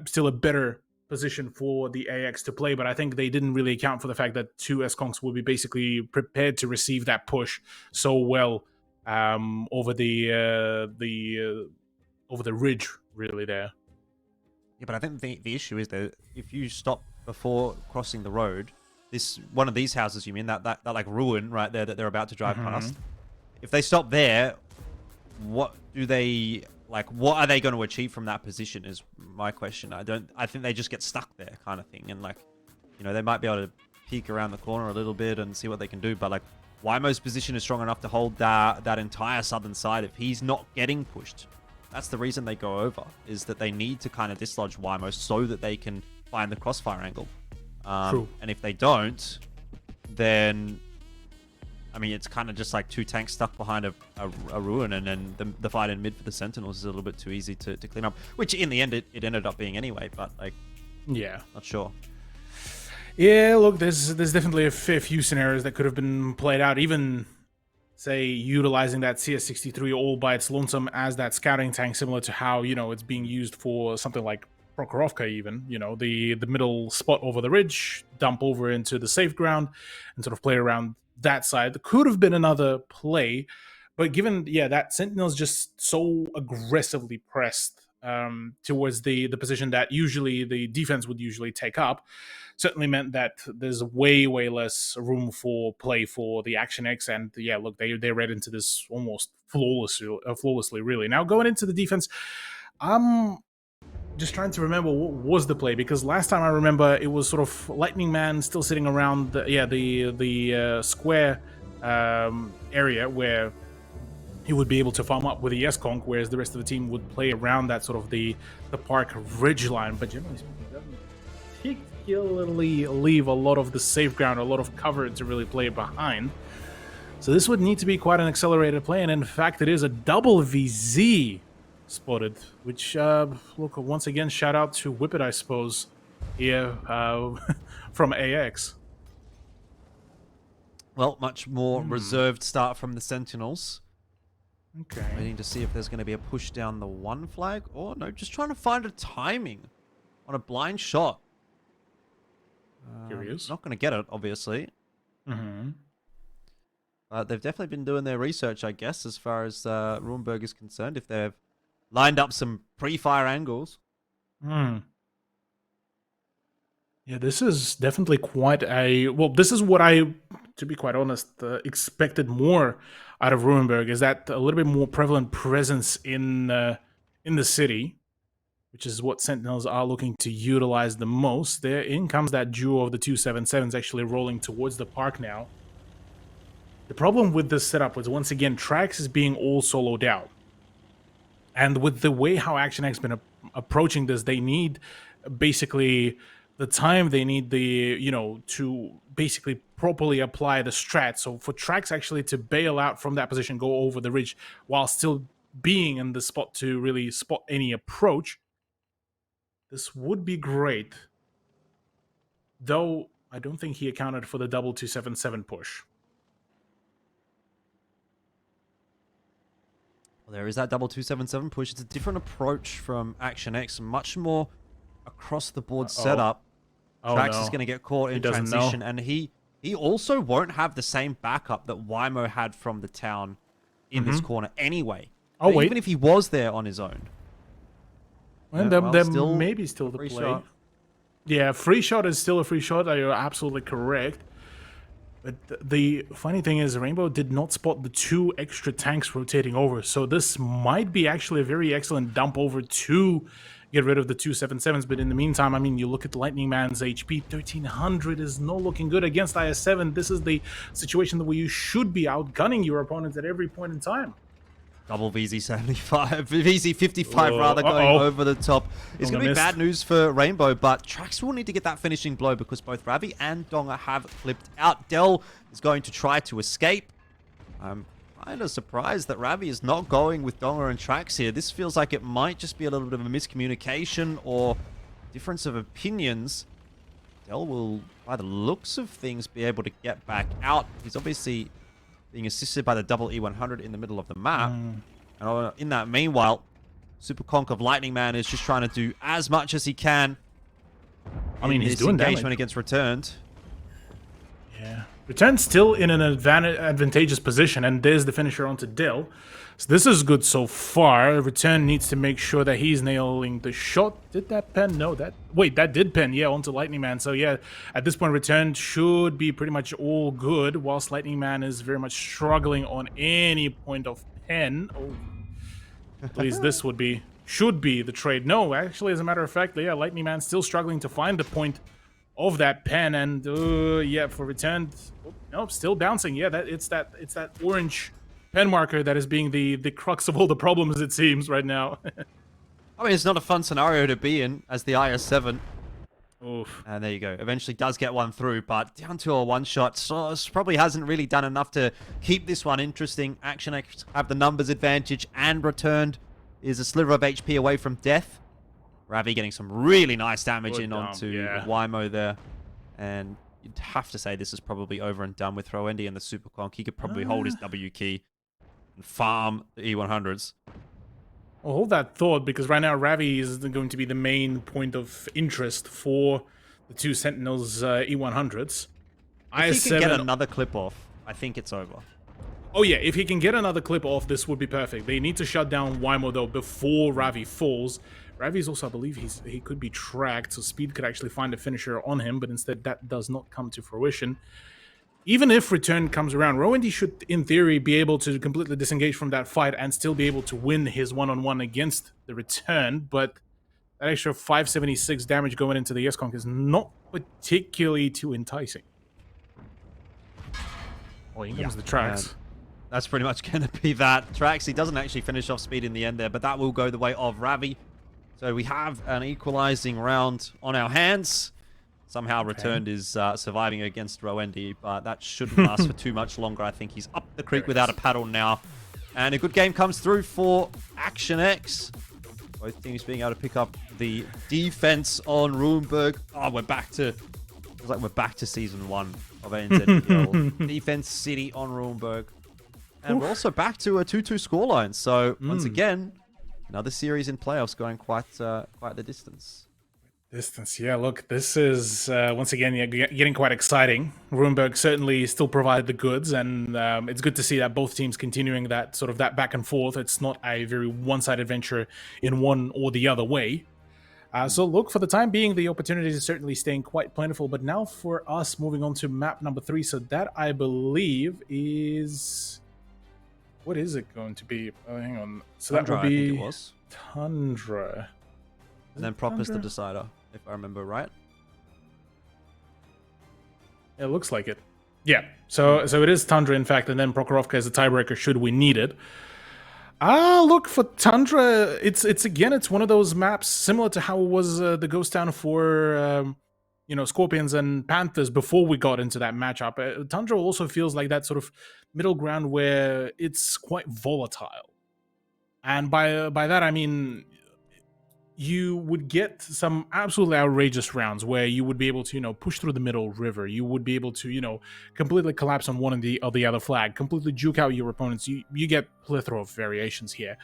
still a better position for the AX to play, but I think they didn't really account for the fact that 2 S-Conks would be basically prepared to receive that push so well over the ridge, really there. Yeah, but I think the issue is that if you stop before crossing the road, one of these houses, you mean that like ruin right there that they're about to drive past, if they stop there, what are they going to achieve from that position is my question. I think they just get stuck there kind of thing, and like, you know, they might be able to peek around the corner a little bit and see what they can do, but like Wymo's position is strong enough to hold that entire southern side. If he's not getting pushed, that's the reason they go over, is that they need to kind of dislodge Wymo so that they can find the crossfire angle. True. And if they don't, then I mean, it's kind of just like 2 tanks stuck behind a ruin, and then the fight in mid for the Sentinels is a little bit too easy to clean up, which in the end it ended up being anyway, but like, yeah, not sure. Yeah, look, there's definitely a fair few scenarios that could have been played out, even, say, utilizing that CS63 all by its lonesome as that scouting tank, similar to how, you know, it's being used for something like Prokhorovka even, you know, the middle spot over the ridge, dump over into the safe ground, and sort of play around that side. There could have been another play, but given, that Sentinels just so aggressively pressed towards the position that usually the defense would usually take up, certainly meant that there's way less room for play for the Action X. And look, they read into this almost flawlessly, really. Now going into the defense, I'm just trying to remember what was the play, because last time I remember it was sort of Lightning Man still sitting around the square area where he would be able to farm up with the S-Conk, whereas the rest of the team would play around that sort of the park ridge line. But generally speaking, it doesn't particularly leave a lot of the safe ground, a lot of cover to really play behind. So this would need to be quite an accelerated play, and in fact it is a double VZ spotted, which look, once again, shout out to Whippet, I suppose, here from AX. Well, much more reserved start from the Sentinels. Okay. Waiting to see if there's going to be a push down the 1 flag, or no, just trying to find a timing on a blind shot. Curious. Not going to get it, obviously. But they've definitely been doing their research, I guess, as far as Ruinberg is concerned, if they've lined up some pre-fire angles. Yeah, this is definitely quite a... Well, this is what I, to be quite honest, expected more out of Ruinberg, is that a little bit more prevalent presence in the city, which is what Sentinels are looking to utilize the most. There in comes that duo of the 277s actually rolling towards the park now. The problem with this setup was, once again, Trax is being all soloed out. And with the way how Action X has been approaching this, they need basically the time they need to basically properly apply the strat. So for Trax actually to bail out from that position, go over the ridge while still being in the spot to really spot any approach, this would be great. Though I don't think he accounted for the double 277 push. Well, there is that double 277 push. It's a different approach from Action X, much more across the board setup. Oh, Trax no. is going to get caught in doesn't transition, know. and he also won't have the same backup that Wymo had from the town in this corner anyway. Oh, wait. Even if he was there on his own. Well, Yeah, there still may be still the free play. shot. Yeah, free shot is still a free shot. You're absolutely correct. But the funny thing is, Rainbow did not spot the 2 extra tanks rotating over. So this might be actually a very excellent dump over to get rid of the 277s. But in the meantime, I mean, you look at Lightning Man's HP, 1300 is not looking good against IS-7. This is the situation where you should be outgunning your opponents at every point in time. Double VZ75, VZ55 rather, Uh-oh. going over the top. It's going to be missed. bad news for Rainbow, but Trax will need to get that finishing blow because both Ravi and Donga have flipped out. Dell is going to try to escape. I'm kind of surprised that Ravi is not going with Donga and Trax here. This feels like it might just be a little bit of a miscommunication or difference of opinions. Dell will, by the looks of things, be able to get back out. He's obviously being assisted by the double E100 in the middle of the map. And in that meanwhile, Super Conk of Lightning Man is just trying to do as much as he can. I mean, in he's this doing engagement damage. against Returned. Yeah. Return's still in an advantageous position, and there's the finisher onto Dill. So this is good so far. Return needs to make sure that he's nailing the shot. Did that pen? No, that... Wait, that did pen. Yeah, onto Lightning Man. So yeah, at this point, Return should be pretty much all good, whilst Lightning Man is very much struggling on any point of pen. Oh, at least this should be the trade. No, actually, as a matter of fact, yeah, Lightning Man still struggling to find the point of that pen, and yeah, for Return, nope, still bouncing. Yeah, it's that orange pen marker that is being the crux of all the problems, it seems, right now. I mean, it's not a fun scenario to be in as the IS-7. Oof. And there you go. Eventually does get one through, but down to a one-shot. So probably hasn't really done enough to keep this one interesting. Action X have the numbers advantage, and Returned is a sliver of HP away from death. Ravi getting some really nice damage Good dump, onto yeah. Wymo there. And you'd have to say this is probably over and done with Roendi and the Super Conk. He could probably hold his W key and farm the E100s. Well, hold that thought, because right now Ravi is going to be the main point of interest for the 2 Sentinels E100s. If he can get IS-7 another clip off, I think it's over. Oh yeah, if he can get another clip off, this would be perfect. They need to shut down Wymo though before Ravi falls. Ravi's also, I believe, he could be tracked, so Speed could actually find a finisher on him, but instead that does not come to fruition. Even if Return comes around, Roendi should, in theory, be able to completely disengage from that fight and still be able to win his one-on-one against the Return, but that extra 576 damage going into the S-Conk is not particularly too enticing. Oh, here comes the Trax. That's pretty much going to be that. Trax, he doesn't actually finish off Speed in the end there, but that will go the way of Ravi. So we have an equalizing round on our hands. Somehow Returned is surviving against Roendi, but that shouldn't last for too much longer. I think he's up the creek without a paddle now. And a good game comes through for Action X. Both teams being able to pick up the defense on Ruinberg. Oh, we're back to... Feels like we're back to Season 1 of ANZPL. Defense City on Ruinberg. And we're also back to a 2-2 scoreline. So, once again, another series in playoffs going quite the distance. Distance, yeah, look, this is, once again, getting quite exciting. Ruinberg certainly still provided the goods, and it's good to see that both teams continuing that sort of that back and forth. It's not a very one-sided venture in one or the other way. So look, for the time being, the opportunities are certainly staying quite plentiful, but now for us, moving on to map number 3, so that, I believe, is... What is it going to be? Oh, hang on. So Tundra, that would be... I think it was. Tundra. And then Prok is the decider, if I remember right. It looks like it. Yeah, so it is Tundra, in fact, and then Prokhorovka is a tiebreaker should we need it. Look, for Tundra, it's one of those maps similar to how it was the Ghost Town for, Scorpions and Panthers before we got into that matchup. Tundra also feels like that sort of middle ground where it's quite volatile. And by that, I mean... you would get some absolutely outrageous rounds where you would be able to, push through the middle river. You would be able to, completely collapse on one of the other flag, completely juke out your opponents. You get plethora of variations here.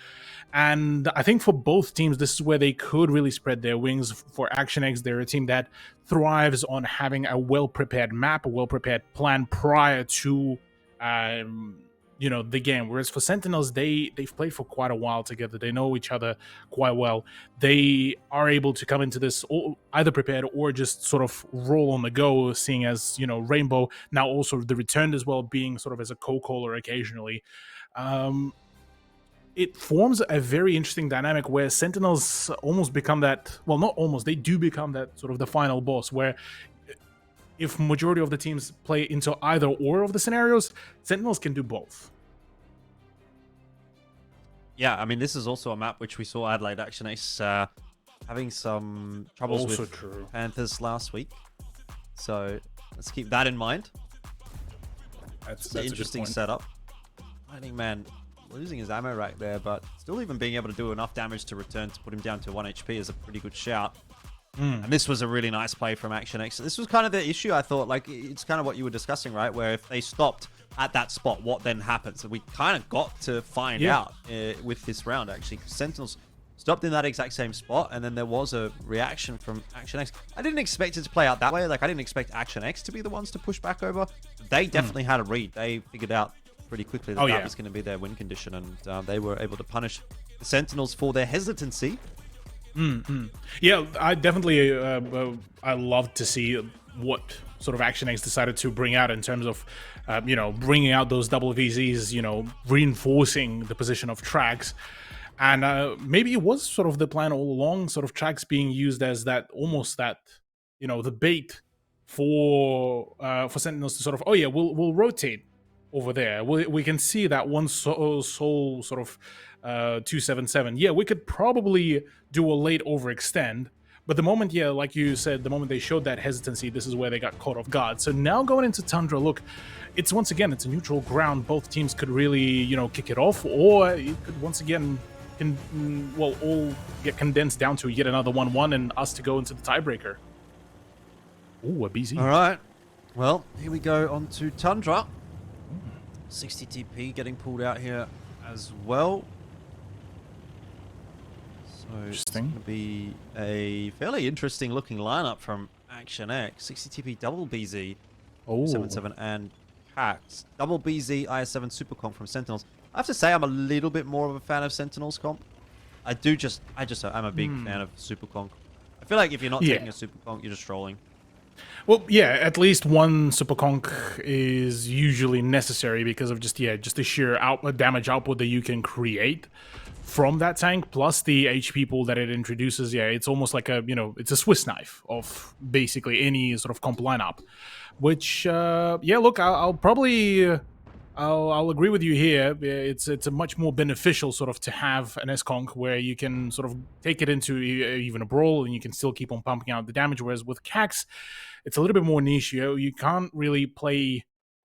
And I think for both teams, this is where they could really spread their wings. For Action X, they're a team that thrives on having a well-prepared map, a well-prepared plan prior to the game. Whereas for Sentinels, they've played for quite a while together. They know each other quite well. They are able to come into this either prepared or just sort of roll on the go, seeing as, Rainbow now also the returned as well, being sort of as a co-caller occasionally. It forms a very interesting dynamic where Sentinels almost become that, well, not almost, they do become that sort of the final boss, where if majority of the teams play into either or of the scenarios, Sentinels can do both. Yeah, I mean, this is also a map which we saw Adelaide Action Ace having some troubles Also with true. Panthers last week. So let's keep that in mind. That's an interesting setup. Lightning Man losing his ammo rack there, but still even being able to do enough damage to return to put him down to 1 HP is a pretty good shout. And this was a really nice play from Action X. This was kind of the issue, I thought. Like, it's kind of what you were discussing, right? Where if they stopped at that spot, what then happens? We kind of got to find out with this round, actually. Sentinels stopped in that exact same spot, and then there was a reaction from Action X. I didn't expect it to play out that way. Like, I didn't expect Action X to be the ones to push back over. They definitely had a read. They figured out pretty quickly that that was going to be their win condition, and they were able to punish the Sentinels for their hesitancy. Yeah, I definitely I love to see what sort of Action X decided to bring out in terms of bringing out those double VZs, reinforcing the position of tracks. And maybe it was sort of the plan all along, sort of tracks being used as that, almost that, the bait for Sentinels to sort of, we'll rotate over there. We can see that one soul sort of 277. Yeah, we could probably do a late overextend, but the moment, like you said, the moment they showed that hesitancy, this is where they got caught off guard. So now going into Tundra, look, it's once again, it's a neutral ground. Both teams could really, kick it off, or it could once again, all get condensed down to yet another 1-1 and us to go into the tiebreaker. Ooh, a BZ. All right. Well, here we go on to Tundra. 60 TP getting pulled out here as well. So it's going to be a fairly interesting looking lineup from Action X. 60 TP double BZ, 77 and Pax. Double BZ, IS7 Super Comp from Sentinels. I have to say I'm a little bit more of a fan of Sentinels comp. I'm a big fan of Super Conk. I feel like if you're not taking a Super Conk, you're just trolling. Well, yeah, at least one Super Conk is usually necessary because of just the sheer damage output that you can create from that tank, plus the HP pool that it introduces. Yeah, it's almost like a, it's a Swiss knife of basically any sort of comp lineup, which, look, I'll probably... I'll agree with you here. It's a much more beneficial sort of to have an S-Conk where you can sort of take it into even a brawl and you can still keep on pumping out the damage. Whereas with Cax, it's a little bit more niche. You can't really play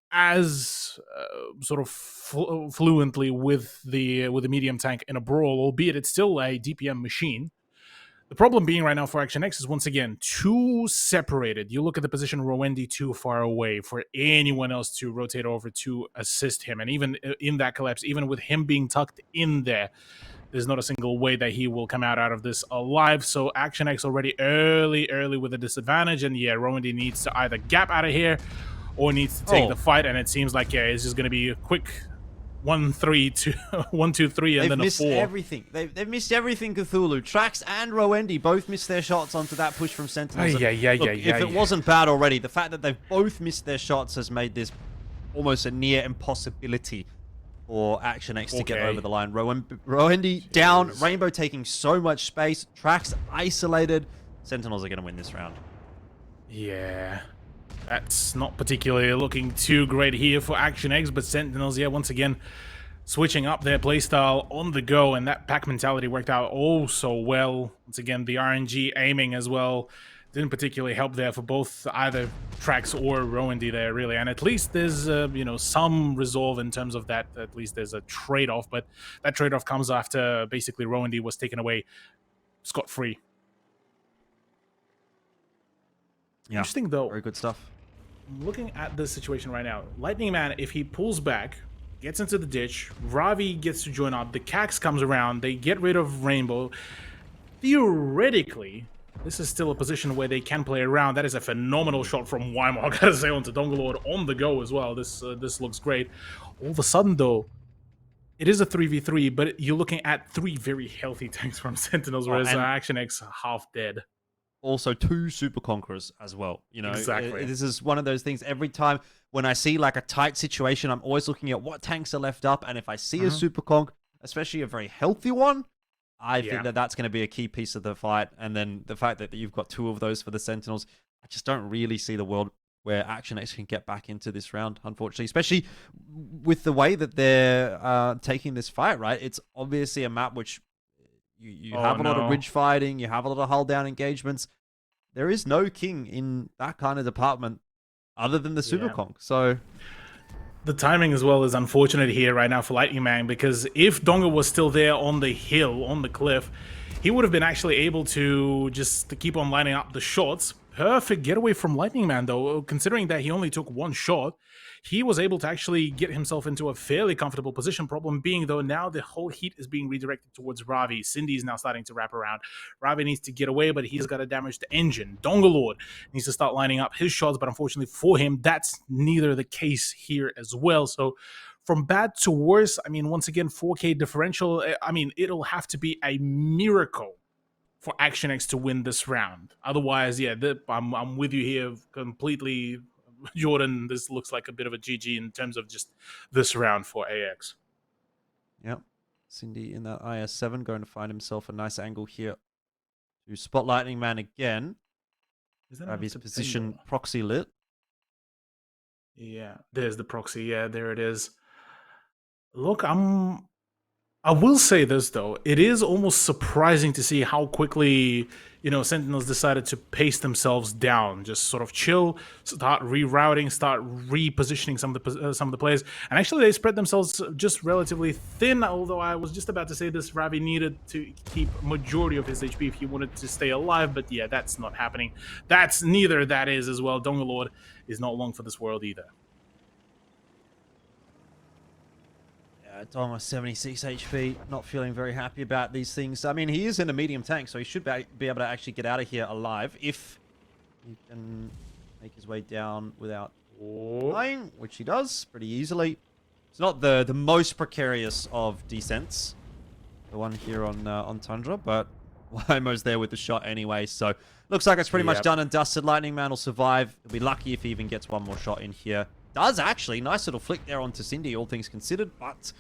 as sort of fluently with the medium tank in a brawl, albeit it's still a DPM machine. The problem being right now for Action X is, once again, too separated. You look at the position Rowendi too far away for anyone else to rotate over to assist him. And even in that collapse, even with him being tucked in there, there's not a single way that he will come out of this alive. So Action X already early with a disadvantage. And yeah, Rowendi needs to either gap out of here or needs to take the fight. And it seems like, it's just going to be a quick 1-3 to 1-2-3 and then a 4. They've missed everything. They've missed everything. Cthulhu, Trax, and Rowendi both missed their shots onto that push from Sentinels. Look, if it wasn't bad already, the fact that they've both missed their shots has made this almost a near impossibility for Action X to get over the line. Rowendi down, Rainbow taking so much space, Trax isolated. Sentinels are going to win this round. Yeah. That's not particularly looking too great here for Action X, but Sentinels, once again, switching up their playstyle on the go, and that pack mentality worked out oh so well. Once again, the RNG aiming as well didn't particularly help there for both either Trax or Rowendi there, really. And at least there's, some resolve in terms of that. At least there's a trade-off, but that trade-off comes after basically Rowendi was taken away scot-free. Yeah, Interesting, though. very good stuff. Looking at this situation right now, Lightning Man, if he pulls back, gets into the ditch, Ravi gets to join up, the Cax comes around, they get rid of Rainbow. Theoretically, this is still a position where they can play around. That is a phenomenal shot from Weimar, I gotta say, onto Dongalord on the go as well. This looks great. All of a sudden, though, it is a 3v3, but you're looking at 3 very healthy tanks from Sentinels, whereas Action X half dead. Also 2 Super Conquerors as well. You know, Exactly. This is one of those things. Every time when I see like a tight situation, I'm always looking at what tanks are left up, and if I see a Super Conk, especially a very healthy one, I think that that's going to be a key piece of the fight. And then the fact that you've got 2 of those for the Sentinels, I just don't really see the world where Action X can get back into this round, unfortunately, especially with the way that they're taking this fight, right? It's obviously a map which you have a lot of ridge fighting, you have a lot of hull down engagements. There is no king in that kind of department other than the Super Conk. So the timing as well is unfortunate here right now for Lightning Man, because if Donga was still there on the hill, on the cliff, he would have been actually able to just keep on lining up the shots. Perfect getaway from Lightning Man, though, considering that he only took 1 shot. He was able to actually get himself into a fairly comfortable position. Problem being, though, now the whole heat is being redirected towards Ravi. Cindy is now starting to wrap around. Ravi needs to get away, but he's got a damaged engine. Dongalord needs to start lining up his shots, but unfortunately for him, that's neither the case here as well. So from bad to worse, I mean, once again, 4K differential. I mean, it'll have to be a miracle for Action X to win this round. Otherwise, yeah, I'm with you here completely, Jordan. This looks like a bit of a GG in terms of just this round for AX. Yep. Cindy in that IS-7 going to find himself a nice angle here to spot Lightning Man again. Have his position proxy lit. Yeah, there's the proxy. Yeah, there it is. Look, I will say this, though. It is almost surprising to see how quickly, Sentinels decided to pace themselves down, just sort of chill, start rerouting, start repositioning some of the players. And actually, they spread themselves just relatively thin, although I was just about to say this, Ravi needed to keep majority of his HP if he wanted to stay alive, but yeah, that's not happening. Neither that is as well. Dongalord is not long for this world either. Dong with 76 HP, not feeling very happy about these things. I mean, he is in a medium tank, so he should be able to actually get out of here alive if he can make his way down without dying, which he does pretty easily. It's not the most precarious of descents, the one here on Tundra, but Wimo's there with the shot anyway, so looks like it's pretty much done and dusted. Lightning Man will survive. He'll be lucky if he even gets 1 more shot in here. Does actually. Nice little flick there onto Cindy, all things considered, but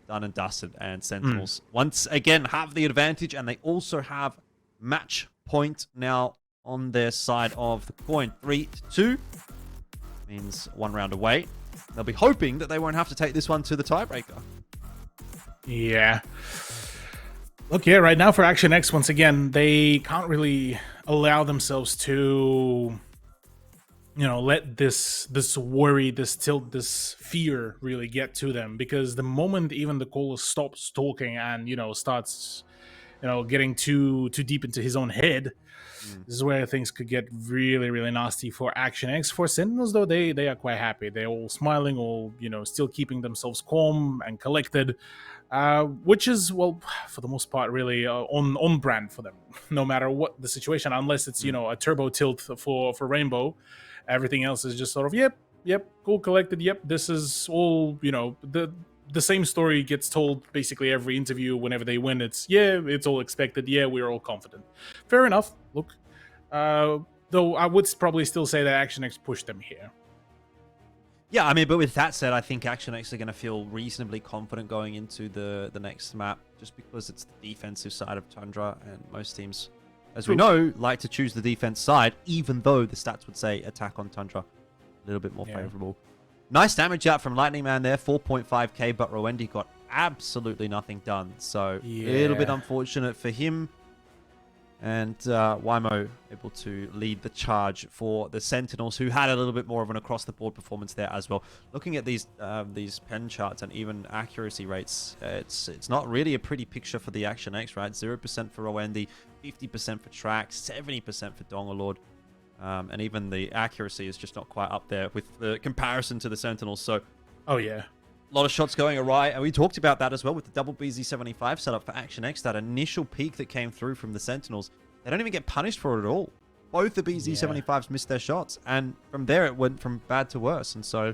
done and dusted. And Sentinels once again have the advantage, and they also have match point now on their side of the coin. 3-2 means 1 round away. They'll be hoping that they won't have to take this one to the tiebreaker. Yeah. Look, yeah, right now for Action X, once again, they can't really allow themselves to let this worry, this tilt, this fear really get to them, because the moment even the caller stops talking and starts getting too deep into his own head, this is where things could get really, really nasty for Action X. For Sentinels, though, they are quite happy. They're all smiling, all still keeping themselves calm and collected, which is, well, for the most part, really on brand for them, no matter what the situation, unless it's a turbo tilt for Rainbow. Everything else is just sort of, yep, cool, collected, yep, this is all, the same story gets told basically every interview whenever they win. It's, it's all expected, we're all confident. Fair enough, look. Though I would probably still say that Action X pushed them here. Yeah, I mean, but with that said, I think Action X are going to feel reasonably confident going into the next map, just because it's the defensive side of Tundra, and most teams, as we know, like to choose the defense side, even though the stats would say attack on Tundra a little bit more favorable. Nice damage out from Lightning Man there, 4.5k, but Roendi got absolutely nothing done. So a little bit unfortunate for him. And Wymo able to lead the charge for the Sentinels, who had a little bit more of an across-the-board performance there as well. Looking at these pen charts and even accuracy rates, it's not really a pretty picture for the Action X, right? 0% for Roendi, 50% for Track, 70% for Dongalord. And even the accuracy is just not quite up there with the comparison to the Sentinels. So, Oh, yeah. a lot of shots going awry, and we talked about that as well with the double BZ75 setup for Action X. That initial peak that came through from the Sentinels, they don't even get punished for it at all. Both the BZ75s missed their shots, and from there it went from bad to worse. And so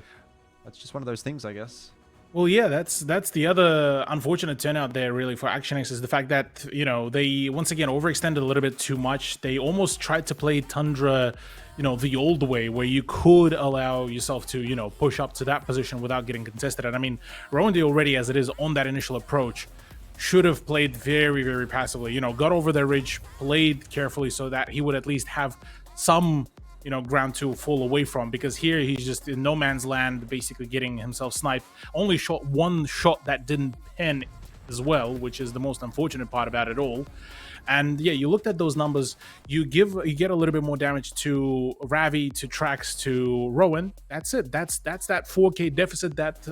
that's just one of those things, I guess. Well, yeah, that's the other unfortunate turnout there, really, for Action X, is the fact that, you know, they once again overextended a little bit too much. They almost tried to play Tundra, you know, the old way, where you could allow yourself to, you know, push up to that position without getting contested. And I mean, Roendi already, as it is on that initial approach, should have played very, very passively. You know, got over the ridge, played carefully so that he would at least have some, you know, ground to fall away from, because here he's just in no man's land, basically getting himself sniped. Only shot one shot that didn't pen as well, which is the most unfortunate part about it all. And yeah, you looked at those numbers, you get a little bit more damage to Ravi, to Trax, to Rowan. That's it. That's that 4K deficit that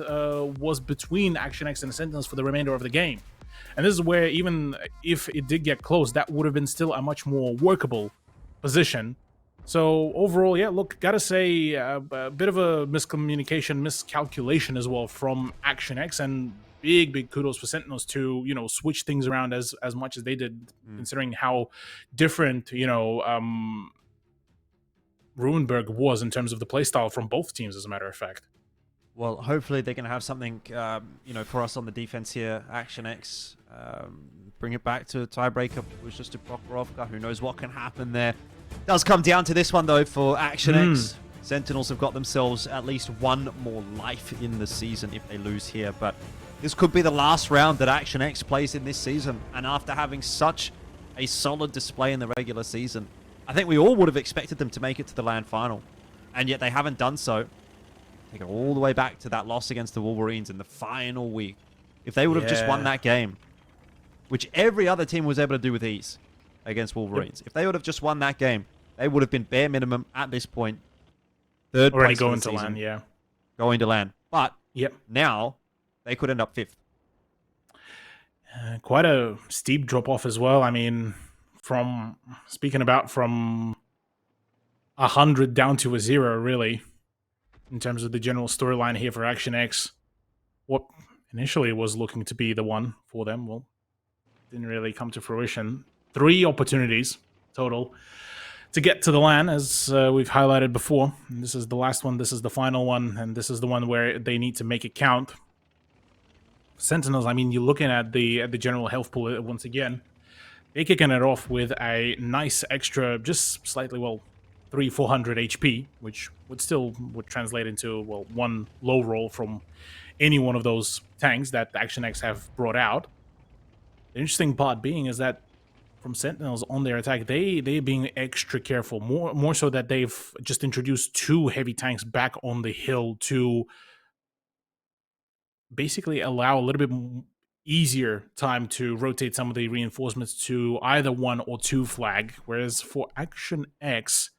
was between Action X and the Sentinels for the remainder of the game. And this is where, even if it did get close, that would have been still a much more workable position. So overall, yeah, look, gotta say, a bit of a miscommunication, miscalculation as well from Action X, and big kudos for Sentinels to, you know, switch things around as much as they did, considering how different, you know, Ruinberg was in terms of the playstyle from both teams, as a matter of fact. Well, hopefully they're going to have something, you know, for us on the defense here. Action X, bring it back to Tiebreaker, was just to Prokhorovka. Who knows what can happen there. Does come down to this one, though, for Action X. Sentinels have got themselves at least one more life in the season if they lose here. But this could be the last round that Action X plays in this season. And after having such a solid display in the regular season, I think we all would have expected them to make it to the LAN final. And yet they haven't done so. Take it all the way back to that loss against the Wolverines in the final week. If they would have just won that game, which every other team was able to do with ease against Wolverines. If they would have just won that game, they would have been bare minimum at this point. Third Already place going for the to season, LAN, yeah. Going to LAN. But Yep. now they could end up 5th. Quite a steep drop off as well. I mean, from 100 down to a 0, really, in terms of the general storyline here for Action X. What initially was looking to be the one for them, well, didn't really come to fruition. 3 opportunities total to get to the LAN, as we've highlighted before. And this is the last one, this is the final one, and this is the one where they need to make it count. Sentinels, I mean, you're looking at the general health pool once again. They're kicking it off with a nice extra, just slightly, well, 300-400 HP, which would translate into, well, 1 low roll from any one of those tanks that Action X have brought out. The interesting part being is that from Sentinels on their attack, they're being extra careful, more so that they've just introduced 2 heavy tanks back on the hill to basically allow a little bit easier time to rotate some of the reinforcements to either 1 or 2 flag, whereas for Action X,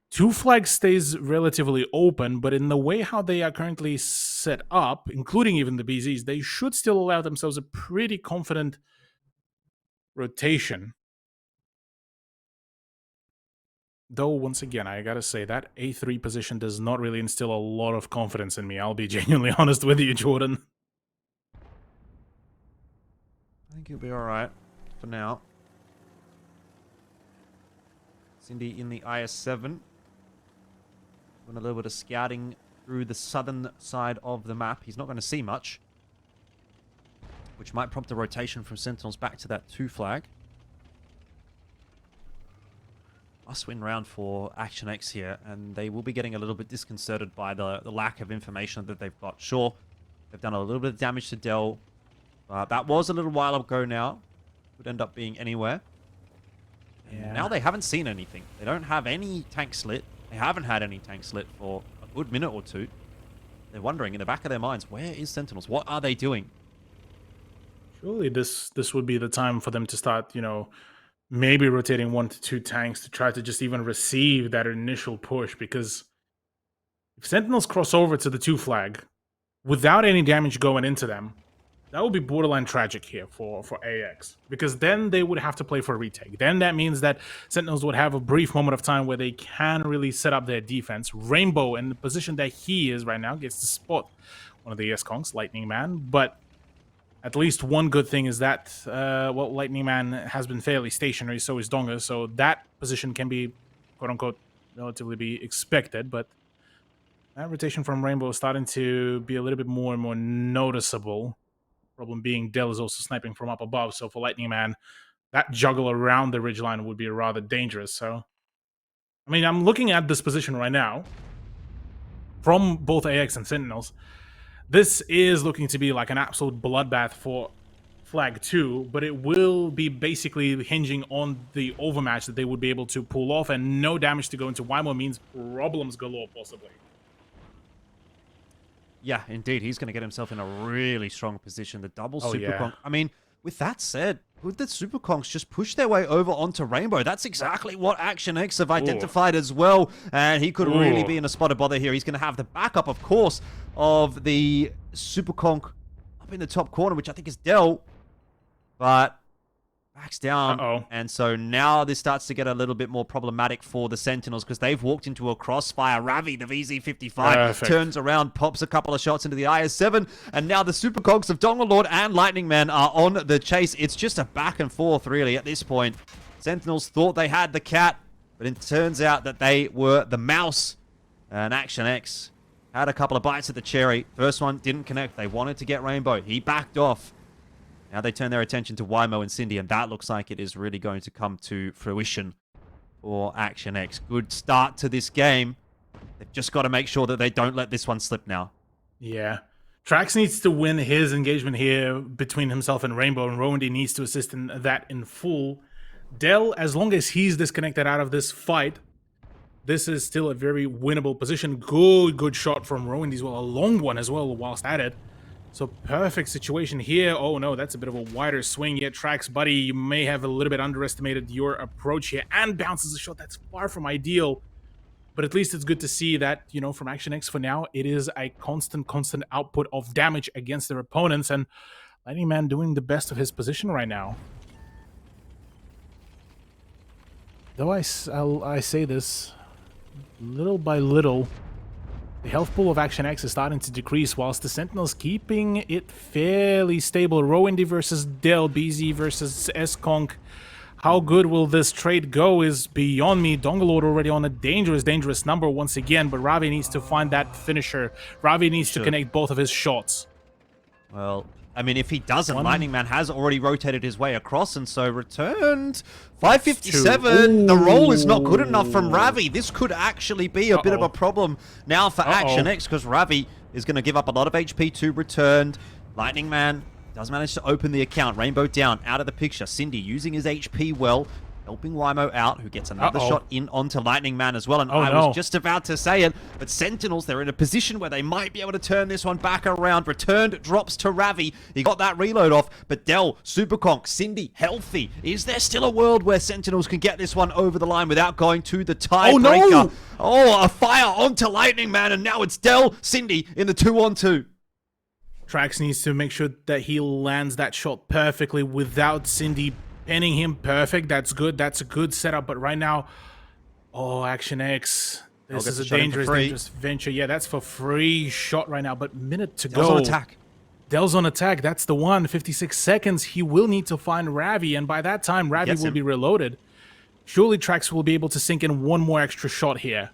2 flag stays relatively open, but in the way how they are currently set up, including even the BZs, they should still allow themselves a pretty confident rotation. Though, once again, I gotta say, that A3 position does not really instill a lot of confidence in me. I'll be genuinely honest with you, Jordan. I think he'll be alright for now. Cindy in the IS-7. Doing a little bit of scouting through the southern side of the map. He's not going to see much, which might prompt a rotation from Sentinels back to that 2 flag. Must-win round for Action X here, and they will be getting a little bit disconcerted by the lack of information that they've got. Sure, they've done a little bit of damage to Dell. That was a little while ago now. Could end up being anywhere. And now they haven't seen anything. They don't have any tank slit. They haven't had any tank slit for a good minute or 2. They're wondering in the back of their minds, where is Sentinels? What are they doing? Surely this would be the time for them to start, you know, maybe rotating 1 to 2 tanks to try to just even receive that initial push, because if Sentinels cross over to the 2 flag without any damage going into them, that would be borderline tragic here for AX, because then they would have to play for a retake. Then that means that Sentinels would have a brief moment of time where they can really set up their defense. Rainbow, in the position that he is right now, gets to spot one of the S-Kongs, Lightning Man, but at least one good thing is that, well, Lightning Man has been fairly stationary, so is Donga, so that position can be, quote-unquote, relatively be expected, but that rotation from Rainbow is starting to be a little bit more and more noticeable. Problem being, Dell is also sniping from up above, so for Lightning Man, that juggle around the ridgeline would be rather dangerous. So, I mean, I'm looking at this position right now from both AX and Sentinels. This is looking to be like an absolute bloodbath for Flag 2, but it will be basically hinging on the overmatch that they would be able to pull off, and no damage to go into Wymo means problems galore, possibly. Yeah, indeed. He's going to get himself in a really strong position. The double Super yeah. Conk. I mean, with that said, would the Super Conks just push their way over onto Rainbow? That's exactly what Action X have identified as well. And he could really be in a spot of bother here. He's going to have the backup, of course, of the Super Conk up in the top corner, which I think is Dell. But backs down. And so now this starts to get a little bit more problematic for the Sentinels, because they've walked into a crossfire. Ravi, the VZ55, turns around, pops a couple of shots into the IS-7, and now the Super Cogs of Dongalord and Lightning Man are on the chase. It's just a back and forth, really, at this point. Sentinels thought they had the cat, but it turns out that they were the mouse. And Action X had a couple of bites at the cherry. First one didn't connect. They wanted to get Rainbow. He backed off. Now they turn their attention to Wymo and Cindy, and that looks like it is really going to come to fruition for Action X. Good start to this game. They've just got to make sure that they don't let this one slip now. Yeah. Trax needs to win his engagement here between himself and Rainbow, and Rowandy needs to assist in that in full. Dell, as long as he's disconnected out of this fight, this is still a very winnable position. Good shot from Rowandy as well. A long one as well whilst at it. So perfect situation here. Oh no, that's a bit of a wider swing yet. Trax, buddy, you may have a little bit underestimated your approach here, and bounces a shot that's far from ideal. But at least it's good to see that, you know, from Action X for now, it is a constant output of damage against their opponents, and Lightning Man doing the best of his position right now. Though I say this, little by little, the health pool of Action X is starting to decrease, whilst the Sentinels keeping it fairly stable. Rowandy versus Dell, BZ versus S-Konk. How good will this trade go is beyond me. Dongalord already on a dangerous number once again, but Ravi needs to find that finisher. Ravi needs to connect both of his shots. Well, I mean, if he doesn't, Lightning Man has already rotated his way across, and so returned 557. The roll is not good enough from Ravi. This could actually be a bit of a problem now for Action X, because Ravi is going to give up a lot of HP to returned. Lightning Man does manage to open the account. Rainbow down, out of the picture. Cindy using his HP well, helping Wymo out, who gets another shot in onto Lightning Man as well. And I was just about to say it, but Sentinels, they're in a position where they might be able to turn this one back around. Returned drops to Ravi. He got that reload off, but Dell, Superconk, Cindy, healthy. Is there still a world where Sentinels can get this one over the line without going to the tiebreaker? A fire onto Lightning Man, and now it's Dell, Cindy in the 2-on-2. Trax needs to make sure that he lands that shot perfectly without Cindy pinning him. Perfect. That's good. That's a good setup. But right now, Action X. This is a dangerous venture. Yeah, that's for free shot right now. But minute to go. Dell's on attack. Dell's on attack. That's the one. 56 seconds. He will need to find Ravi. And by that time, Ravi will be reloaded. Surely Trax will be able to sink in one more extra shot here.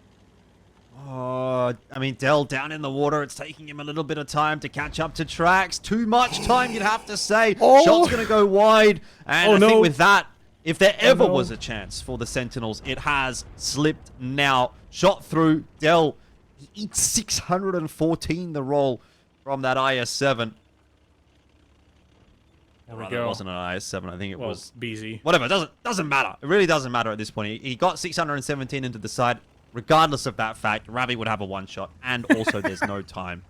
I mean, Dell down in the water. It's taking him a little bit of time to catch up to Trax. Too much time, you'd have to say. Shot's going to go wide. And I think with that, if there ever was a chance for the Sentinels, it has slipped now. Shot through. Dell, he eats 614 the roll from that IS-7. There we It go. wasn't an IS-7. I think it was BZ. Whatever. It doesn't matter. It really doesn't matter at this point. He got 617 into the side. Regardless of that fact, Ravi would have a one-shot, and also there's no time.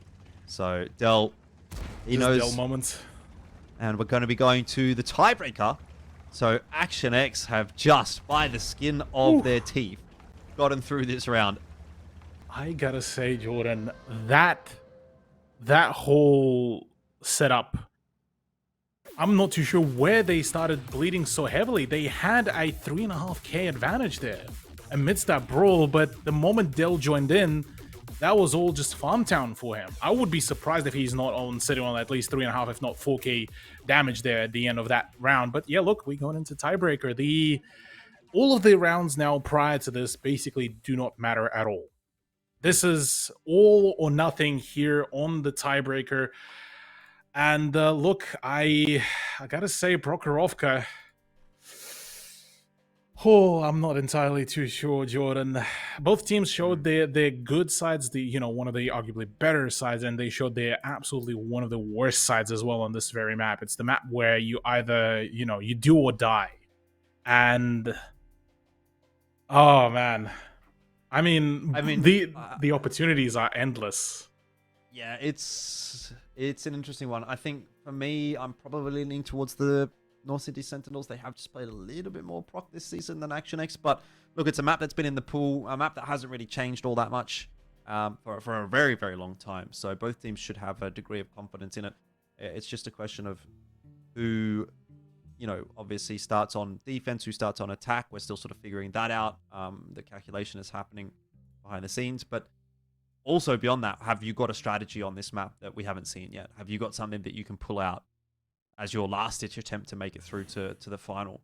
So Dell, he knows. Dell moments. And we're going to be going to the tiebreaker So Action X have just, by the skin of their teeth, gotten through this round. I gotta say, Jordan, that whole setup, I'm not too sure where they started bleeding so heavily. They had a 3.5k advantage there amidst that brawl, but the moment Dell joined in, that was all just farm town for him. I would be surprised if he's not sitting on at least 3.5, if not 4k damage there at the end of that round. But yeah, look, we're going into tiebreaker. All of the rounds now prior to this basically do not matter at all. This is all or nothing here on the tiebreaker. And look, I gotta say, Prokhorovka. Oh, I'm not entirely too sure, Jordan. Both teams showed their good sides, one of the arguably better sides, and they showed their absolutely one of the worst sides as well on this very map. It's the map where you either, you do or die. And oh man. I mean the opportunities are endless. Yeah, it's an interesting one. I think for me, I'm probably leaning towards the North City Sentinels. They have just played a little bit more proc this season than Action X, but look, it's a map that's been in the pool, a map that hasn't really changed all that much for a very, very long time. So both teams should have a degree of confidence in it. It's just a question of who, obviously starts on defense, who starts on attack. We're still sort of figuring that out. The calculation is happening behind the scenes, but also beyond that, have you got a strategy on this map that we haven't seen yet? Have you got something that you can pull out as your last-ditch attempt to make it through to the final?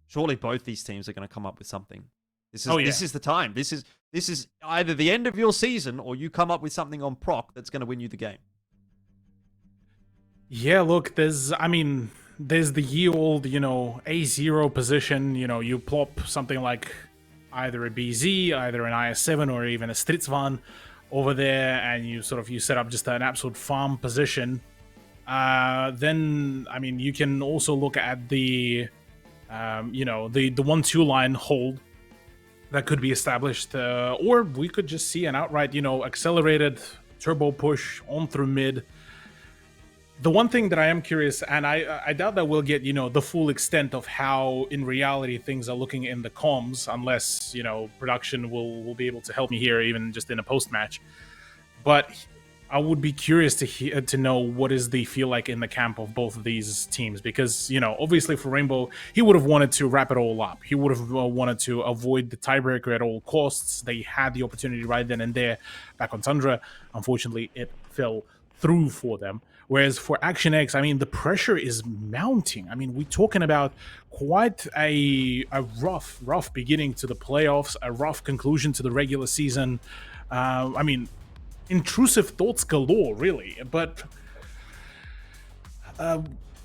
Surely both these teams are going to come up with something. This is the time. This is either the end of your season or you come up with something on proc that's going to win you the game. Yeah, look, there's the ye-old, A0 position. You plop something like either a BZ, either an IS-7, or even a Stritzvan over there, and you set up just an absolute farm position. Then, you can also look at the 1-2 line hold that could be established, or we could just see an outright, accelerated turbo push on through mid. The one thing that I am curious, and I doubt that we'll get, the full extent of how in reality things are looking in the comms, unless, production will be able to help me here, even just in a post-match. But I would be curious to know what is the feel like in the camp of both of these teams, because, obviously for Rainbow, he would have wanted to wrap it all up. He would have wanted to avoid the tiebreaker at all costs. They had the opportunity right then and there back on Tundra. Unfortunately, it fell through for them. Whereas for Action X, the pressure is mounting. We're talking about quite a rough beginning to the playoffs, a rough conclusion to the regular season. Intrusive thoughts galore, really. But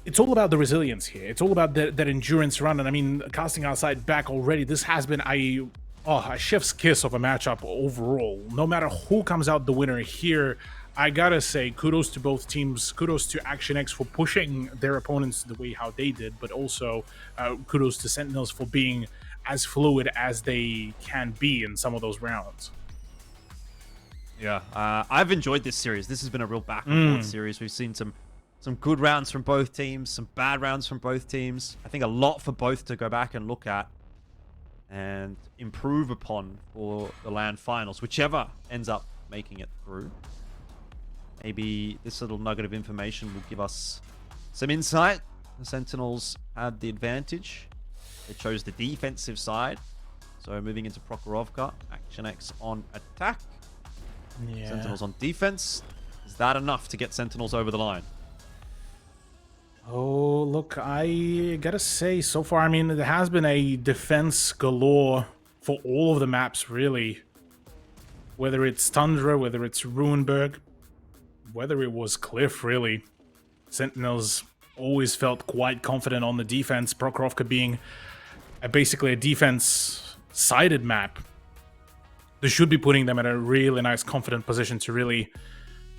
it's all about the resilience here. It's all about that endurance run. And casting our side back already, this has been a chef's kiss of a matchup overall. No matter who comes out the winner here, I gotta say kudos to both teams. Kudos to Action X for pushing their opponents the way how they did, but also kudos to Sentinels for being as fluid as they can be in some of those rounds. Yeah, I've enjoyed this series. This has been a real back and forth series. We've seen some good rounds from both teams, some bad rounds from both teams. I think a lot for both to go back and look at and improve upon for the LAN finals, whichever ends up making it through. Maybe this little nugget of information will give us some insight. The Sentinels had the advantage. They chose the defensive side. So moving into Prokhorovka, Action X on attack. Yeah. Sentinels on defense. Is that enough to get Sentinels over the line? Oh, look, I gotta say, so far, there has been a defense galore for all of the maps, really. Whether it's Tundra, whether it's Ruinberg, whether it was Cliff, really. Sentinels always felt quite confident on the defense. Prokhorovka being basically a defense-sided map. This should be putting them in a really nice, confident position to really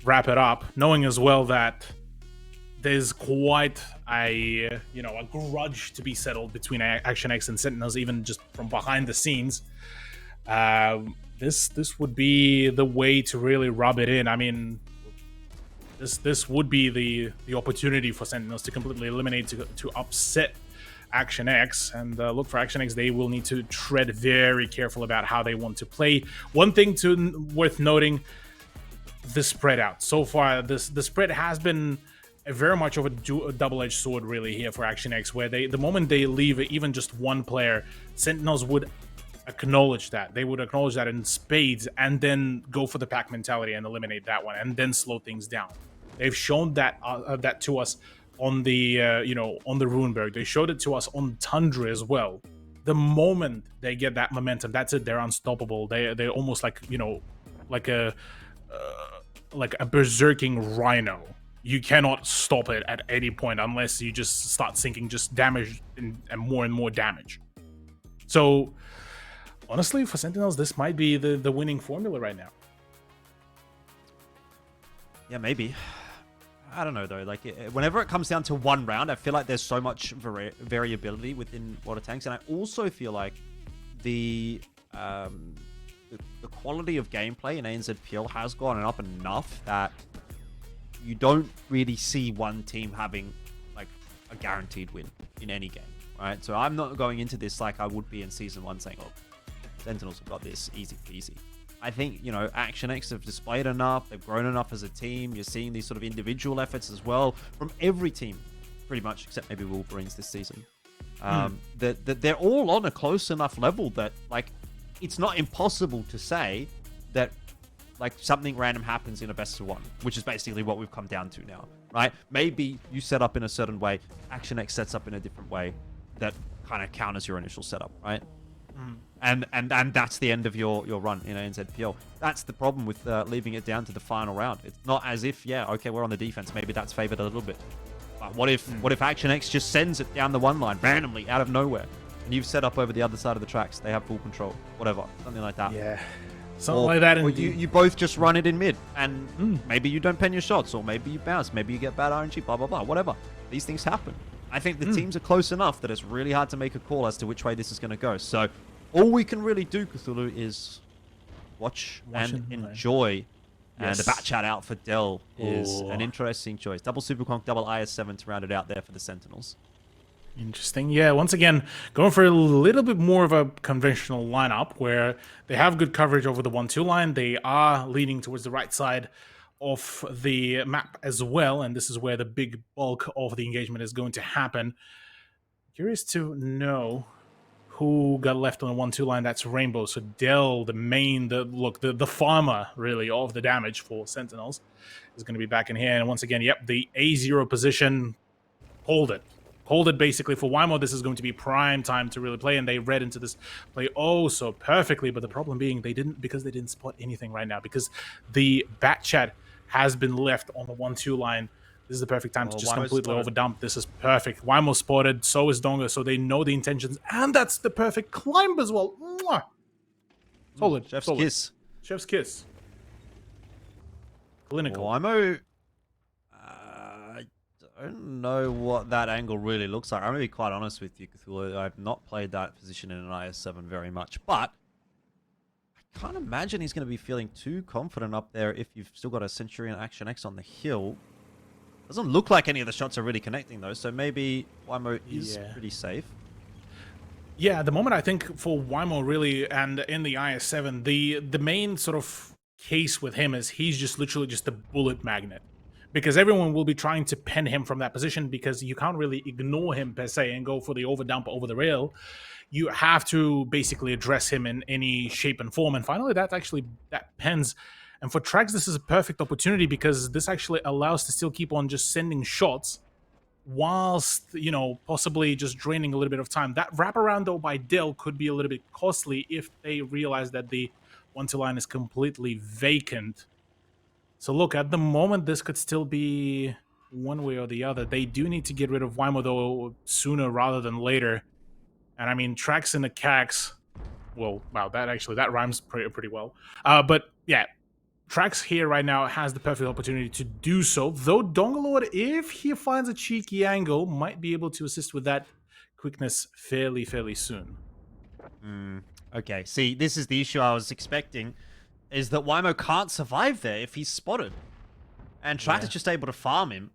wrap it up, knowing as well that there's quite a grudge to be settled between Action X and Sentinels, even just from behind the scenes. This would be the way to really rub it in. This would be the opportunity for Sentinels to completely eliminate, to upset Action X. And look, for Action X, they will need to tread very careful about how they want to play. One thing worth noting, the spread out. So far, the spread has been very much of a double-edged sword, really, here for Action X, where the moment they leave even just one player, Sentinels would acknowledge that. They would acknowledge that in spades and then go for the pack mentality and eliminate that one and then slow things down. They've shown that that to us on the on the Ruinberg. They showed it to us on Tundra as well. The moment they get that momentum, that's it. They're unstoppable. They're almost like like a berserking rhino. You cannot stop it at any point unless you just start sinking just damage and more damage. So honestly, for Sentinels, this might be the winning formula right now. Yeah, maybe. I don't know though. Like, whenever it comes down to one round, I feel like there's so much variability within water tanks, and I also feel like the quality of gameplay in ANZPL has gone up enough that you don't really see one team having like a guaranteed win in any game, right? So I'm not going into this like I would be in Season 1 saying, oh, Sentinels have got this easy peasy. I think, Action X have displayed enough. They've grown enough as a team. You're seeing these sort of individual efforts as well from every team, pretty much, except maybe Wolverines this season. That they're all on a close enough level that, like, it's not impossible to say that, like, something random happens in a best of one, which is basically what we've come down to now, right? Maybe you set up in a certain way, Action X sets up in a different way that kind of counters your initial setup, right? And that's the end of your run in ANZPL. That's the problem with leaving it down to the final round. It's not as if, yeah, okay, we're on the defense. Maybe that's favored a little bit. But what if Action X just sends it down the one line randomly out of nowhere, and you've set up over the other side of the tracks? They have full control, whatever, something like that. Yeah, something like that. Or you both just run it in mid, and maybe you don't pen your shots, or maybe you bounce, maybe you get bad RNG, blah blah blah, whatever. These things happen. I think the teams are close enough that it's really hard to make a call as to which way this is going to go. So all we can really do, Cthulhu, is watch and enjoy. Yes. And a bat chat out for Dell is an interesting choice. Double Superconk, double IS7 to round it out there for the Sentinels. Interesting. Yeah, once again, going for a little bit more of a conventional lineup where they have good coverage over the 1-2 line. They are leaning towards the right side of the map as well, and this is where the big bulk of the engagement is going to happen. Curious to know who got left on the 1-2 line. That's Rainbow. So Dell, the farmer really of the damage for Sentinels, is going to be back in here. And once again, yep, the A0 position, hold it basically for Wymo. This is going to be prime time to really play, and they read into this play oh so perfectly. But the problem being they didn't spot anything right now, because the bat chat has been left on the 1-2 line. This is the perfect time to just completely overdump. This is perfect. Wymo spotted, so is Donga, so they know the intentions, and that's the perfect climb as well. Mwah! Solid. Chef's solid. kiss. Chef's kiss. Clinical. Wymo, I don't know what that angle really looks like. I'm going to be quite honest with you, Cthulhu. I've not played that position in an IS-7 very much, but I can't imagine he's going to be feeling too confident up there if you've still got a Centurion Action X on the hill. Doesn't look like any of the shots are really connecting though, so maybe Wymo is pretty safe. Yeah, at the moment I think for Wymo really, and in the IS-7, the main sort of case with him is he's just literally just a bullet magnet. Because everyone will be trying to pen him from that position, because you can't really ignore him per se and go for the overdump over the rail. You have to basically address him in any shape and form. And finally, that pens. And for Trax, this is a perfect opportunity, because this actually allows to still keep on just sending shots whilst, possibly just draining a little bit of time. That wraparound, though, by Dell could be a little bit costly if they realize that the 1-2 line is completely vacant. So look, at the moment, this could still be one way or the other. They do need to get rid of Wymo, though, sooner rather than later. And I mean, Trax in the Cax, well, wow, that rhymes pretty well. But yeah, Trax here right now has the perfect opportunity to do so, though Dongalord, if he finds a cheeky angle, might be able to assist with that quickness fairly soon. Okay, see, this is the issue I was expecting, is that Wymo can't survive there if he's spotted. And Trax is just able to farm him.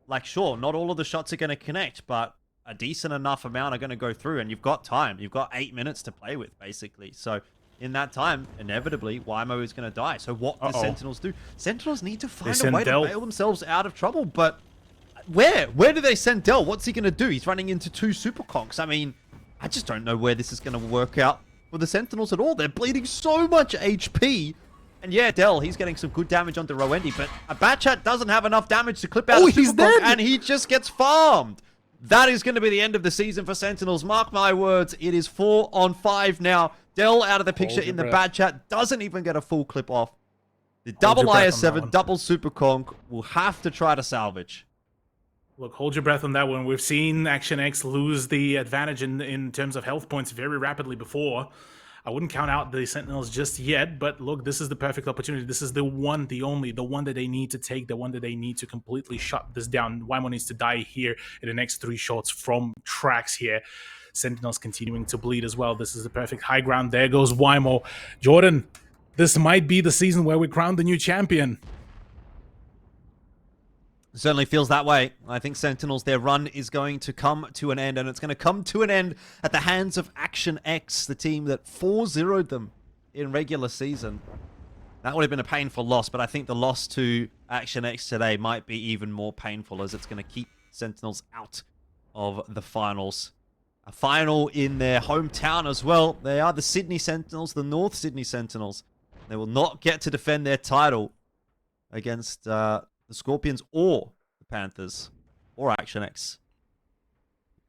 Like, sure, not all of the shots are going to connect, but a decent enough amount are going to go through, and you've got time. You've got 8 minutes to play with, basically. So in that time, inevitably, Wymo is going to die. So what do Sentinels do? Sentinels need to find a way to bail themselves out of trouble, but where? Where do they send Dell? What's he going to do? He's running into 2 Superconks. I mean, I just don't know where this is going to work out for the Sentinels at all. They're bleeding so much HP. And yeah, Dell, he's getting some good damage onto Roendi, but a Batchat doesn't have enough damage to clip out a Superconk, and he just gets farmed. That is going to be the end of the season for Sentinels. Mark my words, it is 4 on 5 now. Dell out of the picture in the Batchat, doesn't even get a full clip off. The double IS-7, double Superconk will have to try to salvage. Look, hold your breath on that one. We've seen Action X lose the advantage in terms of health points very rapidly before. I wouldn't count out the Sentinels just yet, but look, this is the perfect opportunity. This is the one, the only, the one that they need to take, the one that they need to completely shut this down. Wymo needs to die here in the next 3 shots from tracks here. Sentinels continuing to bleed as well. This is the perfect high ground. There goes Wymo. Jordan, this might be the season where we crown the new champion. Certainly feels that way. I think Sentinels, their run is going to come to an end, and it's going to come to an end at the hands of Action X, the team that 4-0'd them in regular season. That would have been a painful loss, but I think the loss to Action X today might be even more painful, as it's going to keep Sentinels out of the finals. A final in their hometown as well. They are the Sydney Sentinels, the North Sydney Sentinels. They will not get to defend their title against the Scorpions or the Panthers or Action X,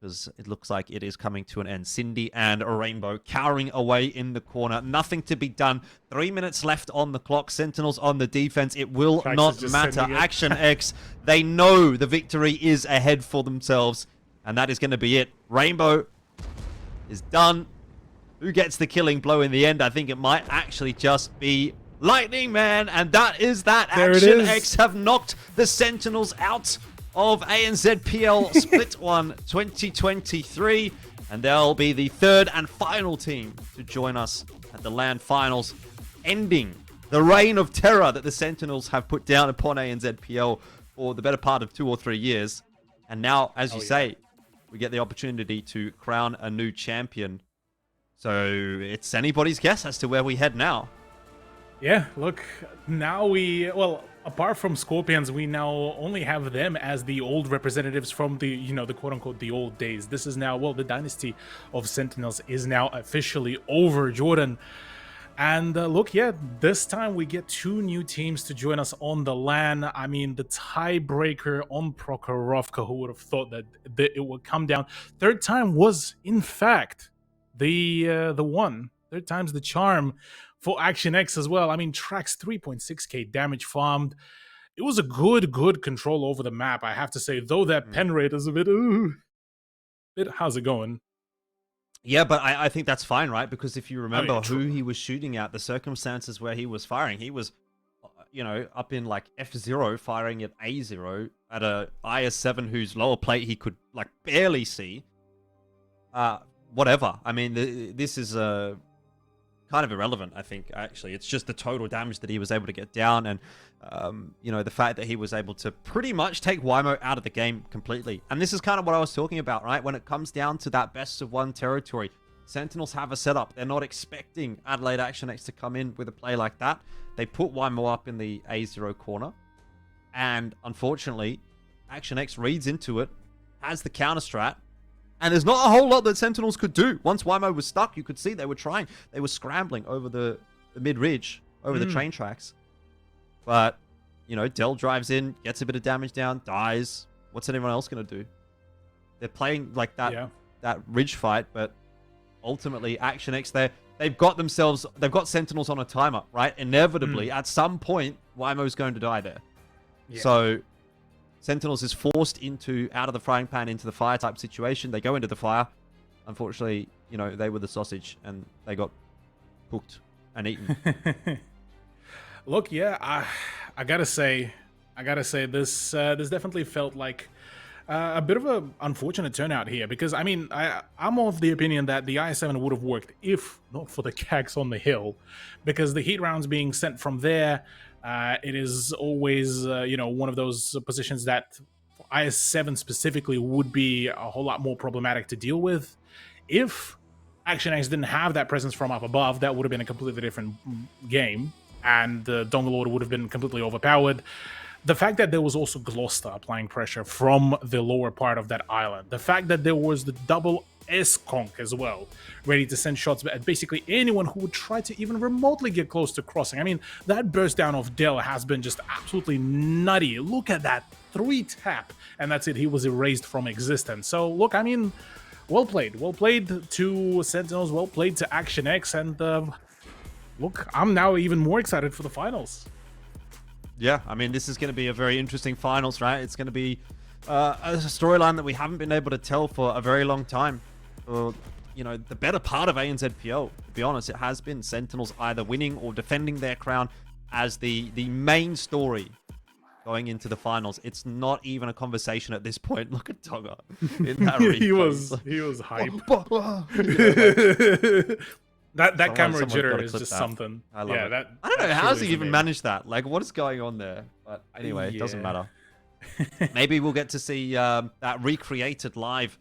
because it looks like it is coming to an end. Cindy and a Rainbow cowering away in the corner. Nothing to be done. 3 minutes left on the clock. Sentinels on the defense. It will not matter. Action X, they know the victory is ahead for themselves, and that is going to be it. Rainbow is done. Who gets the killing blow in the end? I think it might actually just be Lightning Man, and that is that. Action X have knocked the Sentinels out of ANZPL Split 1 2023, and they'll be the 3rd and final team to join us at the LAN finals, ending the reign of terror that the Sentinels have put down upon ANZPL for the better part of 2 or 3 years. And now, as you say, we get the opportunity to crown a new champion. So it's anybody's guess as to where we head now. Yeah, look, now well, apart from Scorpions, we now only have them as the old representatives from the, the quote-unquote the old days. This is now, well, the dynasty of Sentinels is now officially over, Jordan. And look, yeah, this time we get 2 new teams to join us on the LAN. I mean, the tiebreaker on Prokhorovka, who would have thought that it would come down. 3rd time was, in fact, the one. 3rd time's the charm for Action X as well. I mean, tracks 3.6k damage farmed. It was a good control over the map, I have to say, though that pen rate is a bit, how's it going? Yeah, but I think that's fine, right? Because if you remember who he was shooting at, the circumstances where he was firing, he was, up in like F0 firing at A0 at a IS-7 whose lower plate he could like barely see. Whatever. I mean, this is kind of irrelevant, I think, actually. It's just the total damage that he was able to get down, and the fact that he was able to pretty much take Wymo out of the game completely. And this is kind of what I was talking about, right? When it comes down to that best of 1 territory, Sentinels have a setup. They're not expecting Adelaide Action X to come in with a play like that. They put Wymo up in the A0 corner, and unfortunately, Action X reads into it, has the counter strat, and there's not a whole lot that Sentinels could do. Once Wymo was stuck, you could see they were trying. They were scrambling over the mid-ridge, over the train tracks. But, Dell drives in, gets a bit of damage down, dies. What's anyone else going to do? They're playing like that that ridge fight, but ultimately, Action X, they've got Sentinels on a timer, right? Inevitably, at some point, Wymo's going to die there. Yeah. So Sentinels is forced out of the frying pan into the fire type situation. They go into the fire. Unfortunately, they were the sausage and they got cooked and eaten. Look, yeah, I gotta say this definitely felt like a bit of an unfortunate turnout here, because I mean, I'm of the opinion that the IS-7 would have worked if not for the cags on the hill, because the heat rounds being sent from there. It is always, one of those positions that IS-7 specifically would be a whole lot more problematic to deal with. If Action X didn't have that presence from up above, that would have been a completely different game, and the Dongle Order would have been completely overpowered. The fact that there was also Gloucester applying pressure from the lower part of that island, the fact that there was the double S-Conk as well, ready to send shots at basically anyone who would try to even remotely get close to crossing. I mean, that burst down of Dell has been just absolutely nutty. Look at that 3-tap, and that's it. He was erased from existence. So, look, I mean, well played. Well played to Sentinels, well played to Action X, and look, I'm now even more excited for the finals. Yeah, I mean, this is going to be a very interesting finals, right? It's going to be a storyline that we haven't been able to tell for a very long time. For, the better part of ANZPL, to be honest, it has been Sentinels either winning or defending their crown as the main story going into the finals. It's not even a conversation at this point. Look at Tonga in that he was hype. That camera jitter is just something. I love it. I don't know how he even managed that. Like, what is going on there? But anyway, it doesn't matter. Maybe we'll get to see that recreated live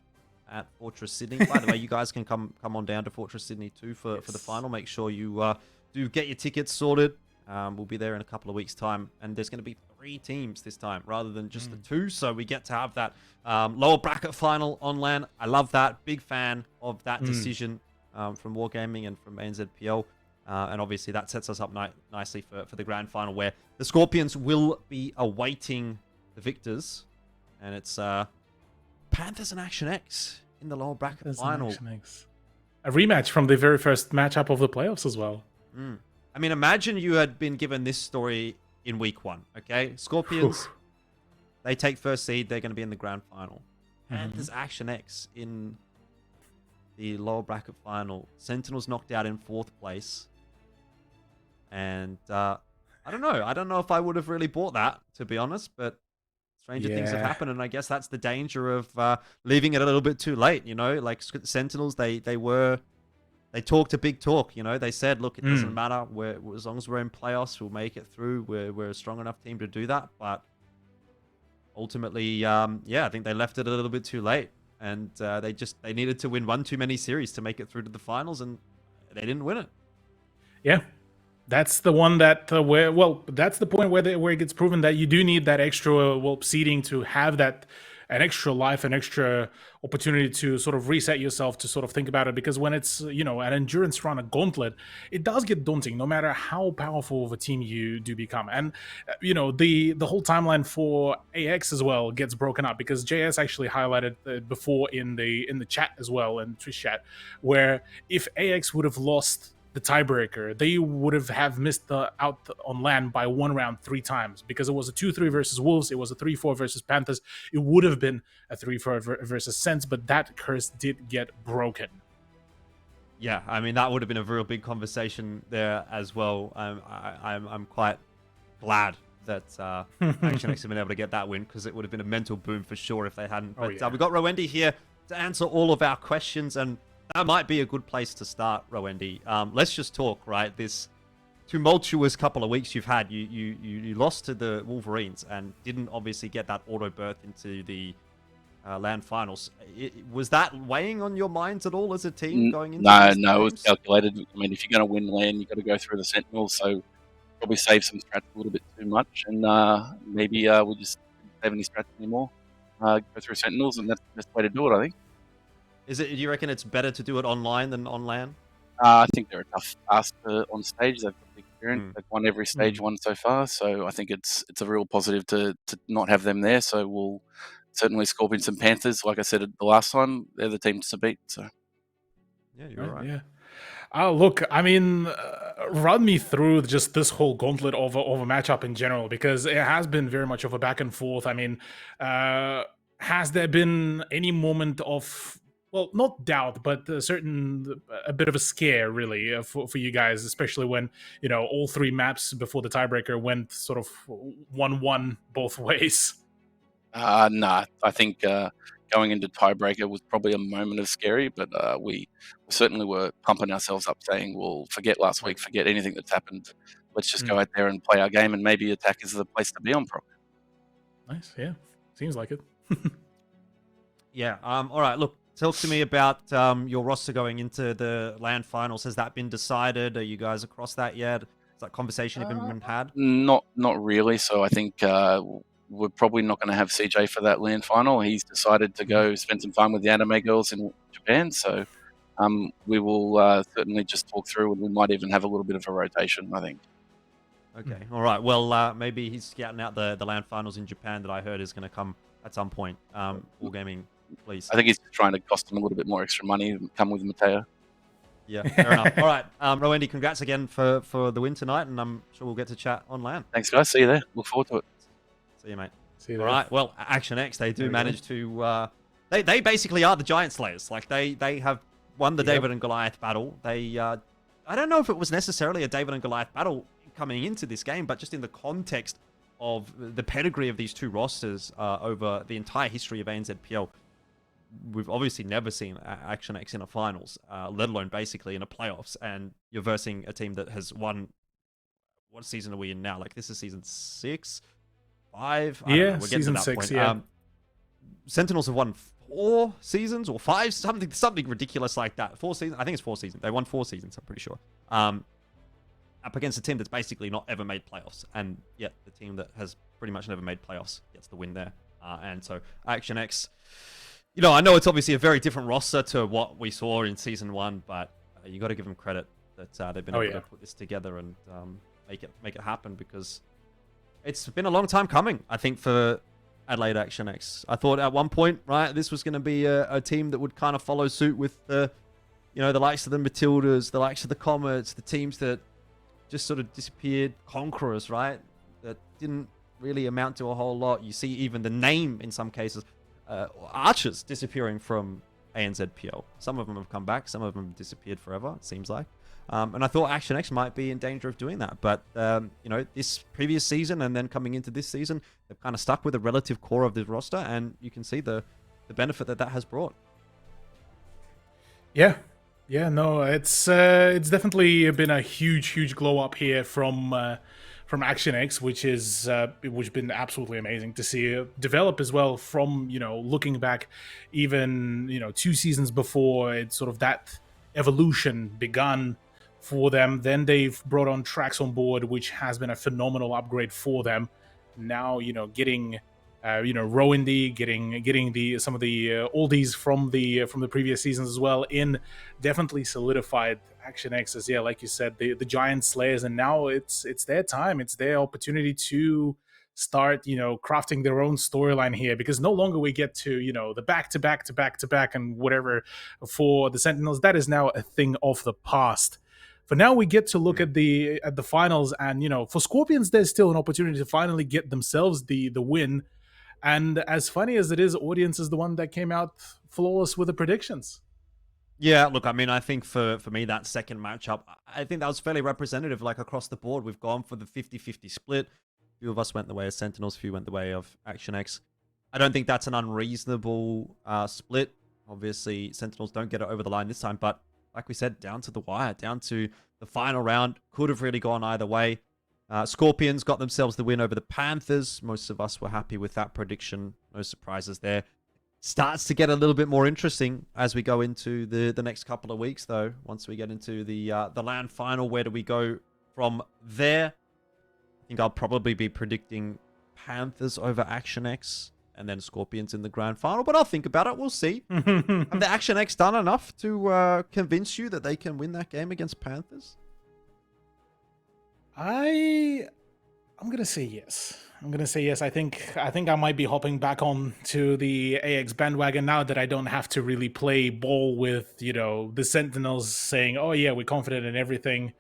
at Fortress Sydney. By the way, you guys can come on down to Fortress Sydney too for the final. Make sure you do get your tickets sorted. We'll be there in a couple of weeks' time, and there's going to be 3 teams this time rather than just the 2. So we get to have that lower bracket final on LAN. I love that. Big fan of that decision from Wargaming and from ANZPL. And obviously that sets us up nicely for the grand final, where the Scorpions will be awaiting the victors. And it's Panthers and Action X in the lower bracket final. A rematch from the very first matchup of the playoffs as well. I mean, imagine you had been given this story in week 1, okay? Scorpions, they take first seed. They're going to be in the grand final. Panthers Action X in the lower bracket final. Sentinels knocked out in 4th place. And I don't know. I don't know if I would have really bought that, to be honest, but stranger things have happened, and I guess that's the danger of leaving it a little bit too late, Like Sentinels, they talked a big talk, They said, look, it doesn't matter. As long as we're in playoffs, we'll make it through. We're a strong enough team to do that. But ultimately, I think they left it a little bit too late. And they needed to win one too many series to make it through to the finals, and they didn't win it. Yeah. That's the one that that's the point where it gets proven that you do need that extra seeding to have an extra life, an extra opportunity to sort of reset yourself, to sort of think about it. Because when it's an endurance run, a gauntlet, it does get daunting no matter how powerful of a team you do become. And the whole timeline for AX as well gets broken up, because JS actually highlighted before in the chat as well, in Twitch chat, where if AX would have lost the tiebreaker, they would have missed out on LAN by 1 round 3 times, because it was a 2-3 versus Wolves, it was a 3-4 versus Panthers, it would have been a 3-4 versus Sens, but that curse did get broken. Yeah, I mean, that would have been a real big conversation there as well. I'm quite glad that Action X have been able to get that win, because it would have been a mental boom for sure if they hadn't. But we've got Rowendi here to answer all of our questions, and that might be a good place to start, Rowendi. Let's just talk, right? This tumultuous couple of weeks you've had. You lost to the Wolverines and didn't obviously get that auto berth into the LAN finals. Was that weighing on your minds at all as a team going into No, it was calculated. I mean, if you're going to win LAN, you've got to go through the Sentinels, so probably save some strats a little bit too much, and maybe we'll just save any strats anymore. Go through Sentinels, and that's the best way to do it, I think. Do you reckon it's better to do it online than on LAN? I think they're a tough ask on stage. They've got the experience. They've won every stage one so far, so I think it's a real positive to not have them there. So we'll certainly Scorpions and Panthers, like I said the last time, they're the teams to beat. So yeah, you're right. Yeah. Look, I mean, run me through just this whole gauntlet of a matchup in general, because it has been very much of a back and forth. I mean, has there been any moment of, well, not doubt, but a bit of a scare, really, for you guys, especially when, all 3 maps before the tiebreaker went sort of 1-1 both ways? Nah, I think going into tiebreaker was probably a moment of scary, but we certainly were pumping ourselves up, saying, well, forget last week, forget anything that's happened. Let's just go out there and play our game, and maybe attack is the place to be on, probably. Nice, yeah. Seems like it. Yeah. All right. Look, talk to me about your roster going into the LAN finals. Has that been decided? Are you guys across that yet? Has that conversation even been had? Not really. So I think we're probably not going to have CJ for that land final. He's decided to go spend some time with the anime girls in Japan. So we will certainly just talk through, and we might even have a little bit of a rotation, I think. Okay. All right. Well, maybe he's scouting out the LAN finals in Japan that I heard is going to come at some point. Wargaming, please. I think he's trying to cost him a little bit more extra money and come with Mateo. Yeah, fair enough. All right. Rowendy, congrats again for the win tonight, and I'm sure we'll get to chat on LAN. Thanks, guys. See you there. Look forward to it. See you, mate. See you All there. right. Well, Action X, they do manage to. They basically are the Giant Slayers. Like they have won the David and Goliath battle. They I don't know if it was necessarily a David and Goliath battle coming into this game, but just in the context of the pedigree of these two rosters over the entire history of ANZPL, we've obviously never seen Action X in a finals, let alone basically in a playoffs. And you're versing a team that has won. What season are we in now? Like this is season 6, 5. I don't know. We're getting season to that 6. point. Yeah. Sentinels have won 4 seasons or 5, something ridiculous like that. 4 seasons. I think it's 4 seasons. They won 4 seasons. I'm pretty sure. Up against a team that's basically not ever made playoffs, and yet the team that has pretty much never made playoffs gets the win there. And so Action X, I know it's obviously a very different roster to what we saw in season 1, but you got to give them credit that they've been able to put this together and make it happen, because it's been a long time coming, I think, for Adelaide Action X. I thought at one point, right, this was going to be a team that would kind of follow suit with the likes of the Matildas, the likes of the Comets, the teams that just sort of disappeared, Conquerors, right? That didn't really amount to a whole lot. You see even the name in some cases, Archers disappearing from ANZPL. Some of them have come back, some of them have disappeared forever, it seems like. And I thought Action X might be in danger of doing that. But, this previous season and then coming into this season, they've kind of stuck with the relative core of the roster, and you can see the benefit that has brought. Yeah, no, it's definitely been a huge glow up here from Action X, which been absolutely amazing to see develop as well. From looking back, even 2 seasons before, it's sort of that evolution begun for them. Then they've brought on Trax on board, which has been a phenomenal upgrade for them. Now getting Rowendy, getting some of the oldies from the previous seasons as well in, definitely solidified Action X as, like you said, the Giant Slayers, and now it's their time, it's their opportunity to start crafting their own storyline here, because no longer we get to the back to back and whatever for the Sentinels. That is now a thing of the past. For now, we get to look at the finals, and for Scorpions, there's still an opportunity to finally get themselves the win. And as funny as it is, audience is the one that came out flawless with the predictions. Yeah, look, I mean, I think for me, that second matchup, I think that was fairly representative, like across the board. We've gone for the 50-50 split. A few of us went the way of Sentinels, a few went the way of Action X. I don't think that's an unreasonable split. Obviously, Sentinels don't get it over the line this time, but like we said, down to the wire, down to the final round. Could have really gone either way. Scorpions got themselves the win over the Panthers. Most of us were happy with that prediction. No surprises there. Starts to get a little bit more interesting as we go into the next couple of weeks, though. Once we get into the LAN final, where do we go from there? I think I'll probably be predicting Panthers over Action X, and then Scorpions in the grand final. But I'll think about it. We'll see. Have the Action X done enough to convince you that they can win that game against Panthers? I'm gonna say yes. I think I might be hopping back on to the AX bandwagon now that I don't have to really play ball with the Sentinels saying, "Oh yeah, we're confident in everything."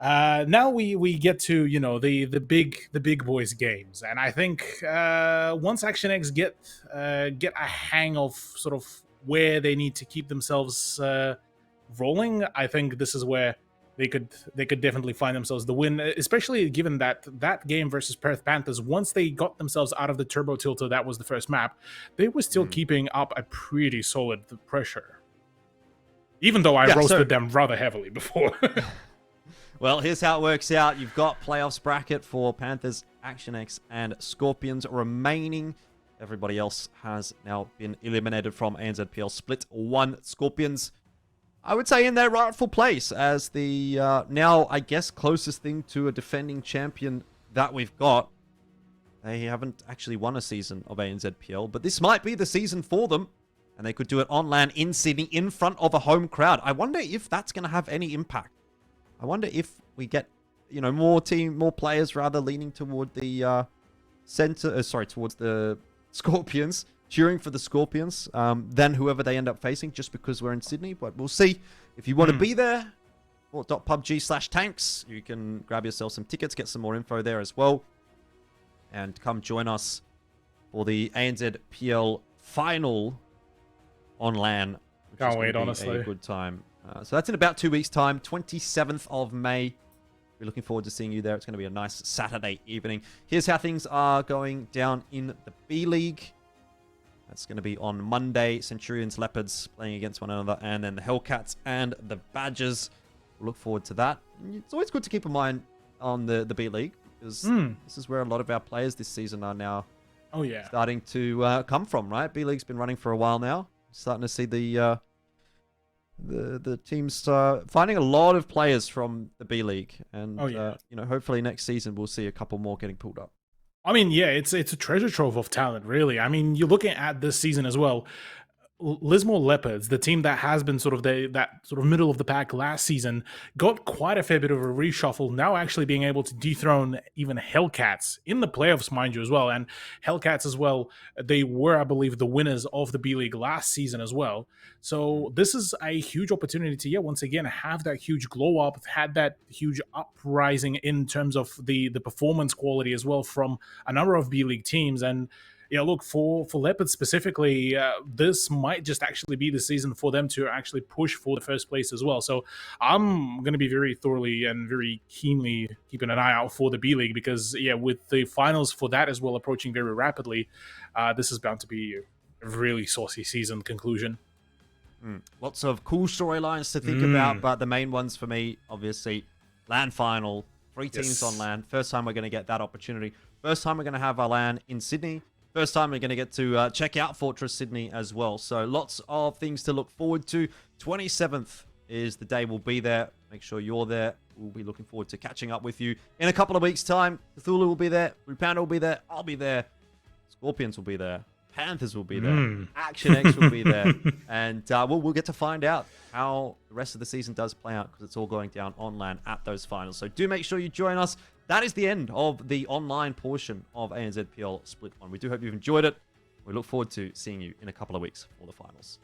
Now we get to the big boys games, and I think once Action X get a hang of sort of where they need to keep themselves rolling, I think this is where they could definitely find themselves the win, especially given that game versus Perth Panthers, once they got themselves out of the turbo tilter, that was the first map, they were still keeping up a pretty solid pressure, even though I roasted them rather heavily before. Well, here's how it works out. You've got playoffs bracket for Panthers, Action X, and Scorpions remaining. Everybody else has now been eliminated from ANZPL Split 1. Scorpions, I would say, in their rightful place as the now, I guess, closest thing to a defending champion that we've got. They haven't actually won a season of ANZPL, but this might be the season for them. And they could do it on land in Sydney in front of a home crowd. I wonder if that's going to have any impact. I wonder if we get, more players rather leaning toward the towards the Scorpions, cheering for the Scorpions, than whoever they end up facing, just because we're in Sydney. But we'll see. If you want to be there, sport.pubg/tanks, you can grab yourself some tickets, get some more info there as well, and come join us for the ANZPL final on LAN. Can't wait, be honestly. A good time. So that's in about 2 weeks' time, 27th of May. We're looking forward to seeing you there. It's going to be a nice Saturday evening. Here's how things are going down in the B League. That's going to be on Monday. Centurions, Leopards playing against one another, and then the Hellcats and the Badgers. We'll look forward to that. It's always good to keep in mind on the B League, because this is where a lot of our players this season are now starting to come from, right? B League's been running for a while now. Starting to see the teams finding a lot of players from the B League, and hopefully next season we'll see a couple more getting pulled up. I mean, yeah, it's a treasure trove of talent, really. I mean, you're looking at this season as well. Lismore Leopards, the team that has been sort of that middle of the pack last season, got quite a fair bit of a reshuffle, now actually being able to dethrone even Hellcats in the playoffs, mind you, as well. And Hellcats as well, they were, I believe, the winners of the B League last season as well. So this is a huge opportunity to, once again, have that huge glow up, had that huge uprising in terms of the performance quality as well from a number of B League teams. And look, for Leopards specifically, this might just actually be the season for them to actually push for the first place as well. So I'm going to be very thoroughly and very keenly keeping an eye out for the B League, because, with the finals for that as well approaching very rapidly, this is bound to be a really saucy season conclusion. Lots of cool storylines to think about, but the main ones for me, obviously, LAN final, 3 teams on LAN. First time we're going to get that opportunity. First time we're going to have our LAN in Sydney. First time we're going to get to check out Fortress Sydney as well. So lots of things to look forward to. 27th is the day we'll be there. Make sure you're there. We'll be looking forward to catching up with you in a couple of weeks' time. Cthulhu will be there. Blue Panda will be there. I'll be there. Scorpions will be there. Panthers will be there. Action X will be there. And we'll get to find out how the rest of the season does play out, because it's all going down on LAN at those finals. So do make sure you join us. That is the end of the online portion of ANZPL Split 1. We do hope you've enjoyed it. We look forward to seeing you in a couple of weeks for the finals.